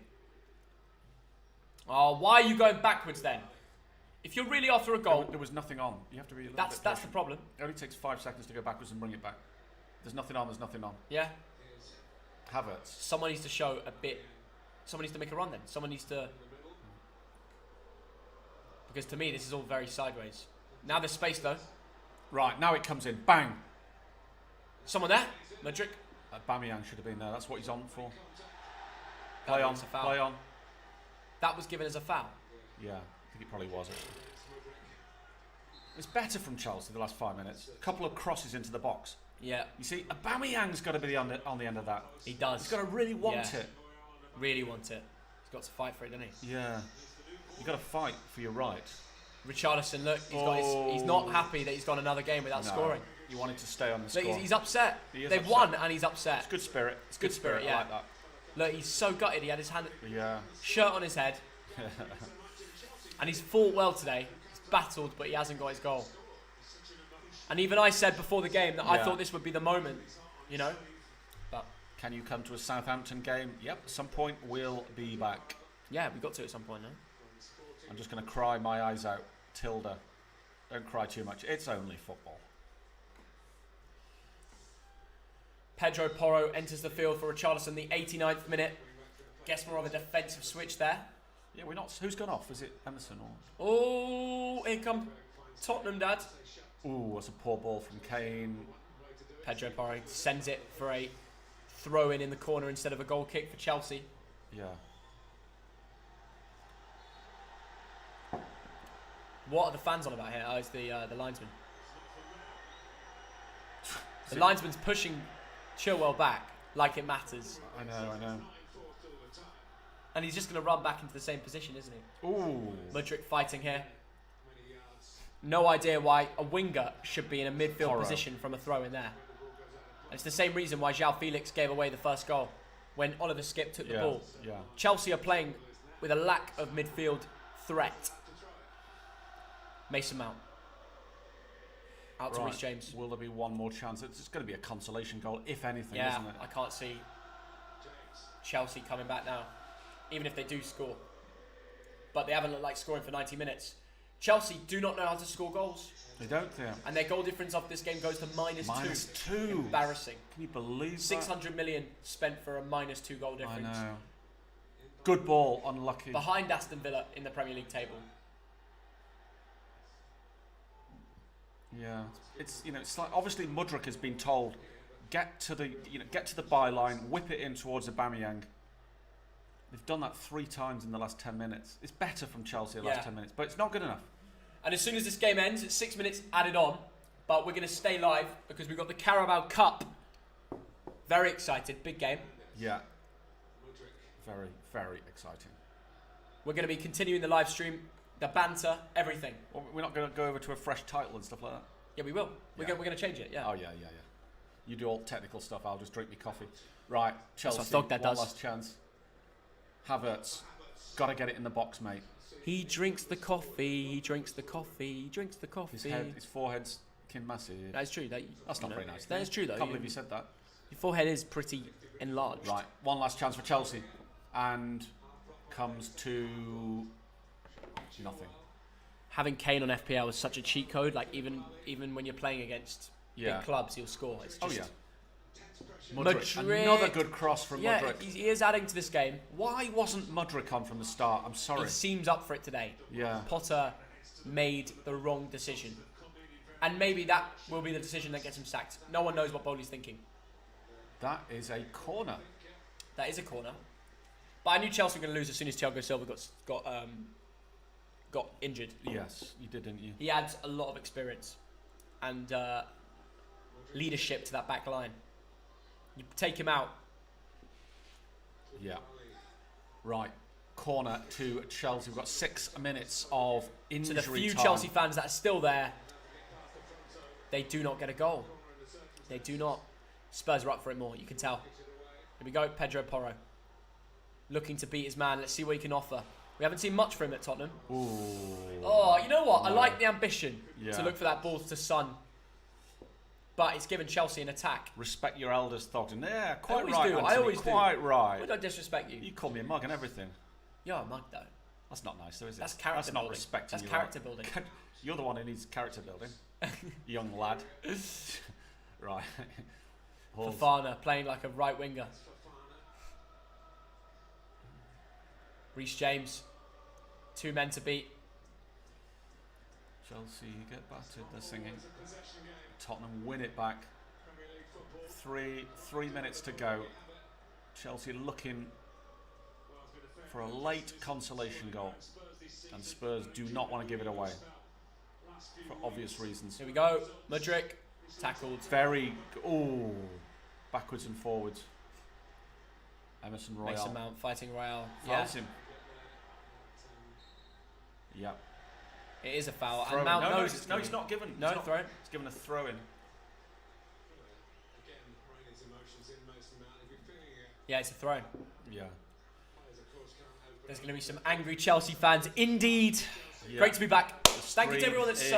Speaker 1: Oh, why are you going backwards then? If you're really after a goal,
Speaker 2: There was nothing on. You have to be a little
Speaker 1: that's
Speaker 2: bit
Speaker 1: the
Speaker 2: patient.
Speaker 1: problem.
Speaker 2: It only takes 5 seconds to go backwards and bring it back. There's nothing on, there's nothing on.
Speaker 1: Yeah.
Speaker 2: Havertz.
Speaker 1: Someone needs to show a bit. Someone needs to make a run then. Someone needs to. Because to me, this is all very sideways. Now there's space though.
Speaker 2: Right, now it comes in. Bang!
Speaker 1: Someone there. Mudryk.
Speaker 2: Aubameyang should have been there. That's what he's on for.
Speaker 1: That
Speaker 2: Play on,
Speaker 1: makes a foul.
Speaker 2: play on.
Speaker 1: That was given as a foul.
Speaker 2: Yeah, I think it probably was. Actually. It's better from Chelsea the last 5 minutes. A couple of crosses into the box.
Speaker 1: Yeah.
Speaker 2: You see, Aubameyang's got to be on the end of that.
Speaker 1: He does.
Speaker 2: He's got to really want it.
Speaker 1: Really want it. He's got to fight for it, doesn't he?
Speaker 2: Yeah. You've got to fight for your right.
Speaker 1: Richarlison, look, he's not happy that he's gone another game without scoring.
Speaker 2: He wanted to stay on the score.
Speaker 1: Look, he's upset.
Speaker 2: They've
Speaker 1: upset. Won and he's upset.
Speaker 2: It's good spirit.
Speaker 1: It's good spirit, yeah.
Speaker 2: I like that.
Speaker 1: Look, he's so gutted. He had his
Speaker 2: Yeah.
Speaker 1: shirt on his head. And he's fought well today. He's battled, but he hasn't got his goal. And even I said before the game that I thought this would be the moment, you know. But
Speaker 2: can you come to a Southampton game? Yep, at some point we'll be back.
Speaker 1: Yeah, we got to at some point now.
Speaker 2: I'm just going to cry my eyes out. Tilda. Don't cry too much. It's only football.
Speaker 1: Pedro Porro enters the field for Richarlison, the 89th minute. Guess more of a defensive switch there.
Speaker 2: Yeah, we're not. Who's gone off? Is it Emerson or?
Speaker 1: Oh, here come Tottenham, Dad.
Speaker 2: Ooh, that's a poor ball from Kane.
Speaker 1: Pedro Porro sends it for a throw in the corner instead of a goal kick for Chelsea.
Speaker 2: Yeah.
Speaker 1: What are the fans on about here? Oh, it's the linesman. The linesman's pushing Chilwell back like it matters.
Speaker 2: I know.
Speaker 1: And he's just going to run back into the same position, isn't he?
Speaker 2: Ooh.
Speaker 1: Mudryk fighting here. No idea why a winger should be in a midfield position from a throw in there. And it's the same reason why João Felix gave away the first goal when Oliver Skip took the ball.
Speaker 2: Yeah.
Speaker 1: Chelsea are playing with a lack of midfield threat. Mason Mount. Out to Reece James.
Speaker 2: Will there be one more chance? It's going to be a consolation goal, if anything, isn't it?
Speaker 1: I can't see Chelsea coming back now, even if they do score. But they haven't looked like scoring for 90 minutes. Chelsea do not know how to score goals.
Speaker 2: They don't,
Speaker 1: And their goal difference off this game goes to -2. Embarrassing.
Speaker 2: Can you believe that?
Speaker 1: 600 million spent for a -2 goal difference.
Speaker 2: I know. Good ball, unlucky.
Speaker 1: Behind Aston Villa in the Premier League table.
Speaker 2: Yeah, it's like obviously Mudryk has been told get to the byline, whip it in towards Aubameyang. They've done that 3 times in the last 10 minutes. It's better from Chelsea the last 10 minutes, but it's not good enough.
Speaker 1: And as soon as this game ends, it's 6 minutes added on, but we're going to stay live because we've got the Carabao Cup. Very excited, big game.
Speaker 2: Yeah, very, very exciting.
Speaker 1: We're going to be continuing the live stream. The banter, everything.
Speaker 2: Well, we're not going to go over to a fresh title and stuff like that.
Speaker 1: Yeah, we will. We're going to change it. Yeah.
Speaker 2: Oh yeah. You do all technical stuff. I'll just drink my coffee. Right, Chelsea.
Speaker 1: That's what
Speaker 2: one last chance. Havertz, got to get it in the box, mate.
Speaker 1: He drinks the coffee. He drinks the coffee. He drinks the coffee.
Speaker 2: His forehead's massive.
Speaker 1: That is true.
Speaker 2: That's not very nice.
Speaker 1: That is true, though.
Speaker 2: Can't believe you said that.
Speaker 1: Your forehead is pretty enlarged.
Speaker 2: Right, one last chance for Chelsea, and comes to nothing.
Speaker 1: Having Kane on FPL is such a cheat code. Like even when you're playing against big clubs, he'll score. It's just,
Speaker 2: Mudryk. Another good cross from Mudryk.
Speaker 1: He is adding to this game.
Speaker 2: Why wasn't Mudryk on from the start? I'm sorry.
Speaker 1: He seems up for it today.
Speaker 2: Yeah.
Speaker 1: Potter made the wrong decision. And maybe that will be the decision that gets him sacked. No one knows what Bowley's thinking.
Speaker 2: That is a corner.
Speaker 1: That is a corner. But I knew Chelsea were going to lose as soon as Thiago Silva got injured.
Speaker 2: Yes, you did, didn't you?
Speaker 1: He adds a lot of experience and leadership to that back line. You take him out.
Speaker 2: Yeah. Right. Corner to Chelsea. We've got 6 minutes of injury time.
Speaker 1: To the few Chelsea fans that are still there, they do not get a goal. They do not. Spurs are up for it more, you can tell. Here we go, Pedro Porro. Looking to beat his man. Let's see what he can offer. We haven't seen much from him at Tottenham.
Speaker 2: Ooh.
Speaker 1: Oh, you know what? I like the ambition to look for that ball to Son. But it's given Chelsea an attack.
Speaker 2: Respect your elders, Thogden. Yeah, quite right,
Speaker 1: Anthony. I always
Speaker 2: quite
Speaker 1: do.
Speaker 2: right.
Speaker 1: Why do I disrespect you?
Speaker 2: You call me a mug and everything.
Speaker 1: You're a mug, though.
Speaker 2: That's not nice, though, is it?
Speaker 1: That's character
Speaker 2: That's not
Speaker 1: building.
Speaker 2: respecting
Speaker 1: That's
Speaker 2: you.
Speaker 1: character building.
Speaker 2: You're the one who needs character building. Young lad. Right.
Speaker 1: Fofana playing like a right winger. Reece James. 2 men to beat.
Speaker 2: Chelsea get battered, they're singing. Tottenham win it back. 3 minutes to go. Chelsea looking for a late consolation goal. And Spurs do not want to give it away. for obvious reasons.
Speaker 1: Here we go. Mudryk tackled.
Speaker 2: Very, backwards and forwards. Emerson Royale.
Speaker 1: Mason Mount fighting Royale.
Speaker 2: Fouls him. Yeah.
Speaker 1: It is a foul.
Speaker 2: Throw
Speaker 1: And Mount
Speaker 2: no,
Speaker 1: knows it's
Speaker 2: he's not given.
Speaker 1: No, throw.
Speaker 2: He's given a throw in.
Speaker 1: Yeah, it's a throw.
Speaker 2: Yeah.
Speaker 1: There's going to be some angry Chelsea fans. Indeed.
Speaker 2: Yeah.
Speaker 1: Great to be back. Thank you to everyone that's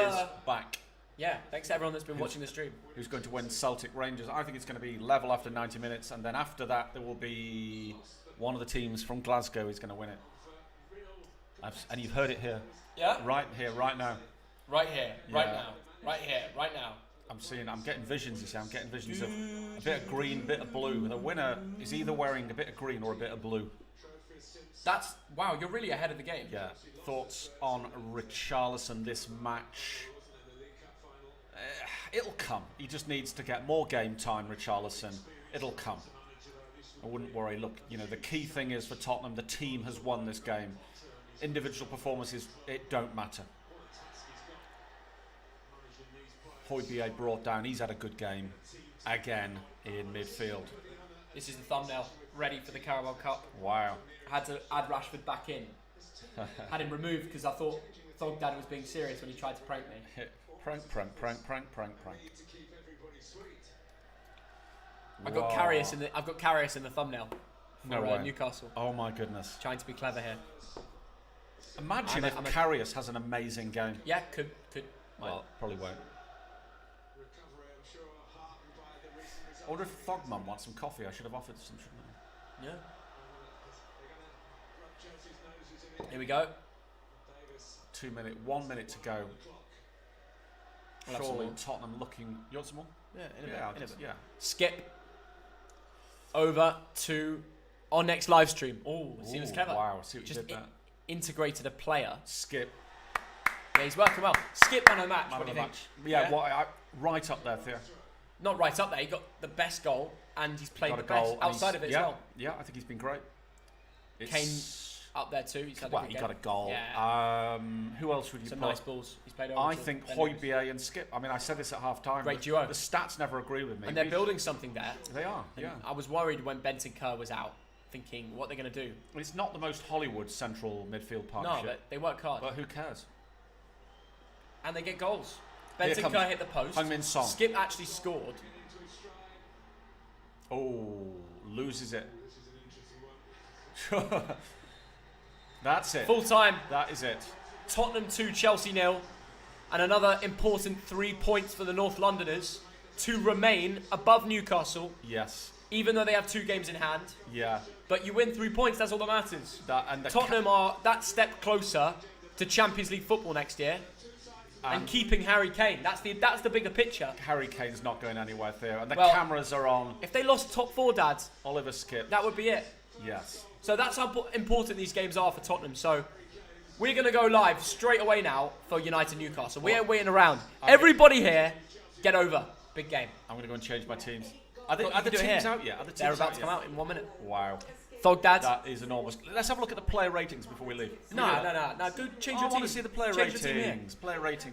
Speaker 2: back.
Speaker 1: Yeah, thanks to everyone that's been watching the stream.
Speaker 2: Who's going to win Celtic Rangers? I think it's going to be level after 90 minutes, and then after that there will be one of the teams from Glasgow is going to win it. And you've heard it here.
Speaker 1: Yeah.
Speaker 2: Right here, right now.
Speaker 1: Right here, right
Speaker 2: Yeah.
Speaker 1: now. Right here, right now.
Speaker 2: I'm getting visions, you see. I'm getting visions of a bit of green, a bit of blue. The winner is either wearing a bit of green or a bit of blue.
Speaker 1: Wow, you're really ahead of the game.
Speaker 2: Yeah. Thoughts on Richarlison this match? It'll come. He just needs to get more game time, Richarlison. It'll come. I wouldn't worry. Look, the key thing is for Tottenham, the team has won this game. Individual performances, it don't matter. Højbjerg brought down. He's had a good game again in midfield.
Speaker 1: This is the thumbnail, ready for the Carabao Cup.
Speaker 2: Wow.
Speaker 1: I had to add Rashford back in. Had him removed because I thought Thogden was being serious when he tried to prank me.
Speaker 2: Prank.
Speaker 1: I've got Karius in the thumbnail for
Speaker 2: No way.
Speaker 1: Newcastle.
Speaker 2: Oh my goodness.
Speaker 1: Trying to be clever here.
Speaker 2: Imagine if Karius has an amazing game.
Speaker 1: Yeah, could.
Speaker 2: Well, probably won't. I wonder if Thogman wants some coffee. I should have offered some, shouldn't I?
Speaker 1: Yeah. Here we go.
Speaker 2: 1 minute to go.
Speaker 1: We'll have
Speaker 2: Surely
Speaker 1: some more.
Speaker 2: Tottenham looking. You want some more?
Speaker 1: Yeah, in a bit.
Speaker 2: Yeah.
Speaker 1: Skip over to our next live stream. Oh, see what's clever.
Speaker 2: Wow, see what you
Speaker 1: Just
Speaker 2: did there.
Speaker 1: integrated a player.
Speaker 2: Skip.
Speaker 1: Yeah, he's working well. Skip man of the match.
Speaker 2: Man
Speaker 1: What
Speaker 2: of
Speaker 1: do
Speaker 2: the
Speaker 1: you think?
Speaker 2: match. Yeah, well, right up there, Theo.
Speaker 1: Not right up there. He got the best goal, and he's played
Speaker 2: Got
Speaker 1: the
Speaker 2: a goal.
Speaker 1: best outside of it as well.
Speaker 2: Yeah, I think he's been great.
Speaker 1: Kane up there too. He's had a good
Speaker 2: he
Speaker 1: game.
Speaker 2: got a goal.
Speaker 1: Yeah.
Speaker 2: Who else would you
Speaker 1: Some
Speaker 2: put?
Speaker 1: nice balls. He's played over.
Speaker 2: I
Speaker 1: to
Speaker 2: think
Speaker 1: Ben
Speaker 2: Højbjerg and Skip. I mean, I said this at half time.
Speaker 1: Great duo.
Speaker 2: The stats never agree with me.
Speaker 1: And they're building something there.
Speaker 2: They are,
Speaker 1: And
Speaker 2: yeah.
Speaker 1: I was worried when Benton Kerr was out, thinking what they're going to do.
Speaker 2: It's not the most Hollywood central midfield partnership.
Speaker 1: No, but they work hard.
Speaker 2: But who cares?
Speaker 1: And they get goals.
Speaker 2: Here
Speaker 1: Benton
Speaker 2: comes
Speaker 1: Kerr hit the post.
Speaker 2: Heung-min Son.
Speaker 1: Skip actually scored.
Speaker 2: Oh, loses it. That's it.
Speaker 1: Full time.
Speaker 2: That is it.
Speaker 1: Tottenham 2, Chelsea 0. And another important 3 points for the North Londoners to remain above Newcastle,
Speaker 2: Yes.
Speaker 1: even though they have 2 games in hand.
Speaker 2: Yeah.
Speaker 1: But you win 3 points, that's all that matters. Tottenham are that step closer to Champions League football next year. And keeping Harry Kane. That's the bigger picture.
Speaker 2: Harry Kane's not going anywhere, Theo. And the
Speaker 1: Well,
Speaker 2: cameras are on
Speaker 1: If they lost top 4, Dad,
Speaker 2: Oliver Skip.
Speaker 1: that would be it.
Speaker 2: Yes.
Speaker 1: So that's how important these games are for Tottenham. So we're going to go live straight away now for United Newcastle. We ain't waiting around. Everybody here, get over. Big game.
Speaker 2: I'm going to go and change my teams. Are the
Speaker 1: You can do it
Speaker 2: teams
Speaker 1: here.
Speaker 2: out yet? Are the teams
Speaker 1: They're about
Speaker 2: out
Speaker 1: to come
Speaker 2: yet?
Speaker 1: out in 1 minute.
Speaker 2: Wow.
Speaker 1: Thogdad.
Speaker 2: That is enormous. Let's have a look at the player ratings before we leave.
Speaker 1: No. Go change
Speaker 2: I
Speaker 1: your team.
Speaker 2: want to see the player
Speaker 1: Change your team here.
Speaker 2: ratings. Player rating.